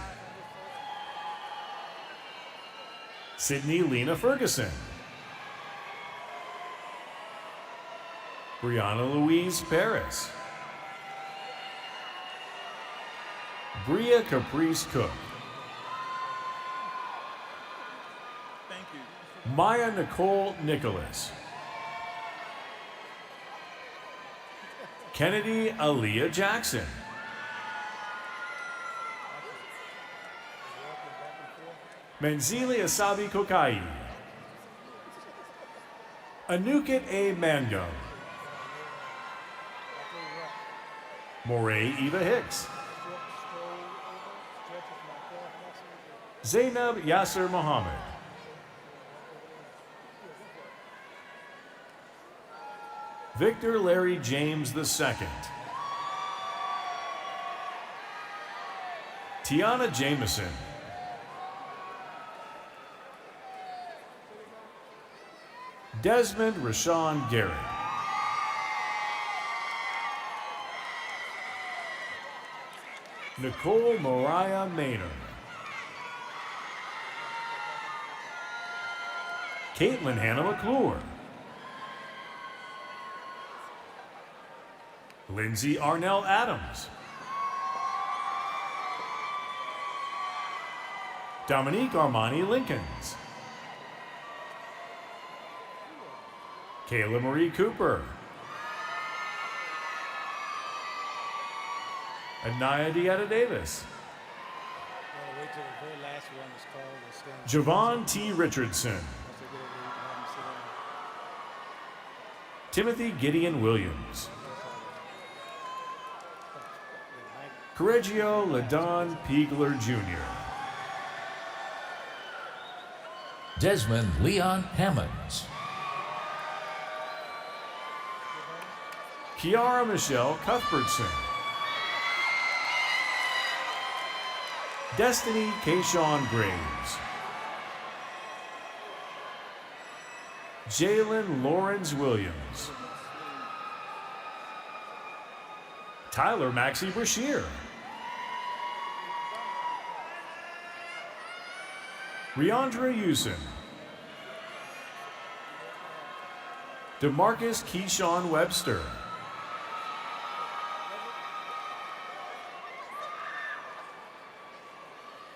Sydney Lena Ferguson. Brianna Louise Paris. Bria Caprice Cook. Thank you. Maya Nicole Nicholas. Kennedy Aaliyah Jackson. Manzili Asabi Kokai. Anukit A. Mango. Moray Eva Hicks. Zainab Yasser Mohammed. Victor Larry James II. Tiana Jameson. Desmond Rashawn Garrett. Nicole Mariah Maynard. Caitlin Hannah McClure. Lindsay Arnell Adams. Dominique Armani Lincolns. Kayla Marie Cooper. Anaya Dieta Davis. Javon T. Richardson. Timothy Gideon Williams. Correggio Ladon Piegler Jr. Desmond Leon Hammonds. Kiara Michelle Cuthbertson. Destiny Kayshawn Graves. Jalen Lawrence Williams. Tyler Maxey Brashear. Riandra Usen. DeMarcus Keyshawn Webster.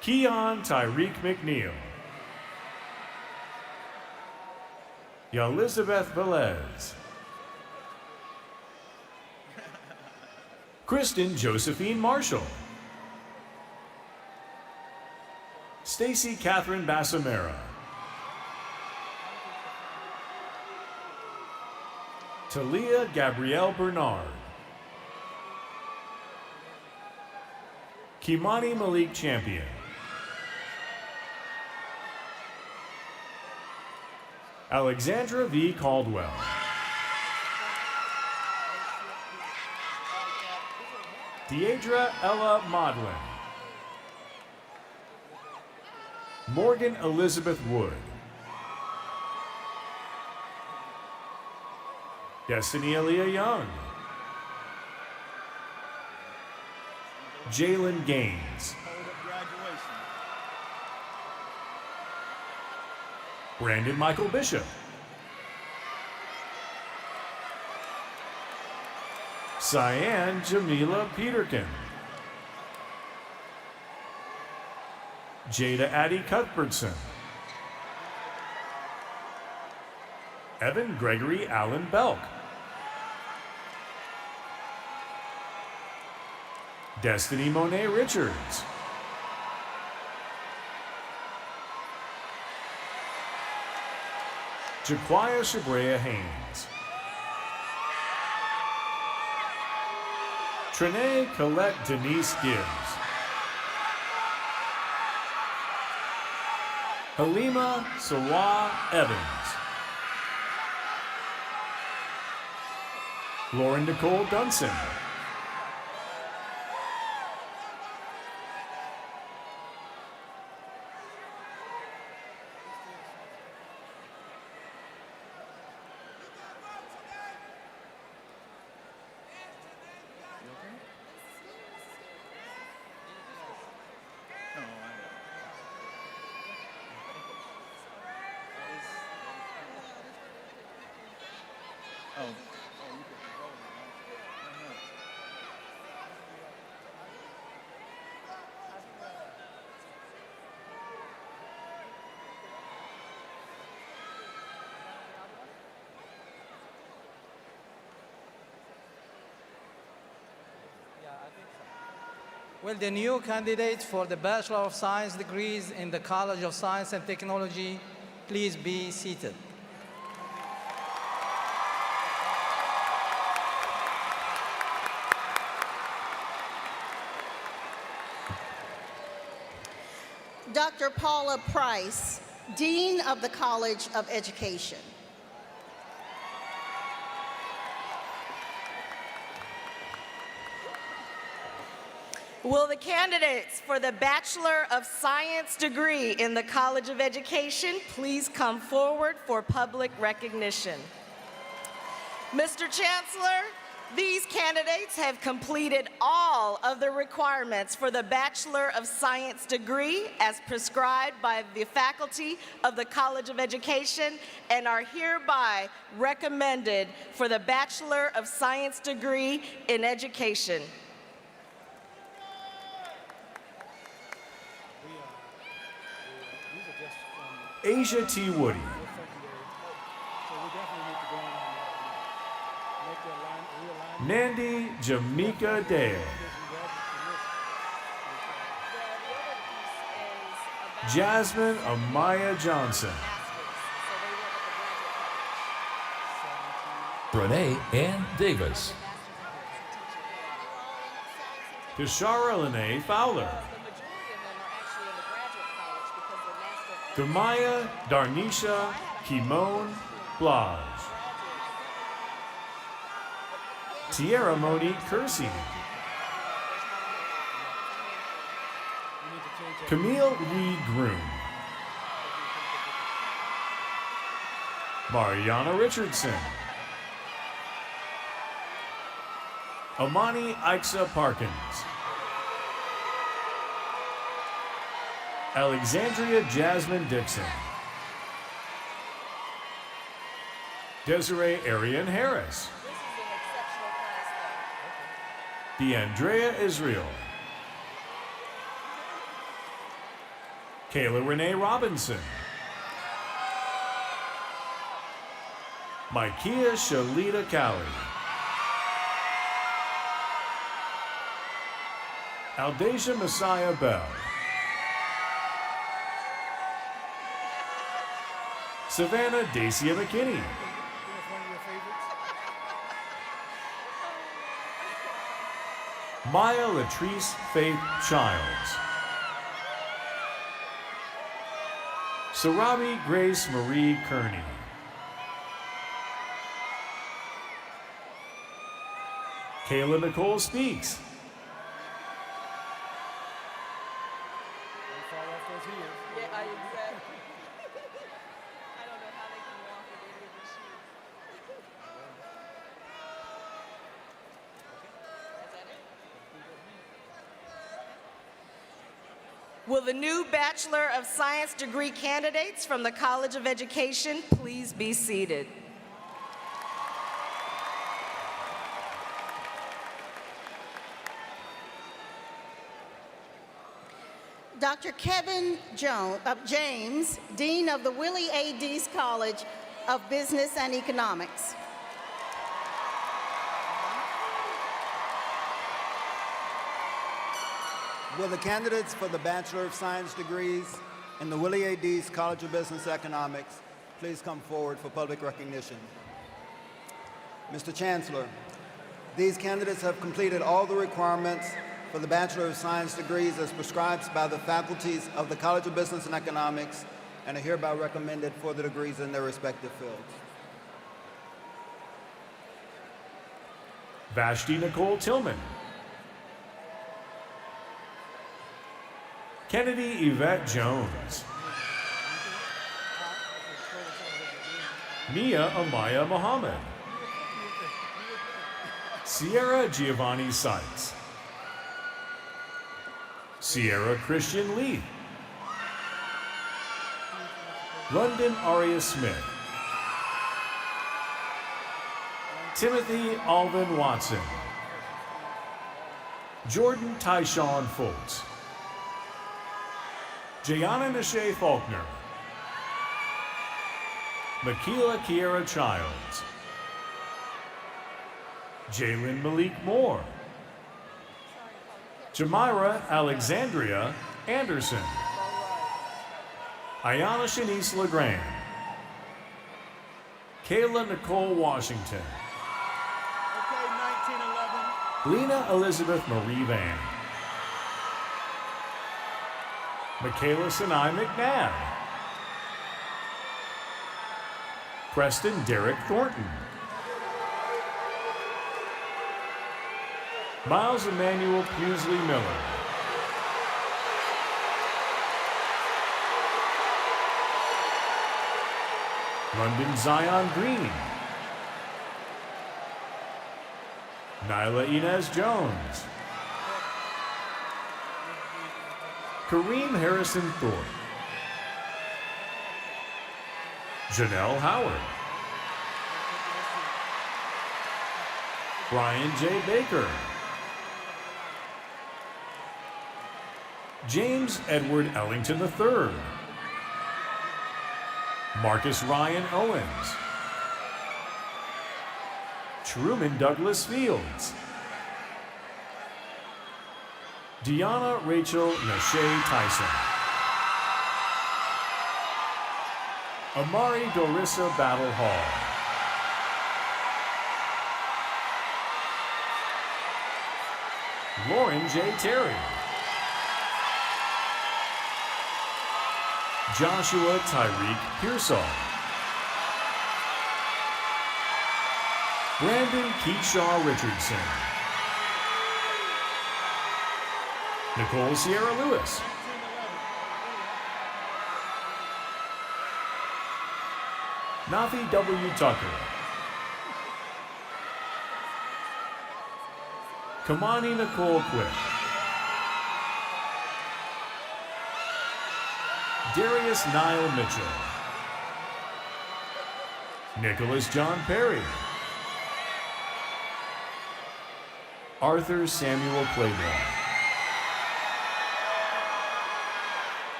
Keon Tyreek McNeil. Elizabeth Velez. Kristen Josephine Marshall. Stacy Catherine Bassamera. Talia Gabrielle Bernard. Kimani Malik Champion. Alexandra V. Caldwell. Deidra Ella Modlin. Morgan Elizabeth Wood. Destiny Aaliyah Young. Jalen Gaines. Brandon Michael Bishop. Cyan Jamila Peterkin. Jada Addie Cuthbertson. Evan Gregory Allen Belk. Destiny Monet Richards. Jaquia Shabrea Haynes. Trinae Colette Denise Gibbs. Halima Sawa Evans. Lauren Nicole Dunson. Will the new candidates for the Bachelor of Science degrees in the College of Science and Technology please be seated? Dr. Paula Price, Dean of the College of Education. Will the candidates for the Bachelor of Science degree in the College of Education please come forward for public recognition? Mr. Chancellor, these candidates have completed all of the requirements for the Bachelor of Science degree as prescribed by the faculty of the College of Education and are hereby recommended for the Bachelor of Science degree in Education. Asia T. Woody. Nandi Jamaica Dale. Jasmine Amaya Johnson. Renee Ann Davis. Tashara Lene Fowler. Damaya Darnisha Kimon Blage. Tierra Monique Kersey. Camille Lee Groom. Mariana Richardson. Amani Aixa Parkins. Alexandria Jasmine Dixon. Desiree Arian Harris. DeAndrea Israel. Kayla Renee Robinson. Micaiah Shalita Cowley. Aldasia Messiah Bell. Savannah Dacia McKinney. Maya Latrice Faith Childs. Sarabi Grace Marie Kearney. Kayla Nicole Speaks. Will the new Bachelor of Science degree candidates from the College of Education please be seated? Dr. Kevin James, Dean of the Willie A. Deese College of Business and Economics. Will the candidates for the Bachelor of Science degrees in the Willie A. Deese College of Business Economics please come forward for public recognition? Mr. Chancellor, these candidates have completed all the requirements for the Bachelor of Science degrees as prescribed by the faculties of the College of Business and Economics and are hereby recommended for the degrees in their respective fields. Vashti Nicole Tillman. Kennedy Yvette Jones. Mia Amaya Muhammad. Sierra Giovanni Sykes. Sierra Christian Lee. London Aria Smith. Timothy Alvin Watson. Jordan Tyshawn Foltz. Jayana Nashe Faulkner. Makila Kiera Childs. Jalen Malik Moore. Jamira Alexandria Anderson. Ayana Shanice LeGrand. Kayla Nicole Washington. Lena Elizabeth Marie Van. Michaela Sinai McNabb. Preston Derek Thornton. Miles Emmanuel Pusley Miller. London Zion Green. Nyla Inez Jones. Kareem Harrison Thorpe. Janelle Howard. Brian J. Baker. James Edward Ellington III. Marcus Ryan Owens. Truman Douglas Fields. Deanna Rachel Nashe Tyson. Amari Dorissa Battle Hall. Lauren J. Terry. Joshua Tyreek Pearsall. Brandon Keatshaw Richardson. Nicole Sierra Lewis. Nafi W. Tucker. Kamani Nicole Quick. Darius Niall Mitchell. Nicholas John Perry. Arthur Samuel Claiborne.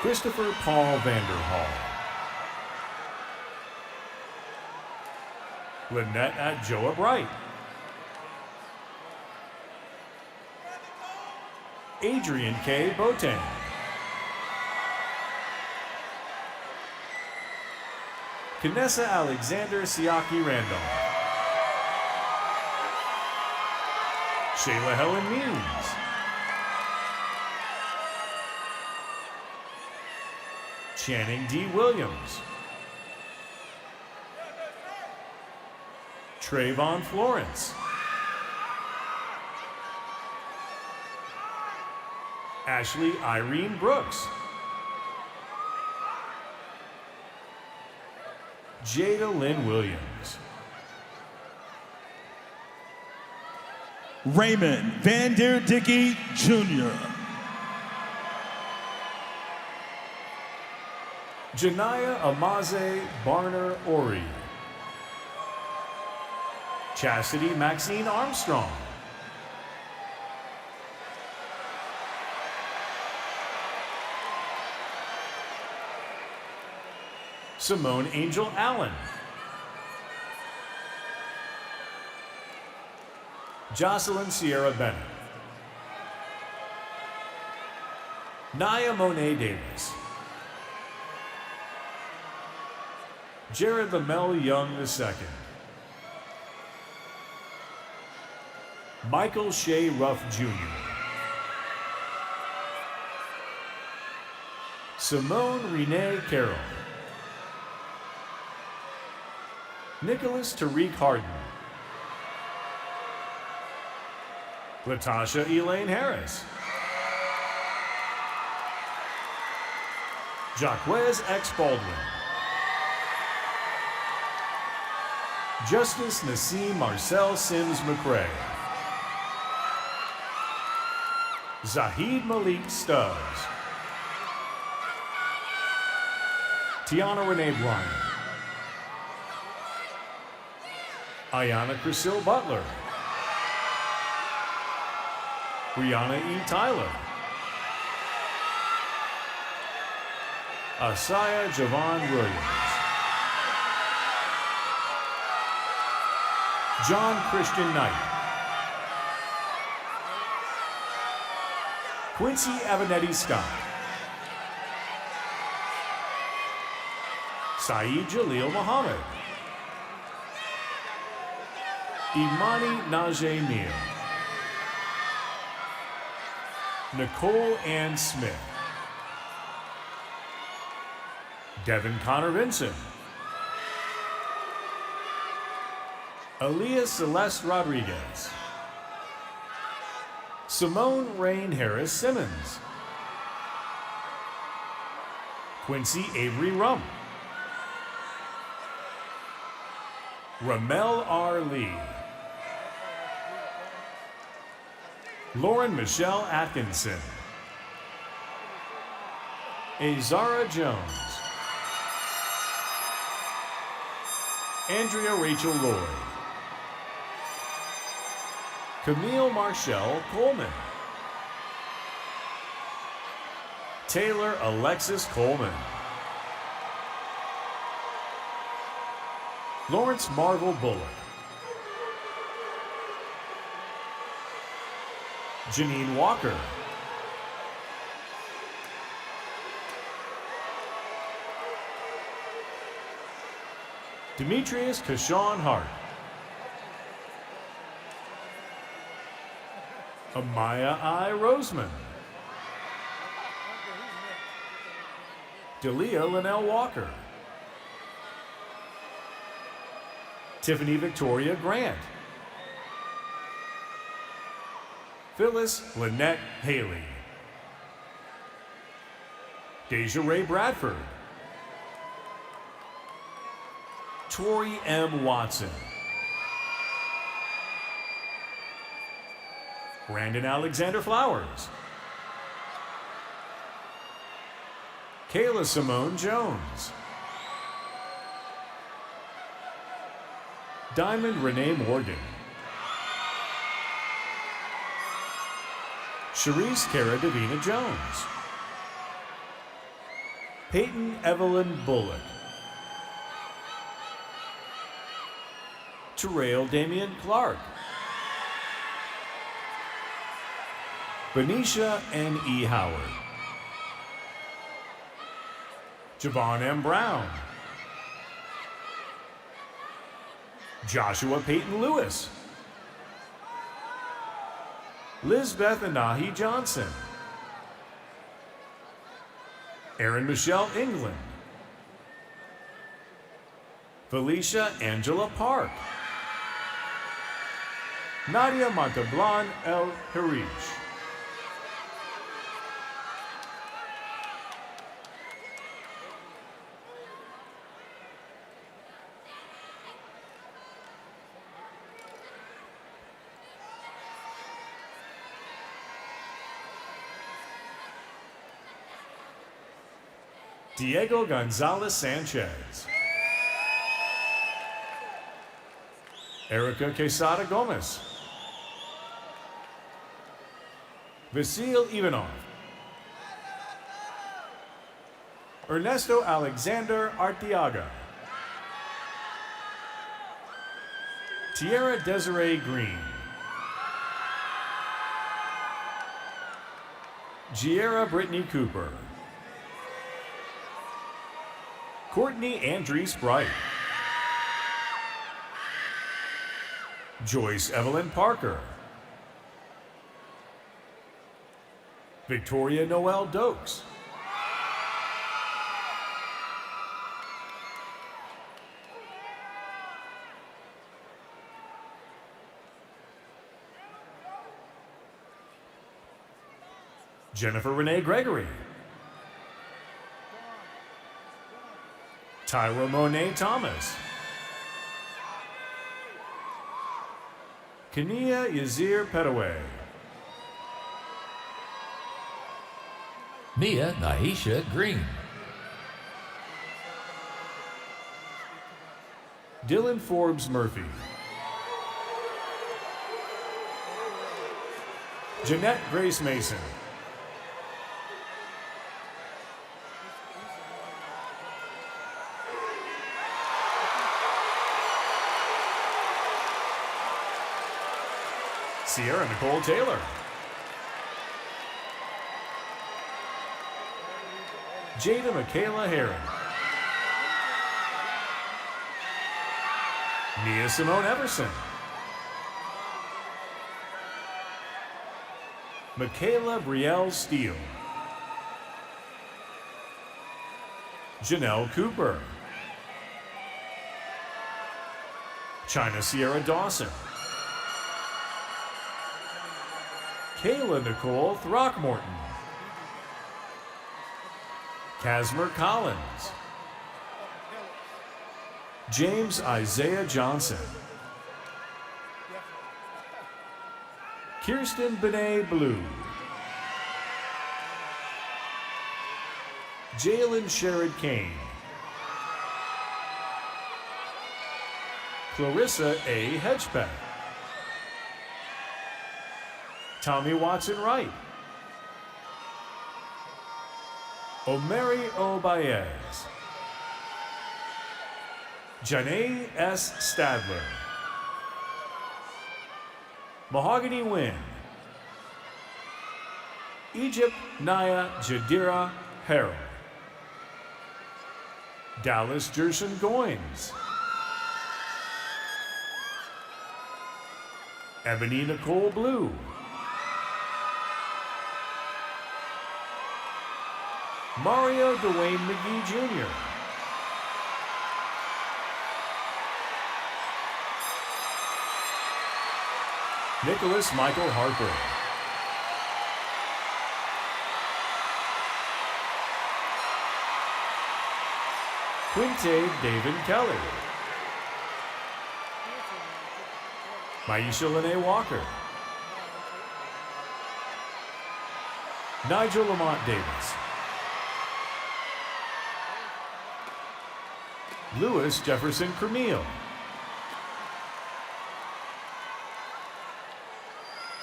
Christopher Paul Vanderhall. Lynette at Joa Bright. Adrian K. Boateng. Kanessa Alexander Siaki Randolph. Shayla Helen Means. Channing D. Williams. Trayvon Florence. Ashley Irene Brooks. Jada Lynn Williams. Raymond Van Der Dickey Jr. Janaya Amaze Barner Ori. Chastity Maxine Armstrong. Simone Angel Allen. Jocelyn Sierra Bennett. Naya Monet Davis. Jared Lamel Young II. Michael Shea Ruff Jr. Simone Renee Carroll. Nicholas Tariq Harden. Latasha Elaine Harris. Jaquez X. Baldwin. Justice Nassim Marcel Sims McRae. Zahid Malik Stubbs. Tiana Renee Bryant. Ayana Crisille Butler. Brianna E. Tyler. Asaya Javon Williams. John Christian Knight. Quincy Avanetti Scott. Saeed Jalil Muhammad. Imani Najee Neal. Nicole Ann Smith. Devin Connor Vincent. Aaliyah Celeste Rodriguez. Simone Rain Harris Simmons. Quincy Avery Rump. Ramel R. Lee. Lauren Michelle Atkinson. Azara Jones. Andrea Rachel Lloyd. Camille Marshall Coleman. Taylor Alexis Coleman. Lawrence Marvel Bullock. Janine Walker. Demetrius Kashawn Hart. Amaya I. Roseman. Delia Linnell Walker. Tiffany Victoria Grant. Phyllis Lynette Haley. Deja Ray Bradford. Tori M. Watson. Brandon Alexander Flowers. Kayla Simone Jones. Diamond Renee Morgan. Sharice Cara Davina Jones. Peyton Evelyn Bullock. Terrell Damian Clark. Benicia N. E. Howard. Javon M. Brown. Joshua Peyton Lewis, Lizbeth Anahi Johnson, Erin Michelle England, Felicia Angela Park, Nadia Montablan El Harish, Diego Gonzalez Sanchez, Erica Quesada Gomez, Vasil Ivanov, Ernesto Alexander Arteaga, Tierra Desiree Green, Giera Brittany Cooper, Courtney Andrews Bright, Joyce Evelyn Parker, Victoria Noel Dokes, Jennifer Renee Gregory, Tyra Monet Thomas, Kania Yazir Petaway, Mia Nahisha Green, Dylan Forbes Murphy, Jeanette Grace Mason, Sierra Nicole Taylor, Jada Michaela Herron, Nia Simone Everson, Michaela Brielle Steele, Janelle Cooper, China Sierra Dawson, Kayla Nicole Throckmorton, Casmer Collins, James Isaiah Johnson, Kirsten Benet Blue, Jalen Sherrod Kane, Clarissa A. Hedgepeck, Tommy Watson Wright, Omeri O. Baez, Janae S. Stadler, Mahogany Wynn, Egypt Naya Jadira Harrell, Dallas Jerson Goins, Ebony Nicole Blue, Mario Dwayne McGee Jr., Nicholas Michael Harper, Quinte David Kelly, Maisha Lene Walker, Nigel Lamont Davis, Lewis Jefferson Cremille,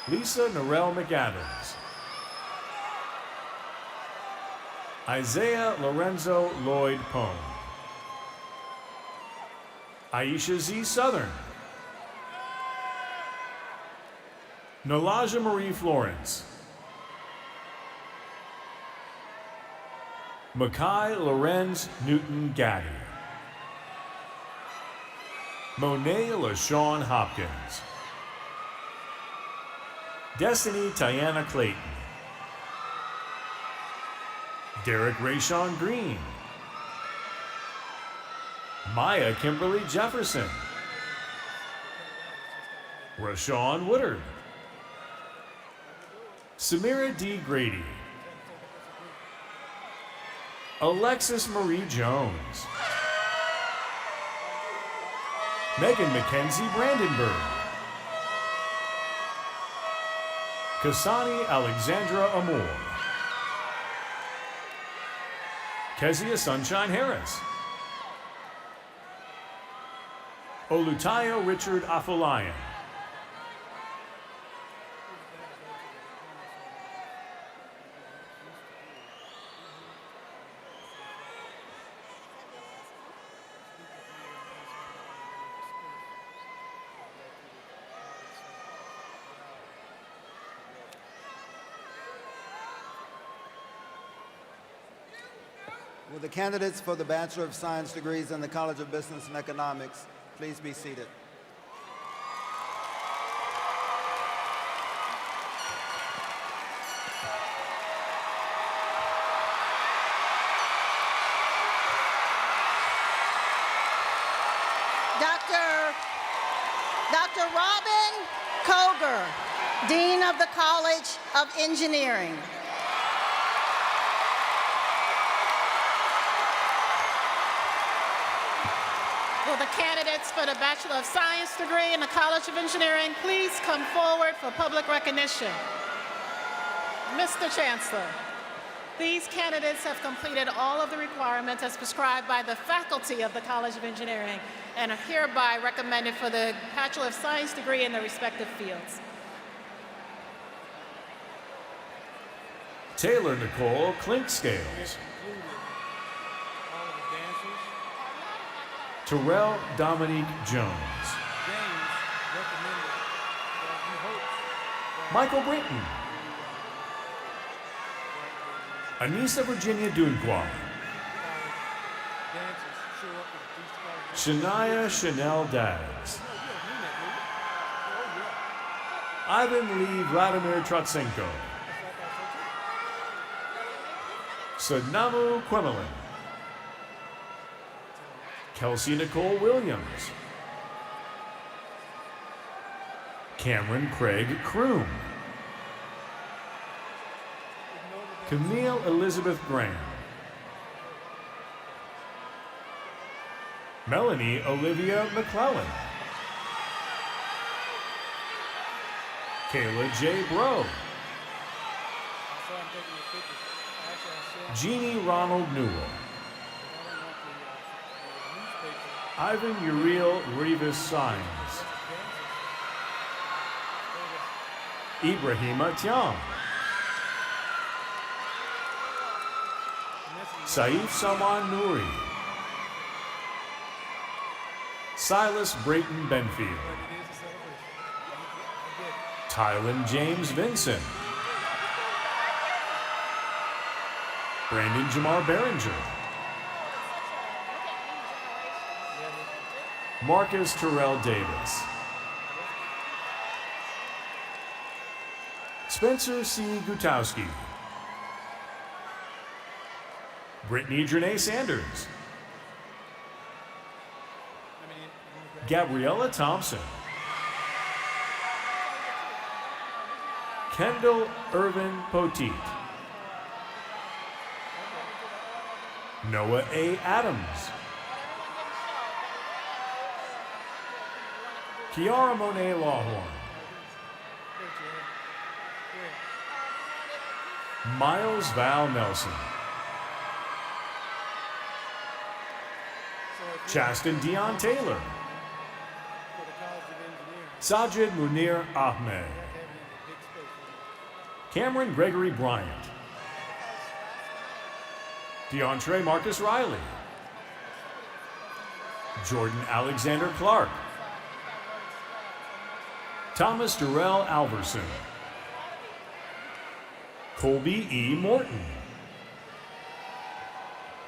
Lisa Norell McAdams, Isaiah Lorenzo Lloyd Pone, Aisha Z. Southern, Nalaja Marie Florence, Makai Lorenz Newton Gaddy, Monet LaShawn Hopkins. Destiny Tiana Clayton. Derek Rayshawn Green. Maya Kimberly Jefferson. Rashawn Woodard. Samira D. Grady. Alexis Marie Jones. Megan Mackenzie Brandenburg. Kasani Alexandra Amor. Kezia Sunshine Harris. Olutayo Richard Afolayan. Will the candidates for the Bachelor of Science degrees in the College of Business and Economics please be seated? Dr. Robin Koger, Dean of the College of Engineering. Will the candidates for the Bachelor of Science degree in the College of Engineering please come forward for public recognition? Mr. Chancellor, these candidates have completed all of the requirements as prescribed by the faculty of the College of Engineering and are hereby recommended for the Bachelor of Science degree in their respective fields. Taylor Nicole Clinkscales. Terrell Dominique Jones. Michael Britton. Anissa Virginia Dunquan. Shania Chanel Daggs. Ivan Lee Vladimir Trotsenko. Sadnamu Quemelin. Kelsey Nicole Williams. Cameron Craig Kroom. Camille Elizabeth Graham. Melanie Olivia McClellan. Kayla J. Bro. Jeannie Ronald Newell. Ivan Uriel Rivas Sines. Ibrahima Tiam. Saif Salman Nouri. Silas Brayton Benfield. Tylen James Vincent. Brandon Jamar Behringer. Marcus Terrell Davis. Spencer C. Gutowski. Brittany Janae Sanders. Gabriella Thompson. Kendall Irvin Poteet. Noah A. Adams. Kiara Monet Lawhorn. Miles Val Nelson. Chaston Dion Taylor. Sajid Munir Ahmed. Cameron Gregory Bryant. DeAndre Marcus Riley. Jordan Alexander Clark. Thomas Durrell Alverson. Colby E. Morton.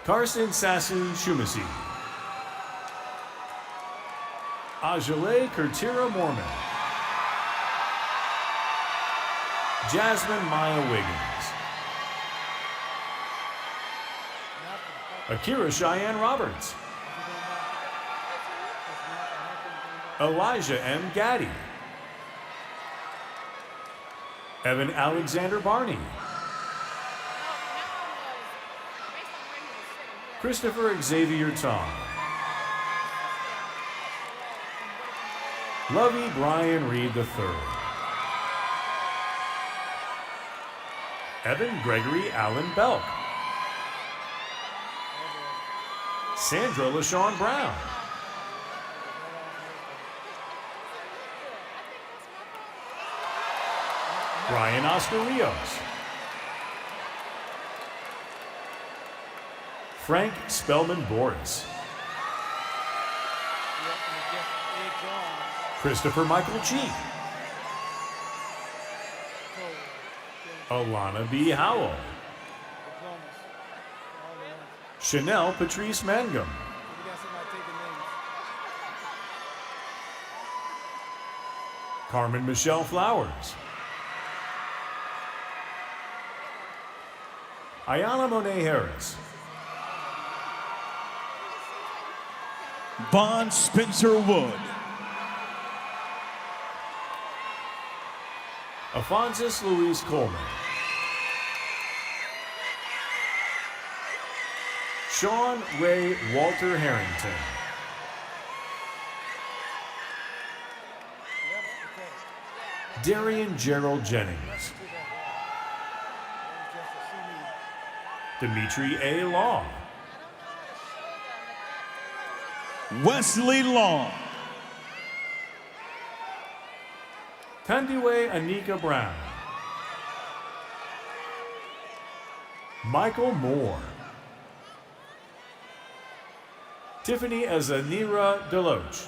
Carson Sassoon Shumasi. Ajale Kurtira Mormon. Jasmine Maya Wiggins. Akira Cheyenne Roberts. Elijah M. Gaddy. Evan Alexander Barney. Christopher Xavier Tong. Lovey Brian Reed III. Evan Gregory Allen Belk. Sandra LaShawn Brown. Brian Oscar Rios. Frank Spellman Boris. Christopher Michael Cheek. Alana B. Howell. Chanel Patrice Mangum. Carmen Michelle Flowers. Ayana Monet Harris. Vaughn Spencer Wood. Alphonsus Luis Coleman. Sean Ray Walter Harrington. Darian Gerald Jennings. Dimitri A. Law. Wesley Long. Kandiwe Anika Brown. Michael Moore. Tiffany Azanira Deloach.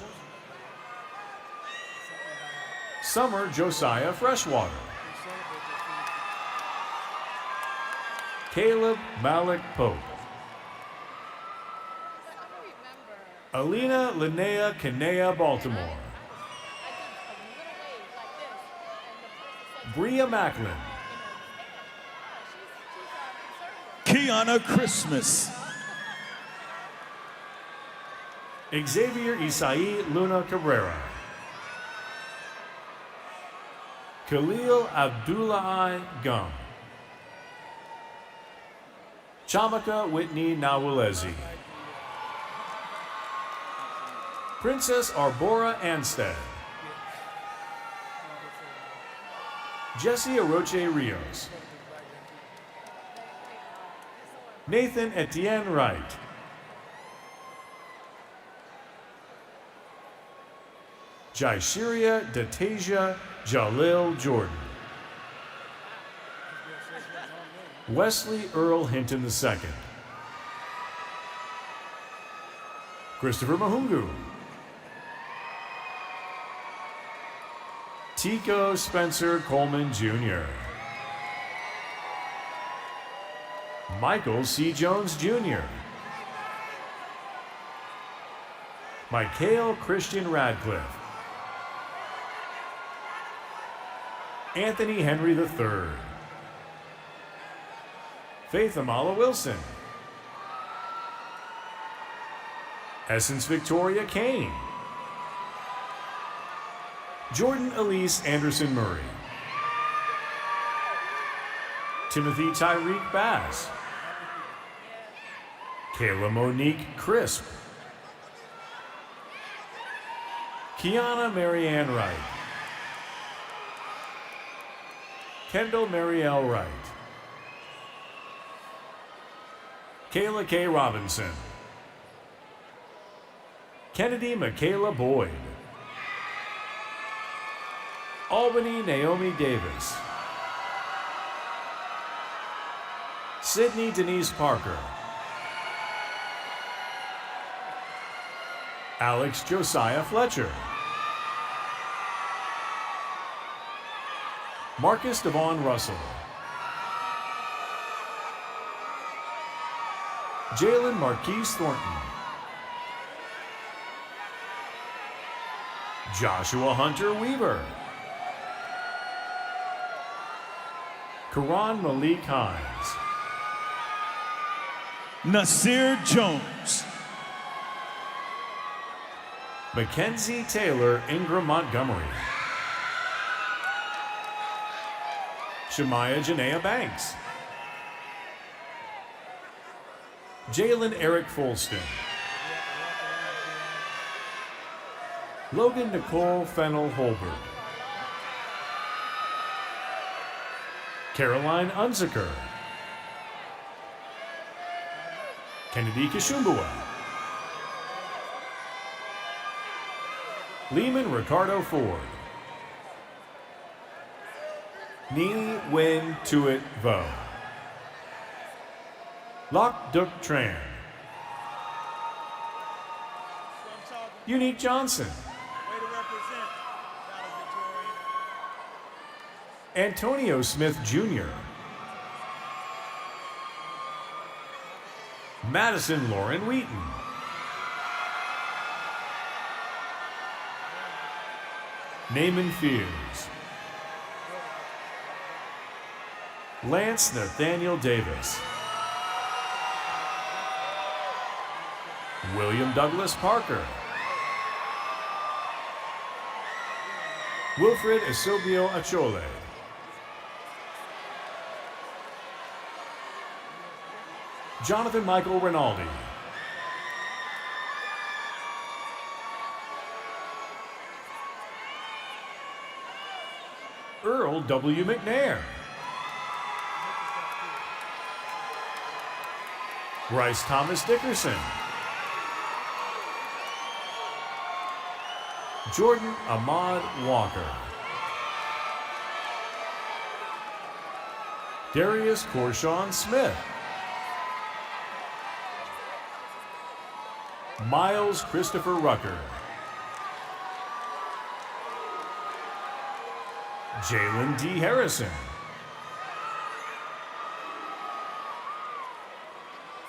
Summer Josiah Freshwater. Caleb Malik Pope. Alina Linnea Kanea Baltimore. Bria Macklin. Kiana Christmas. Xavier Isai Luna Cabrera. Khalil Abdullahi Gum. Chamaka Whitney Nawalezi. Princess Arbora Anstead. Jesse Aroche Rios. Nathan Etienne Wright. Jaishiria Datasia Jalil Jordan. Wesley Earl Hinton II. Christopher Mahungu. Tico Spencer Coleman Jr. Michael C. Jones Jr. Michael Christian Radcliffe. Anthony Henry III. Faith Amala Wilson. Essence Victoria Kane. Jordan Elise Anderson Murray. Timothy Tyreek Bass. Kayla Monique Crisp. Kiana Marianne Wright. Kendall Marielle Wright. Kayla K. Robinson. Kennedy Michaela Boyd. Albany Naomi Davis. Sydney Denise Parker. Alex Josiah Fletcher. Marcus Devon Russell. Jalen Marquise Thornton. Joshua Hunter Weaver. Karan Malik Hines. Nasir Jones. Mackenzie Taylor Ingram Montgomery. Shemaya Janaea Banks. Jalen Eric Folston. Logan Nicole Fennel Holberg. Caroline Unziker. Kennedy Kishumbua. Lehman Ricardo Ford. Ni Win Tuit Vo. Lok Duk Tran. Unique Johnson. Antonio Smith Jr. Madison Lauren Wheaton. Naaman Fears. Lance Nathaniel Davis. William Douglas Parker. Wilfred Esobio Achole. Jonathan Michael Rinaldi. Earl W. McNair. Bryce Thomas Dickerson. Jordan Ahmad Walker. Darius Corshawn Smith. Miles Christopher Rucker. Jalen D. Harrison.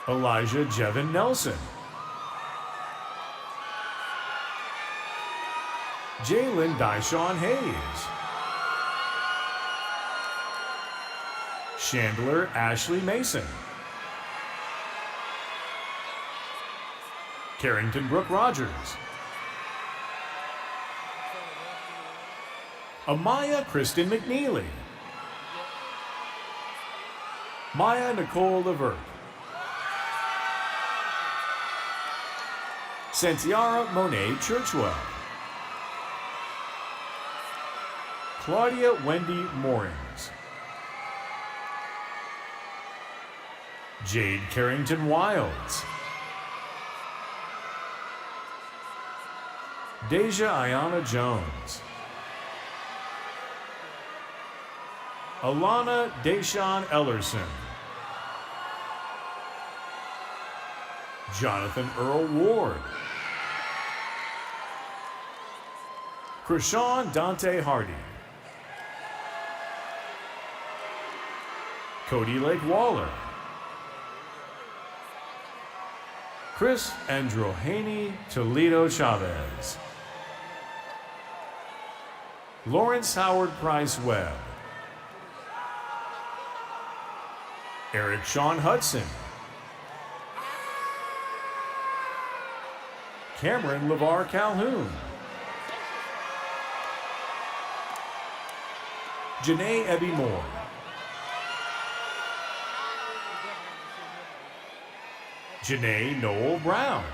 Elijah Jevin Nelson. Jalen Dyshawn Hayes. Chandler Ashley Mason. Carrington Brooke Rogers. Amaya Kristen McNeely. Maya Nicole Levert. Santiara Monet Churchwell. Claudia Wendy Moorings. Jade Carrington Wilds. Deja Ayana Jones. Alana Deshawn Ellerson. Jonathan Earl Ward. Krishawn Dante Hardy. Cody Lake Waller. Chris Androhany Toledo Chavez. Lawrence Howard Price Webb. Eric Sean Hudson. Cameron LeVar Calhoun. Janae Ebby Moore. Janae Noel Brown.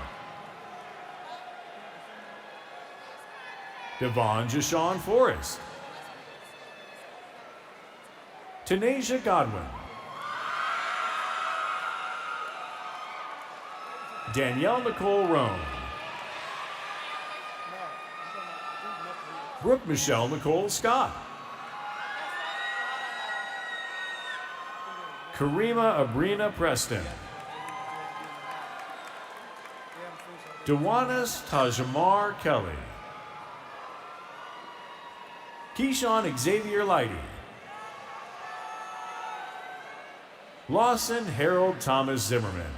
Devon Jashawn Forrest. Tanasia Godwin. Danielle Nicole Roan. Brooke Michelle Nicole Scott. Karima Abrina Preston. Dewanis Tajamar Kelly. Keyshawn Xavier Lighty. Lawson Harold Thomas Zimmerman.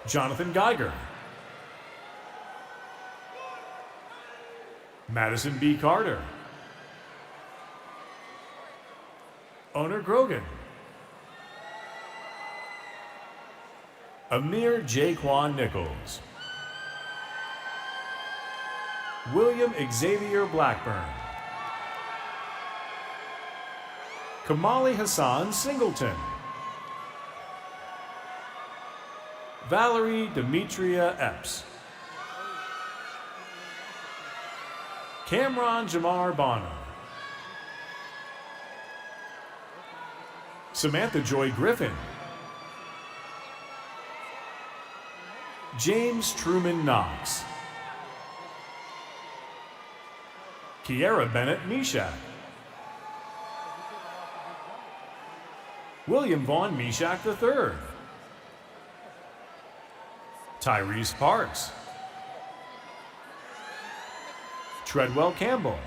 Jonathan Geiger. Madison B. Carter. Honor Grogan. Amir Jaquan Nichols. William Xavier Blackburn. Kamali Hassan Singleton. Valerie Demetria Epps. Cameron Jamar Bonner. Samantha Joy Griffin. James Truman Knox. Kiara Bennett Meshach. William Vaughn Meshach III. Tyrese Parks. Treadwell Campbell.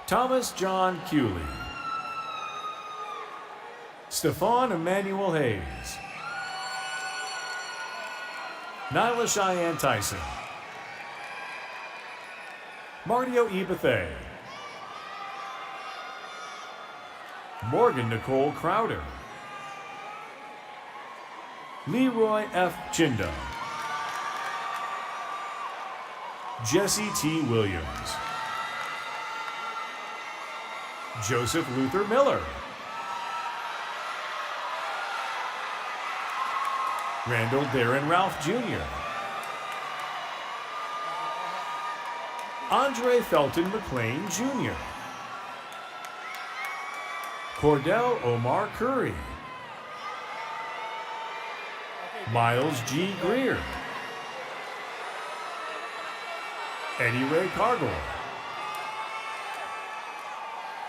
Thomas John Cooley. Stephon Emmanuel Hayes. Nyla Cheyenne Tyson. Martio E. Bethay. Morgan Nicole Crowder. Leroy F. Chindo. Jesse T. Williams. Joseph Luther Miller. Randall Darren Ralph Jr. Andre Felton McLean Jr. Cordell Omar Curry. Miles G. Greer. Eddie Ray Cargill.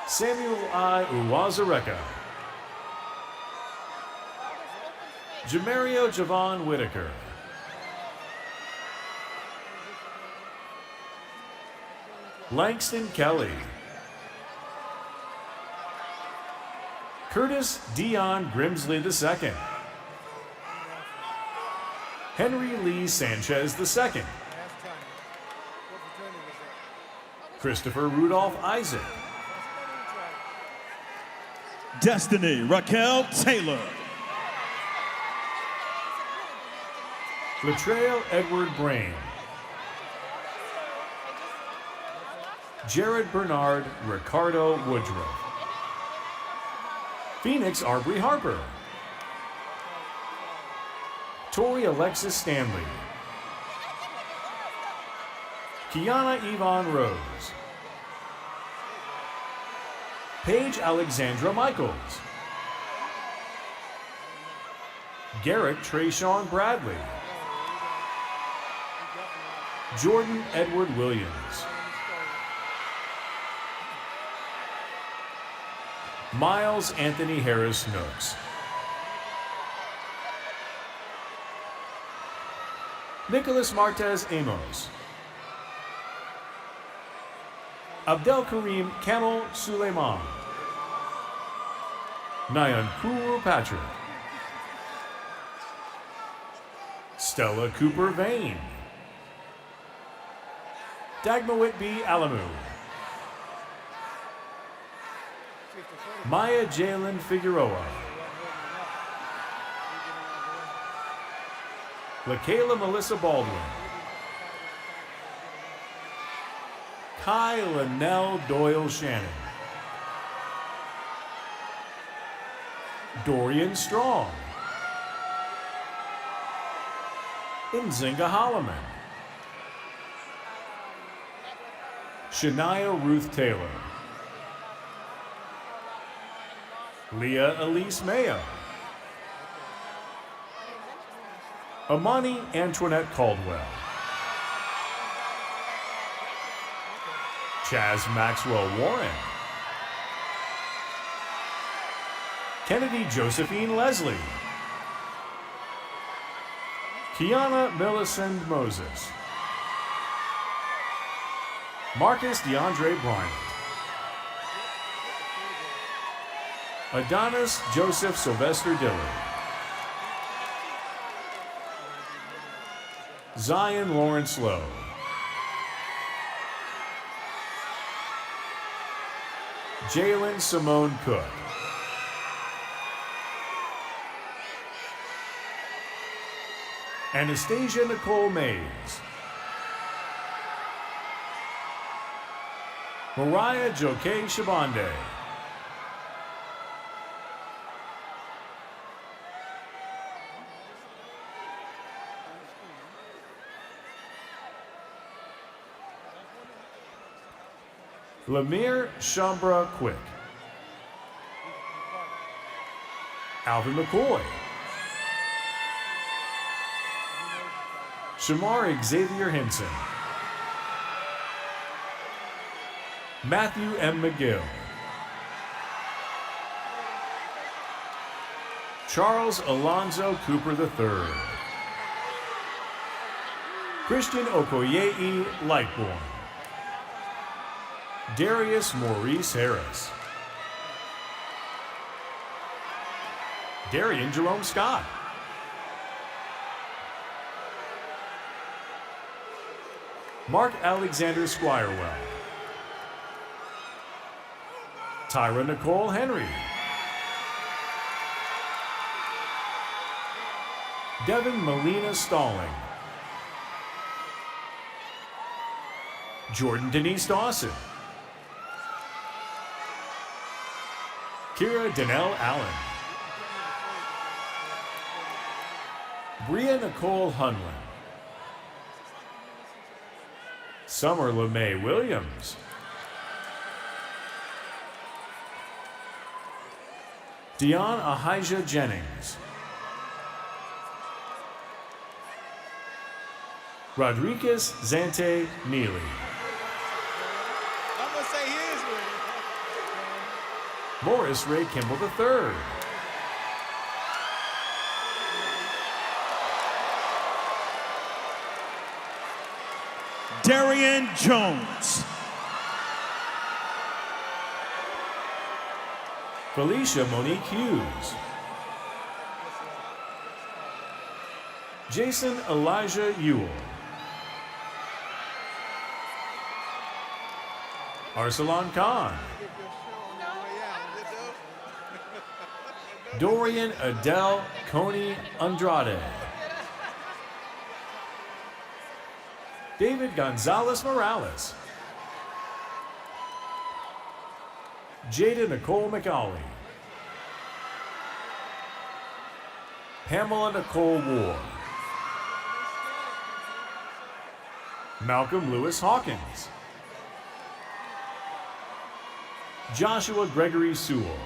Samuel I. Uwazareka. Jamario Javon Whitaker. Langston Kelly. Curtis Dion Grimsley II. Henry Lee Sanchez II. Christopher Rudolph Isaac. Destiny Raquel Taylor. Latrell Edward Brain. Jared Bernard Ricardo Woodruff. Phoenix Arbery Harper. Tori Alexis Stanley. Kiana Yvonne Rose. Paige Alexandra Michaels. Garrett Trayshawn Bradley. Jordan Edward Williams. Miles Anthony Harris Nooks. Nicholas Martez Amos. Abdel Karim Kamel Suleiman. Nyan Kuru Patrick. Stella Cooper Vane. Dagma Whitby Alamu. Maya Jalen Figueroa. LaKayla Melissa Baldwin. Kai Linnell Doyle Shannon. Dorian Strong. Nzinga Holloman. Shania Ruth Taylor. Leah Elise Mayo. Amani Antoinette Caldwell. Chaz Maxwell Warren. Kennedy Josephine Leslie. Kiana Millicent Moses. Marcus DeAndre Bryant. Adonis Joseph Sylvester Dillard. Zion Lawrence Lowe. Jalen Simone Cook. Anastasia Nicole Mays. Mariah Joke Shabande. Lemire Shambra Quick. Alvin McCoy. Shamar Xavier Henson. Matthew M. McGill. Charles Alonzo Cooper III. Christian Okoye Lightborn. Darius Maurice Harris. Darian Jerome Scott. Mark Alexander Squirewell. Tyra Nicole Henry. Devin Melina Stalling. Jordan Denise Dawson. Kira Danelle Allen. Bria Nicole Hunlin. Summer LeMay Williams. Dion Ahijah Jennings. Rodriguez Zante Neely. I'm going to say his way. Morris Ray Kimball III. Darian Jones. Felicia Monique Hughes. Jason Elijah Ewell. Arsalan Khan. Dorian Adele Coney Andrade. David Gonzalez Morales. Jada Nicole McAuley. Pamela Nicole Ward. Malcolm Lewis Hawkins. Joshua Gregory Sewell.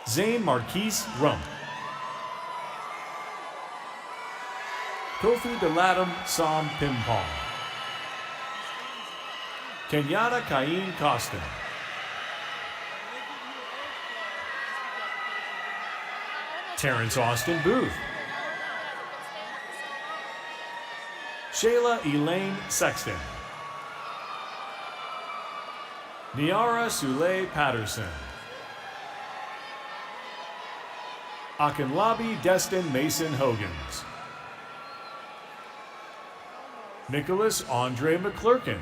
Zane Marquise Rump. Kofi Deladam Sam Pimpong. Kenyatta Kain Costin. Terrence Austin Booth. Shayla Elaine Sexton. Niara Sule Patterson. Akinlabi Destin Mason Hogans. Nicholas Andre McClurkin.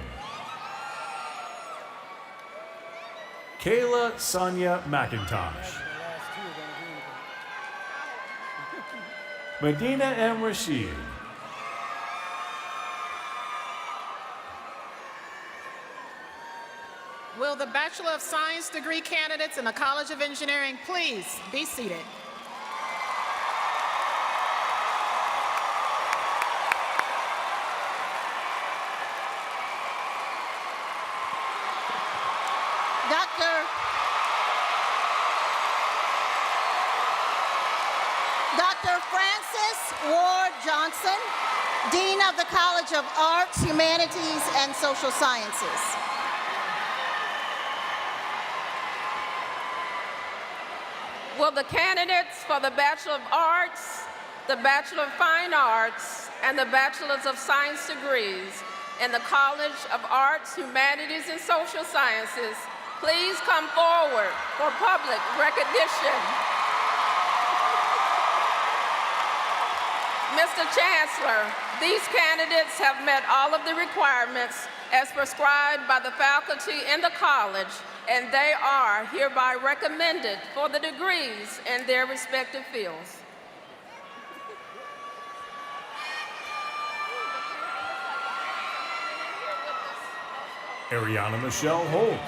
Kayla Sonia McIntosh. Medina M. Rashid. Will the Bachelor of Science degree candidates in the College of Engineering please be seated? Dr. Francis Ward Johnson, Dean of the College of Arts, Humanities, and Social Sciences. Will the candidates for the Bachelor of Arts, the Bachelor of Fine Arts, and the Bachelors of Science degrees in the College of Arts, Humanities, and Social Sciences please come forward for public recognition? Mr. Chancellor, these candidates have met all of the requirements as prescribed by the faculty in the college, and they are hereby recommended for the degrees in their respective fields. Ariana Michelle Holt.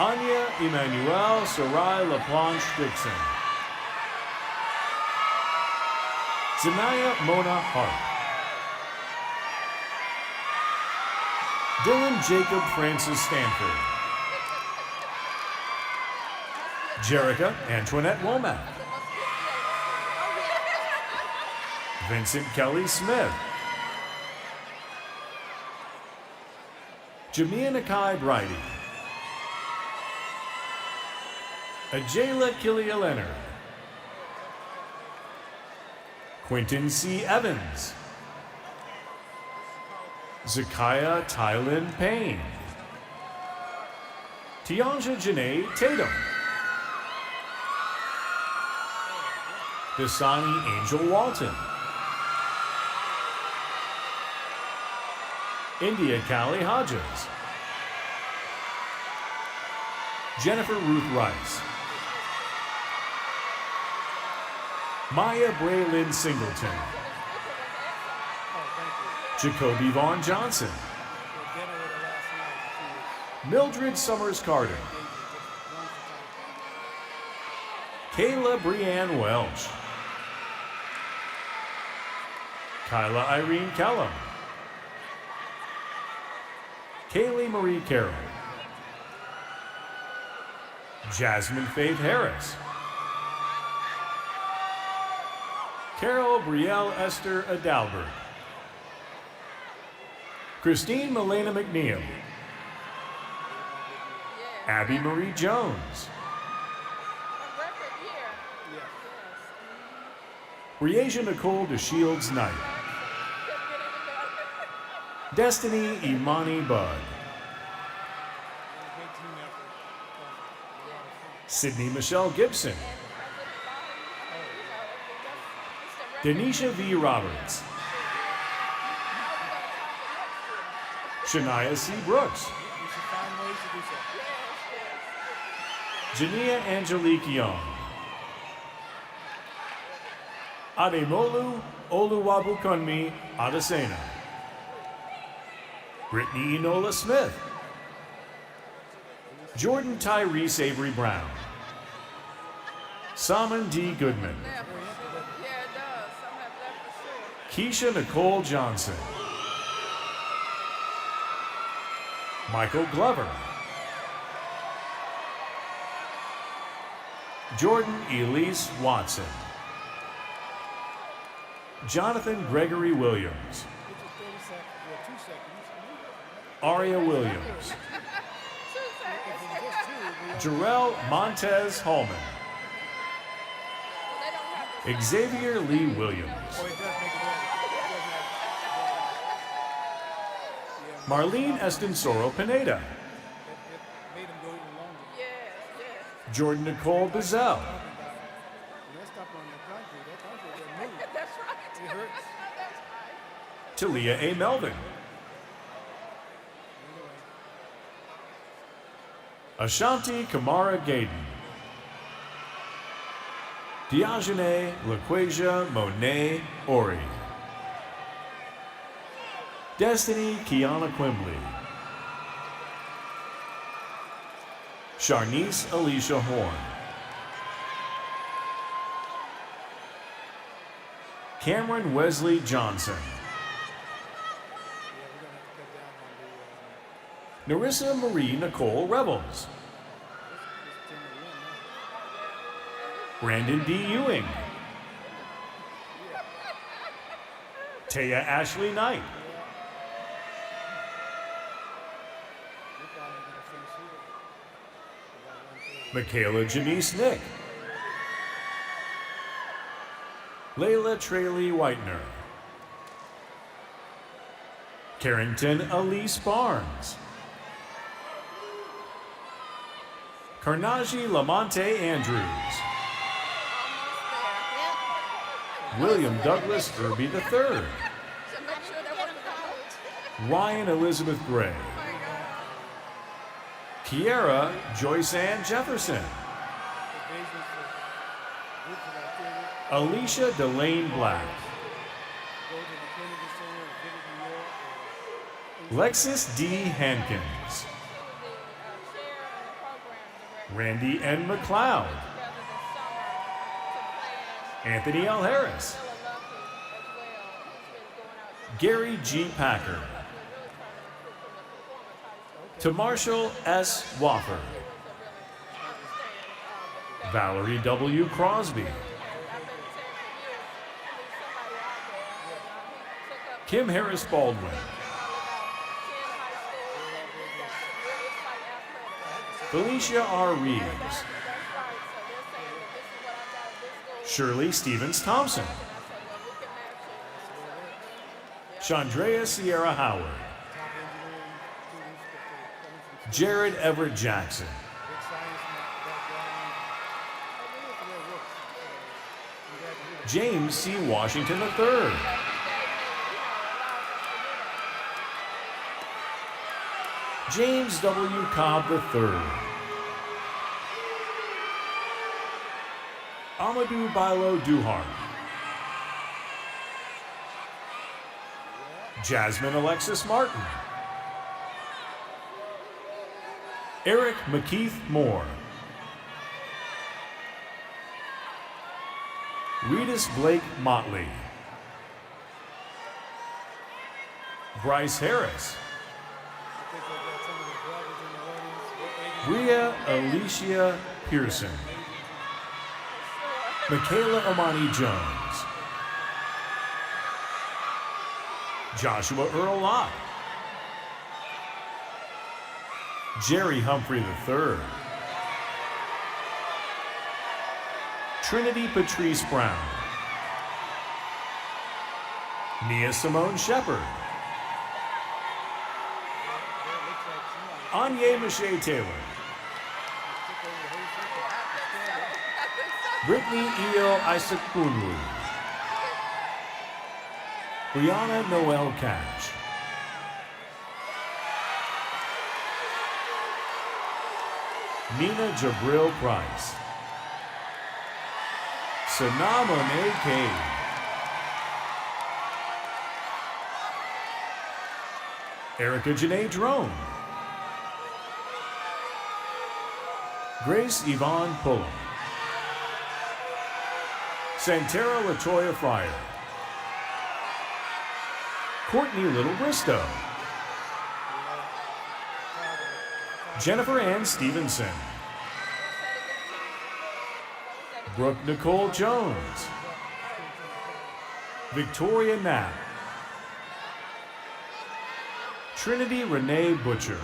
Anya Emmanuel Sarai LaPlanche Dixon. Zanaya Mona Hart. Dylan Jacob Francis Stanford. Jerica Antoinette Womack. Vincent Kelly Smith. Jamia Nakai Bridey. Ajayla Killia Leonard. Quentin C. Evans. Zakiah Tylin Payne. Tianja Janae Tatum. Dasani Angel Walton. India Callie Hodges. Jennifer Ruth Rice. Maya Braylin Singleton. Jacoby Vaughn Johnson. Mildred Summers Carter. Kayla Brianne Welch. Kyla Irene Kellum. Kaylee Marie Carroll. Jasmine Faith Harris. Carol Brielle Esther Adalbert. Christine Milena McNeil. Abby Marie Jones. Reasia Nicole DeShields Knight. Destiny Imani Bud. Sydney Michelle Gibson. Denisha V. Roberts. Shania C. Brooks. Jania Angelique Young. Ademolu Oluwabukunmi Adesina. Brittany Enola Smith. Jordan Tyrese Avery Brown. Salmon D. Goodman. Keisha Nicole Johnson. Michael Glover. Jordan Elise Watson. Jonathan Gregory Williams. Aria Williams. Jarrell Montez Hallman. Xavier Lee Williams. Marlene Estensoro Pineda. Jordan Nicole Bazell. Talia A. Melvin. Ashanti Kamara Gaden. Diogene LaQuasia Monet Ori. Destiny Kiana Quimbley. Sharnice Alicia Horn. Cameron Wesley Johnson. Narissa Marie Nicole Rebels. Brandon D. Ewing. Taya Ashley Knight. Michaela Janice Nick. Layla Trayley Whitener. Carrington Elise Barnes. Carnagy Lamonte Andrews. William Douglas Irby III. Ryan Elizabeth Gray. Kiara Joyce Ann Jefferson. Alicia Delane Black. Lexus D. Hankins. Randy N. McLeod. Anthony L. Harris. Gary G. Packer. To Marshall S. Wofford. Valerie W. Crosby. Kim Harris Baldwin. Felicia R. Reeves. Shirley Stevens Thompson. Chandrea Sierra Howard. Jared Everett Jackson. James C. Washington III. James W. Cobb III. Amadou Bilo Duhart. Jasmine Alexis Martin. Eric McKeith Moore. Reedus Blake Motley. Bryce Harris. Rhea Alicia Pearson. Michaela Amani Jones. Joshua Earl Locke. Jerry Humphrey III. Trinity Patrice Brown. Nia Simone Shepard. Anye Miche Taylor. Brittany Eo Isaac-Bunwu. Brianna Noel Cash. Nina Jabril Price. Sanaa Monet Cade. Erica Janae Drone. Grace Yvonne Pullum. Santera Latoya Fryer. Courtney Little Bristow. Jennifer Ann Stevenson. Brooke Nicole Jones. Victoria Knapp. Trinity Renee Butcher.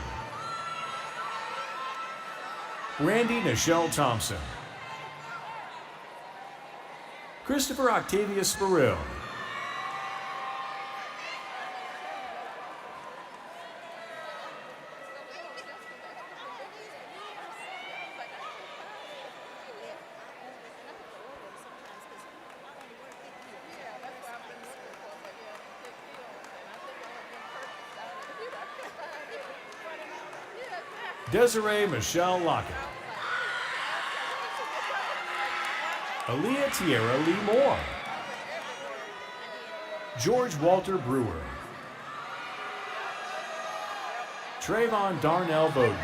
Randy Nichelle Thompson. Christopher Octavius Spurrill. Desiree Michelle Lockett. Aaliyah Tierra Lee Moore. George Walter Brewer. Trayvon Darnell Bowden.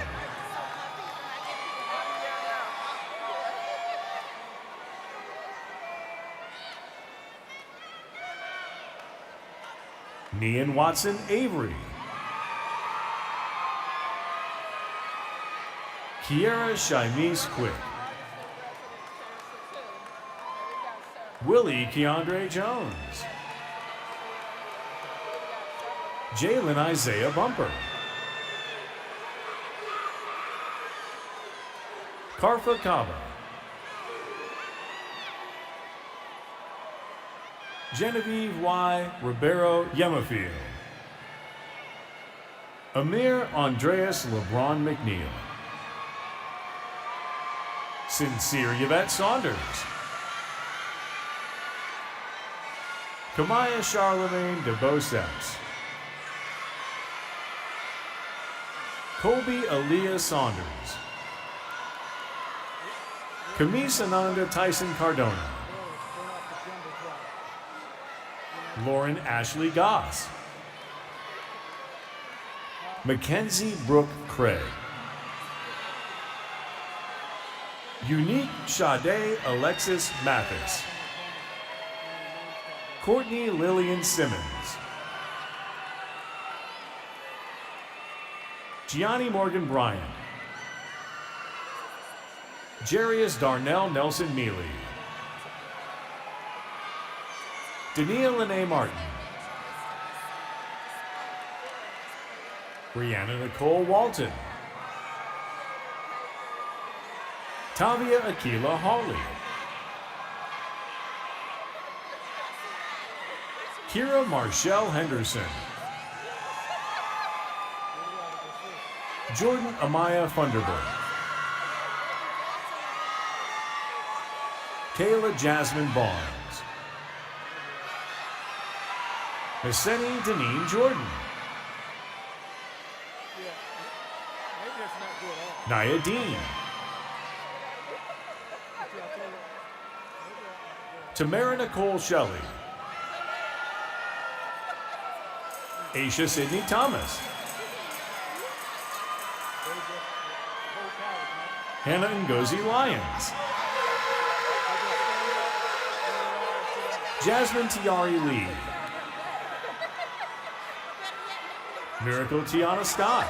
Nian Watson Avery. Kiera Shymise Quick. Willie Keandre Jones. Jalen Isaiah Bumper. Karfa Kaba. Genevieve Y. Ribeiro Yemafield. Amir Andreas LeBron McNeil. Sincere Yvette Saunders. Kamaya Charlemagne de Beauceps. Colby Aaliyah Saunders. Kamis Ananda Tyson Cardona. Lauren Ashley Goss. Mackenzie Brooke Craig. Unique Sade Alexis Mathis. Courtney Lillian Simmons. Gianni Morgan Bryant. Jarius Darnell Nelson Mealy. Dania Lene Martin. Brianna Nicole Walton. Tavia Akila Hawley. Kira Marshall Henderson. Jordan Amaya Funderburg. Kayla Jasmine Barnes. Hisseni Deneen Jordan. Naya Dean. Tamara Nicole Shelley. Aisha Sidney Thomas. Hannah Ngozi Lyons. Jasmine Tiari Lee. Miracle Tiana Scott.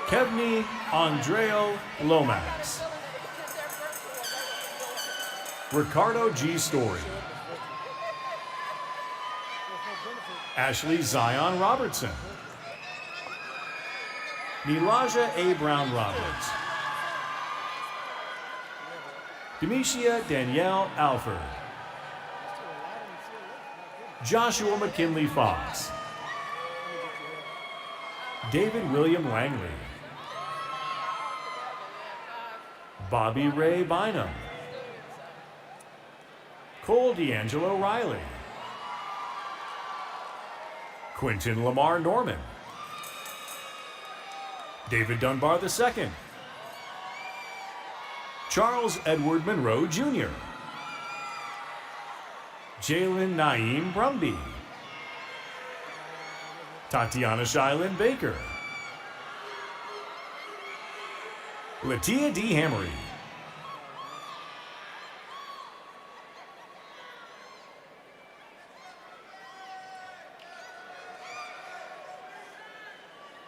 Kevni Andreo Lomax. Ricardo G. Story. Ashley Zion Robertson. Nilaja A. Brown Roberts. Demetia Danielle Alford. Joshua McKinley Fox. David William Langley. Bobby Ray Bynum. Cole D'Angelo Riley. Quentin Lamar Norman. David Dunbar II. Charles Edward Monroe Jr. Jalen Naeem Brumby. Tatiana Shylin Baker. Latia D. Hammery.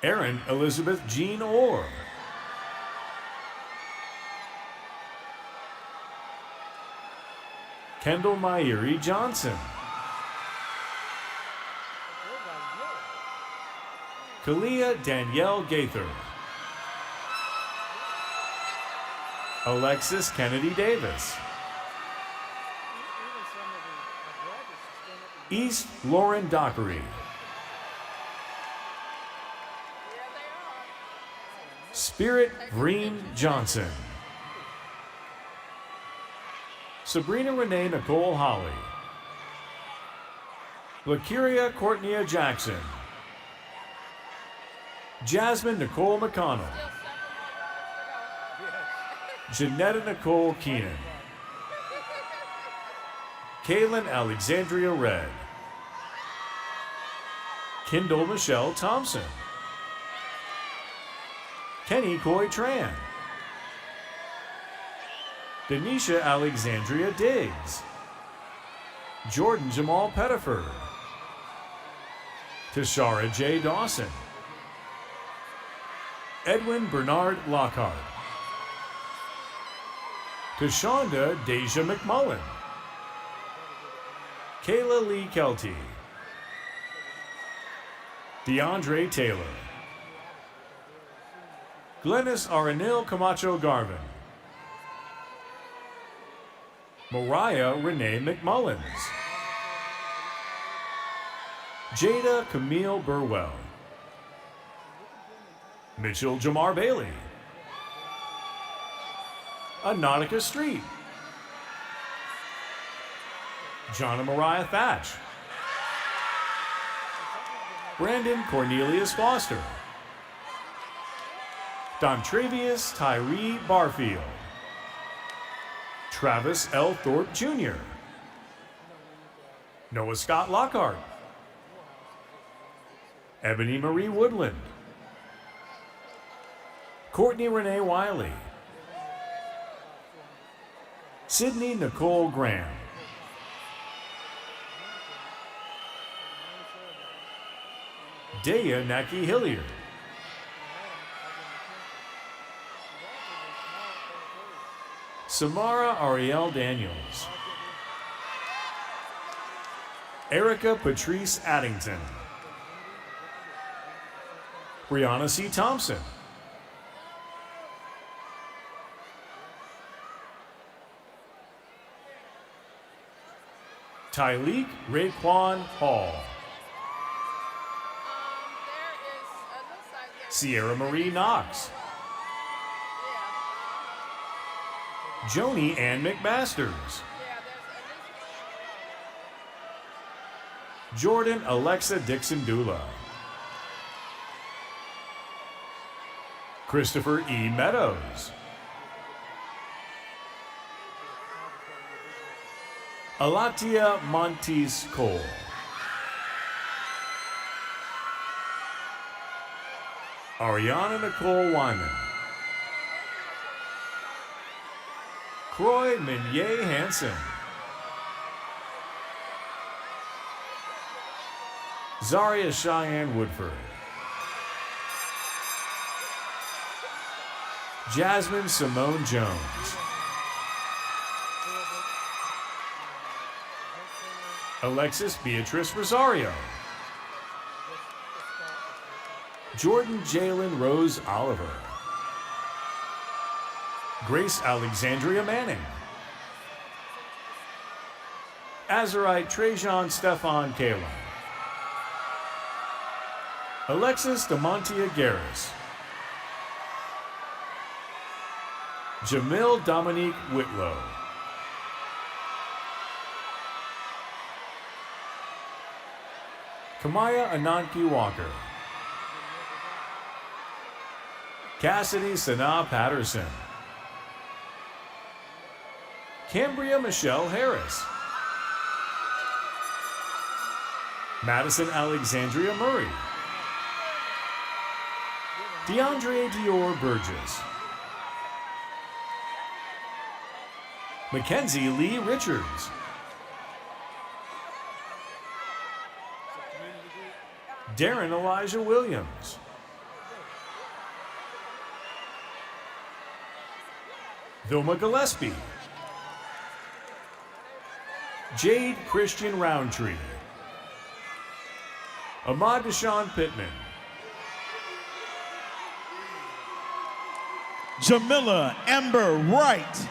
Erin Elizabeth Jean Orr. Kendall Myeri Johnson. Kalia Danielle Gaither. Alexis Kennedy Davis. East Lauren Dockery. Spirit Green Johnson. Sabrina Renee Nicole Holly. Lakiria Courtney Jackson. Jasmine Nicole McConnell. Janetta Nicole Keenan. Kaylin Alexandria Red. Kendall Michelle Thompson. Kenny Coy Tran. Denisha Alexandria Diggs. Jordan Jamal Pettiford. Tashara J. Dawson. Edwin Bernard Lockhart. Tashonda Deja McMullen. Kayla Lee Kelty. DeAndre Taylor. Glennis Aranil Camacho Garvin. Mariah Renee McMullins. Jada Camille Burwell. Mitchell Jamar Bailey. Anautica Street. Jonna Mariah Thatch. Brandon Cornelius Foster. Dontravius Tyree Barfield. Travis L. Thorpe Jr. Noah Scott Lockhart. Ebony Marie Woodland. Courtney Renee Wiley. Sydney Nicole Graham. Dea Naki Hilliard. Samara Ariel Daniels. Erica Patrice Addington. Brianna C. Thompson. Tyleek Raekwon Hall. Sierra Marie Knox. Joni Ann McMasters. Jordan Alexa Dixon Dula. Christopher E. Meadows. Alatia Montes Cole. Ariana Nicole Wyman. Croy Minier Hansen. Zaria Cheyenne Woodford. Jasmine Simone Jones. Alexis Beatrice Rosario. Jordan Jalen Rose Oliver. Grace Alexandria Manning. Azurite Trajan Stefan Kalen. Alexis Demontia Garris. Jamil Dominique Whitlow. Kamaya Ananki Walker. Cassidy Sanaa Patterson. Cambria Michelle Harris. Madison Alexandria Murray. DeAndre Dior Burgess. Mackenzie Lee Richards. Darren Elijah Williams. Vilma Gillespie. Jade Christian Roundtree. Ahmad Deshaun Pittman. Jamila Amber Wright.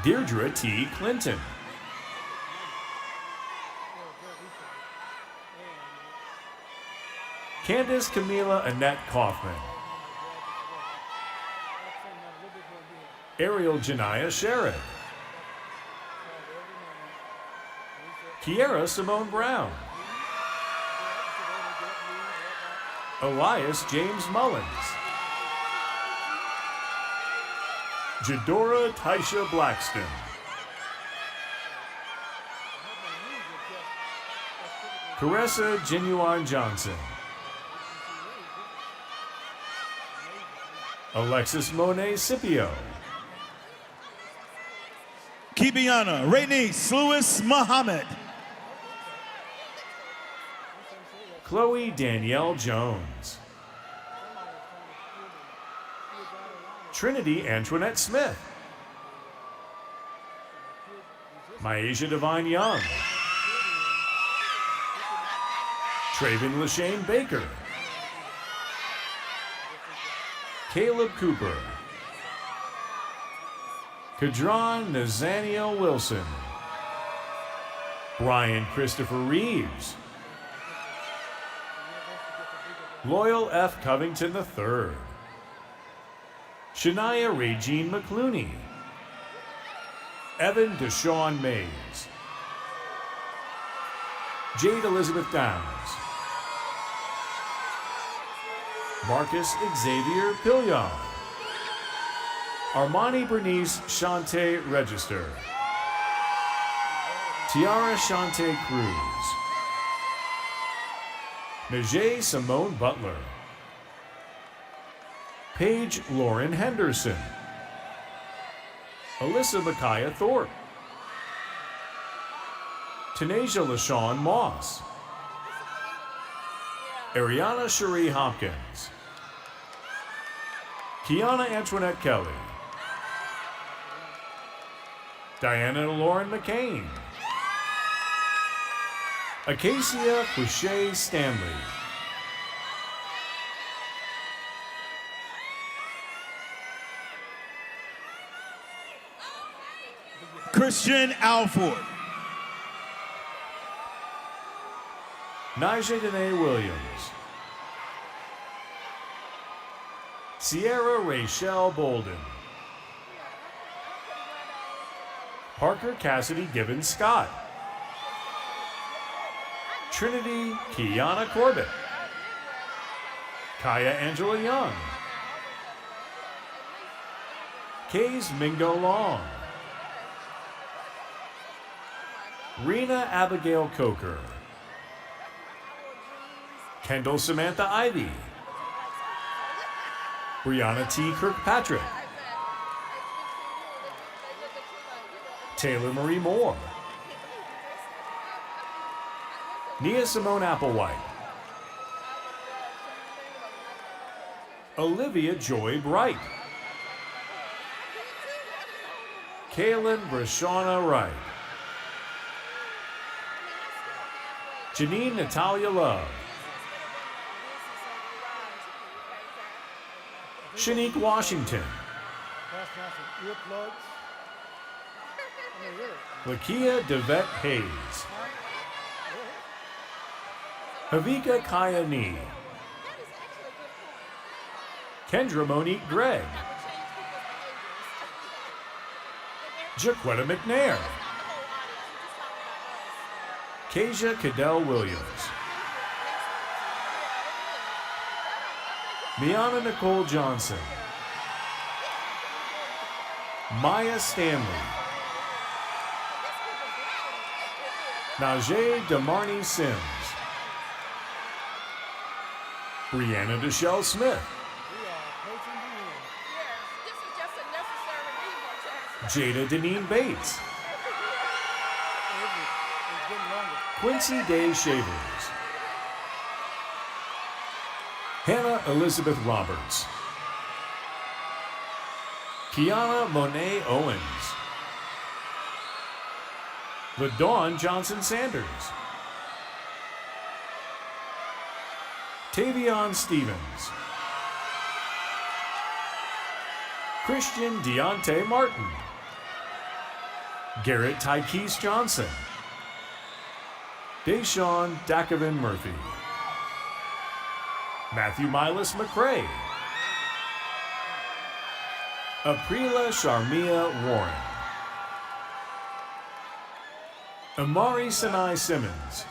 Deirdre T. Clinton. Candace Camila Annette Kaufman. Ariel Janiyah Sherrod. Kiera Simone Brown. Elias James Mullins. Jadora Taisha Blackston. Caressa Genuine Johnson. Alexis Monet Scipio. Kibiana Raynice Lewis Muhammad. Chloe Danielle Jones. Trinity Antoinette Smith. Myasia Divine Young. Traven Lashane Baker. Caleb Cooper. Kadron Nathaniel Wilson. Brian Christopher Reeves. Loyal F. Covington III. Shania Regine McClooney. Evan Deshawn Mays. Jade Elizabeth Downs. Marcus Xavier Pillon. Armani Bernice Shante Register. Tiara Shante Cruz. Najee Simone Butler. Paige Lauren Henderson. Alyssa Micaiah Thorpe. Tanasia LaShawn Moss. Ariana Cherie Hopkins. Kiana Antoinette Kelly. Diana Lauren McCain. Acacia Quishay Stanley. Christian Alford. Najee Danae Williams. Sierra Rachelle Bolden. Parker Cassidy Gibbons Scott. Trinity Kiana Corbett. Kaya Angela Young. Kays Mingo Long. Rena Abigail Coker. Kendall Samantha Ivy. Brianna T. Kirkpatrick. Taylor Marie Moore. Nia Simone Applewhite. Olivia Joy Bright. Kaylin Brashana Wright. Janine Natalia Love. Shanique Washington. Lakia Devette Hayes. Havika Kaya Nee. Kendra Monique Gregg. Jaquetta McNair. Kasia Cadell Williams. Miana Nicole Johnson. Maya Stanley. Najee Demarni Sims. Brianna Deshelle Smith. Jada Deneen Bates. Quincy Day Shavers. Hannah Elizabeth Roberts. Kiana Monet Owens. LaDawn Johnson Sanders. Tavion Stevens. Christian Deontay Martin. Garrett Tykees Johnson. Deshaun Dakovin Murphy. Matthew Milas McCrae. Aprila Sharmia Warren. Amari Sinai Simmons.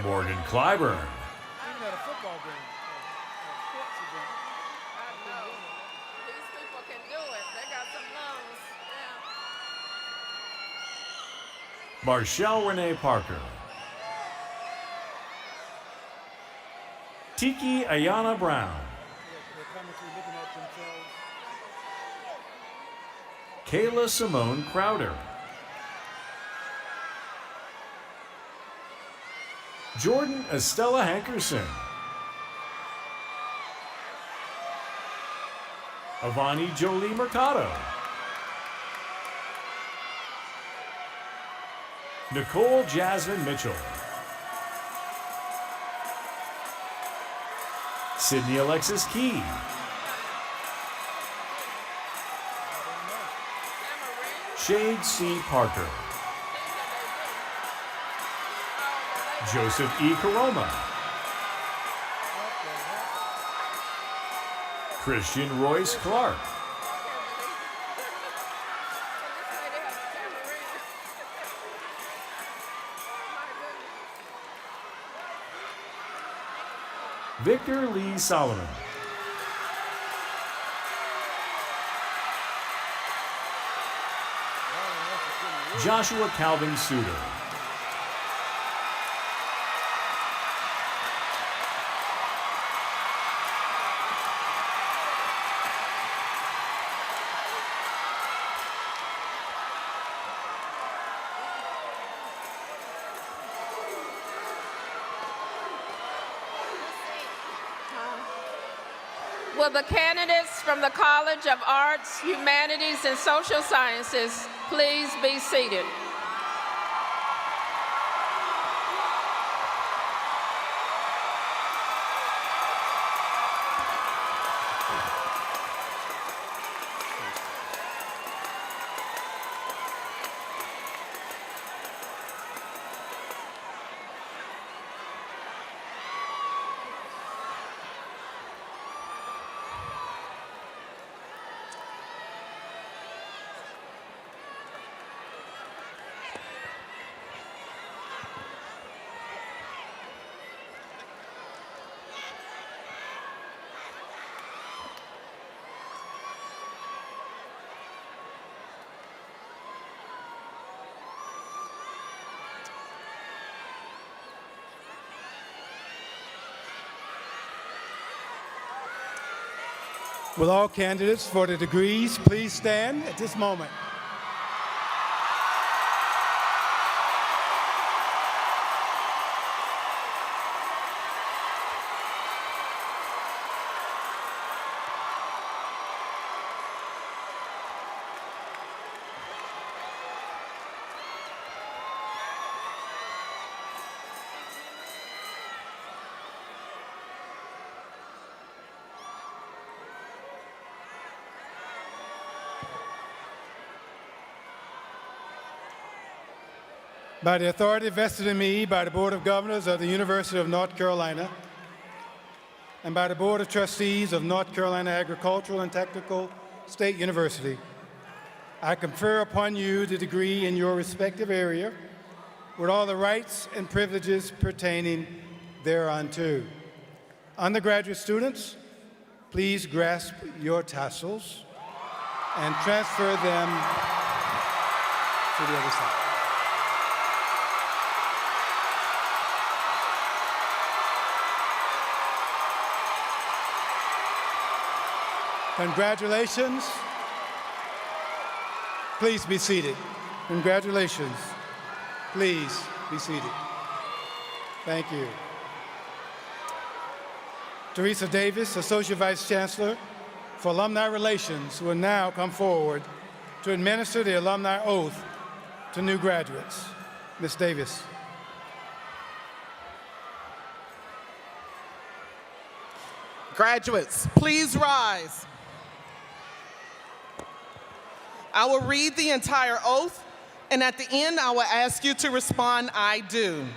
Morgan Clyburn. Marshall Renee Parker. Tiki Ayana Brown. Kayla Simone Crowder. Jordan Estella Hankerson. Avani Jolie Mercado. Nicole Jasmine Mitchell. Sydney Alexis Shade C. Parker. Joseph E. Caroma. Christian Royce Clark. Victor Lee Solomon. Joshua Calvin Suter. Will the candidates from the College of Arts, Humanities, and Social Sciences please be seated? Will all candidates for the degrees please stand at this moment? By the authority vested in me by the Board of Governors of the University of North Carolina and by the Board of Trustees of North Carolina Agricultural and Technical State University, I confer upon you the degree in your respective area with all the rights and privileges pertaining thereunto. Undergraduate students, please grasp your tassels and transfer them to the other side. Congratulations. Please be seated. Congratulations. Please be seated. Thank you. Teresa Davis, Associate Vice Chancellor for Alumni Relations, will now come forward to administer the alumni oath to new graduates. Ms. Davis. Graduates, please rise. I will read the entire oath, and at the end, I will ask you to respond, "I do."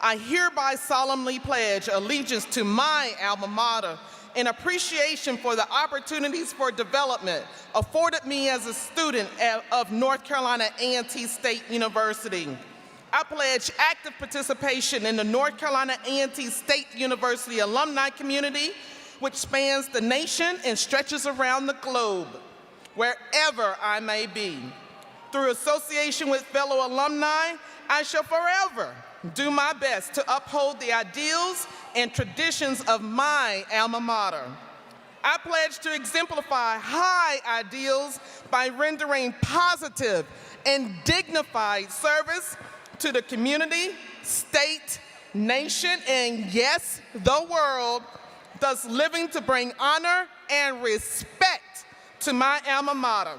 I hereby solemnly pledge allegiance to my alma mater in appreciation for the opportunities for development afforded me as a student of North Carolina A&T State University. I pledge active participation in the North Carolina A&T State University alumni community, which spans the nation and stretches around the globe, wherever I may be. Through association with fellow alumni, I shall forever do my best to uphold the ideals and traditions of my alma mater. I pledge to exemplify high ideals by rendering positive and dignified service to the community, state, nation, and yes, the world, thus living to bring honor and respect to my alma mater.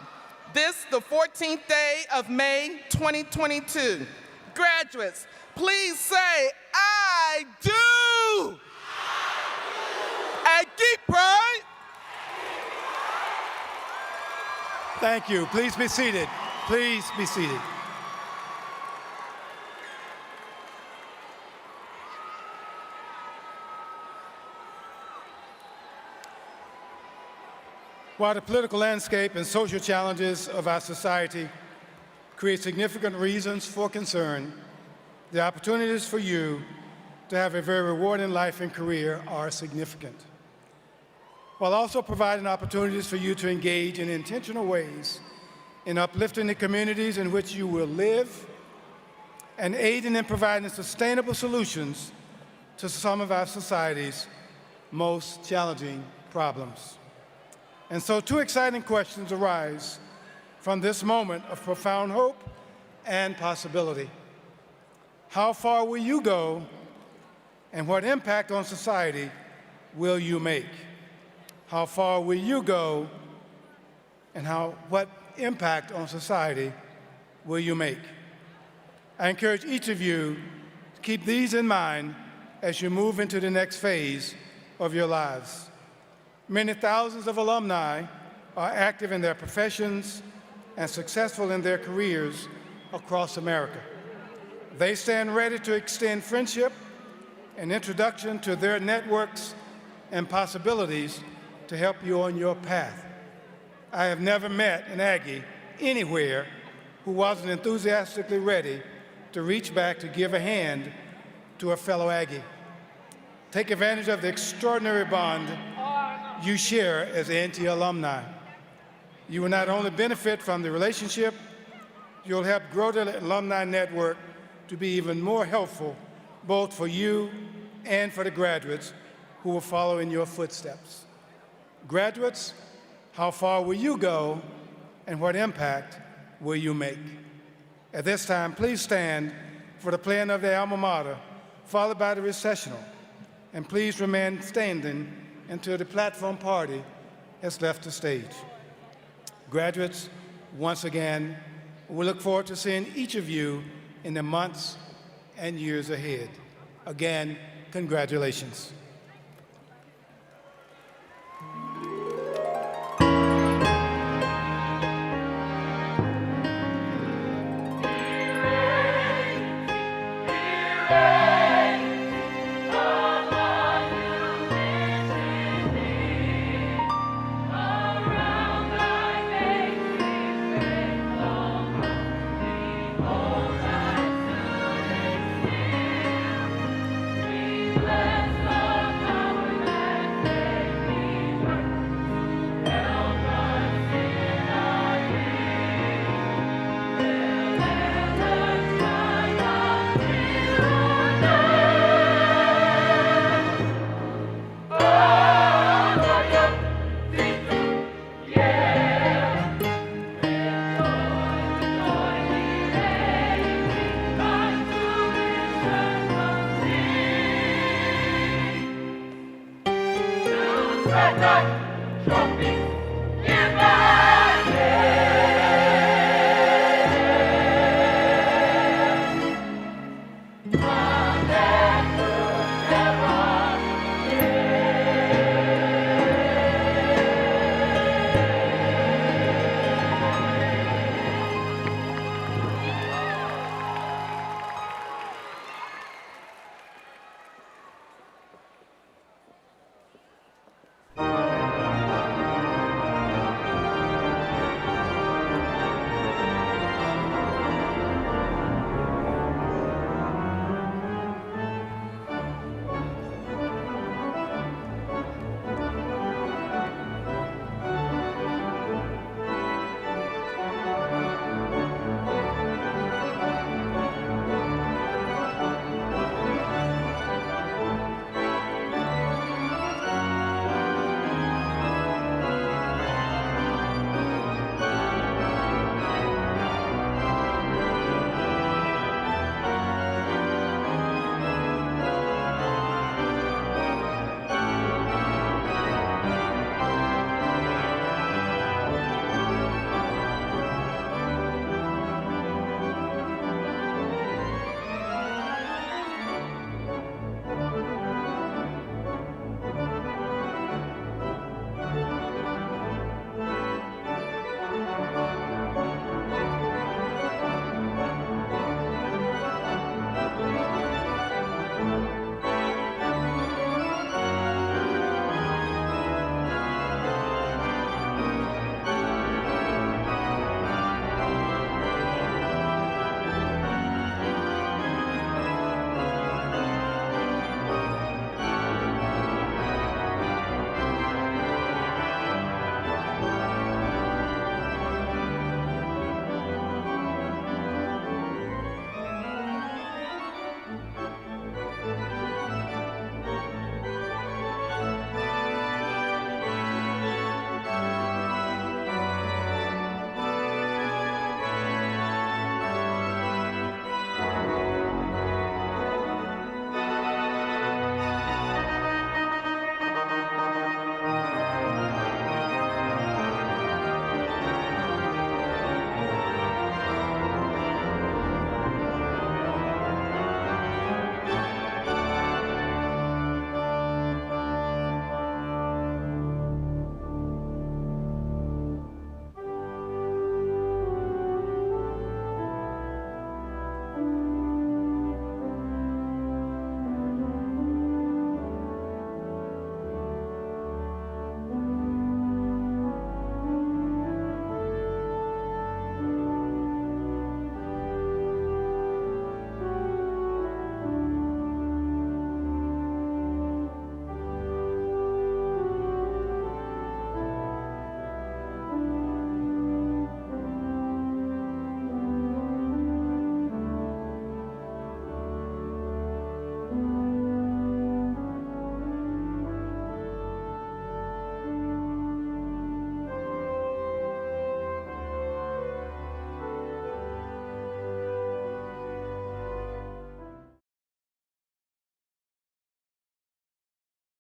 This, the 14th day of May, 2022. Graduates, please say, "I do." And keep pride. Thank you. Please be seated. Please be seated. While the political landscape and social challenges of our society create significant reasons for concern, the opportunities for you to have a very rewarding life and career are significant, while also providing opportunities for you to engage in intentional ways in uplifting the communities in which you will live and aiding in providing sustainable solutions to some of our society's most challenging problems. And so two exciting questions arise from this moment of profound hope and possibility. How far will you go, and what impact on society will you make? How far will you go, and what impact on society will you make? I encourage each of you to keep these in mind as you move into the next phase of your lives. Many thousands of alumni are active in their professions and successful in their careers across America. They stand ready to extend friendship and introduction to their networks and possibilities to help you on your path. I have never met an Aggie anywhere who wasn't enthusiastically ready to reach back to give a hand to a fellow Aggie. Take advantage of the extraordinary bond you share as A&T alumni. You will not only benefit from the relationship, you'll help grow the alumni network to be even more helpful, both for you and for the graduates who will follow in your footsteps. Graduates, how far will you go, and what impact will you make? At this time, please stand for the playing of the alma mater, followed by the recessional, and please remain standing until the platform party has left the stage. Graduates, once again, we look forward to seeing each of you in the months and years ahead. Again, congratulations. Bye.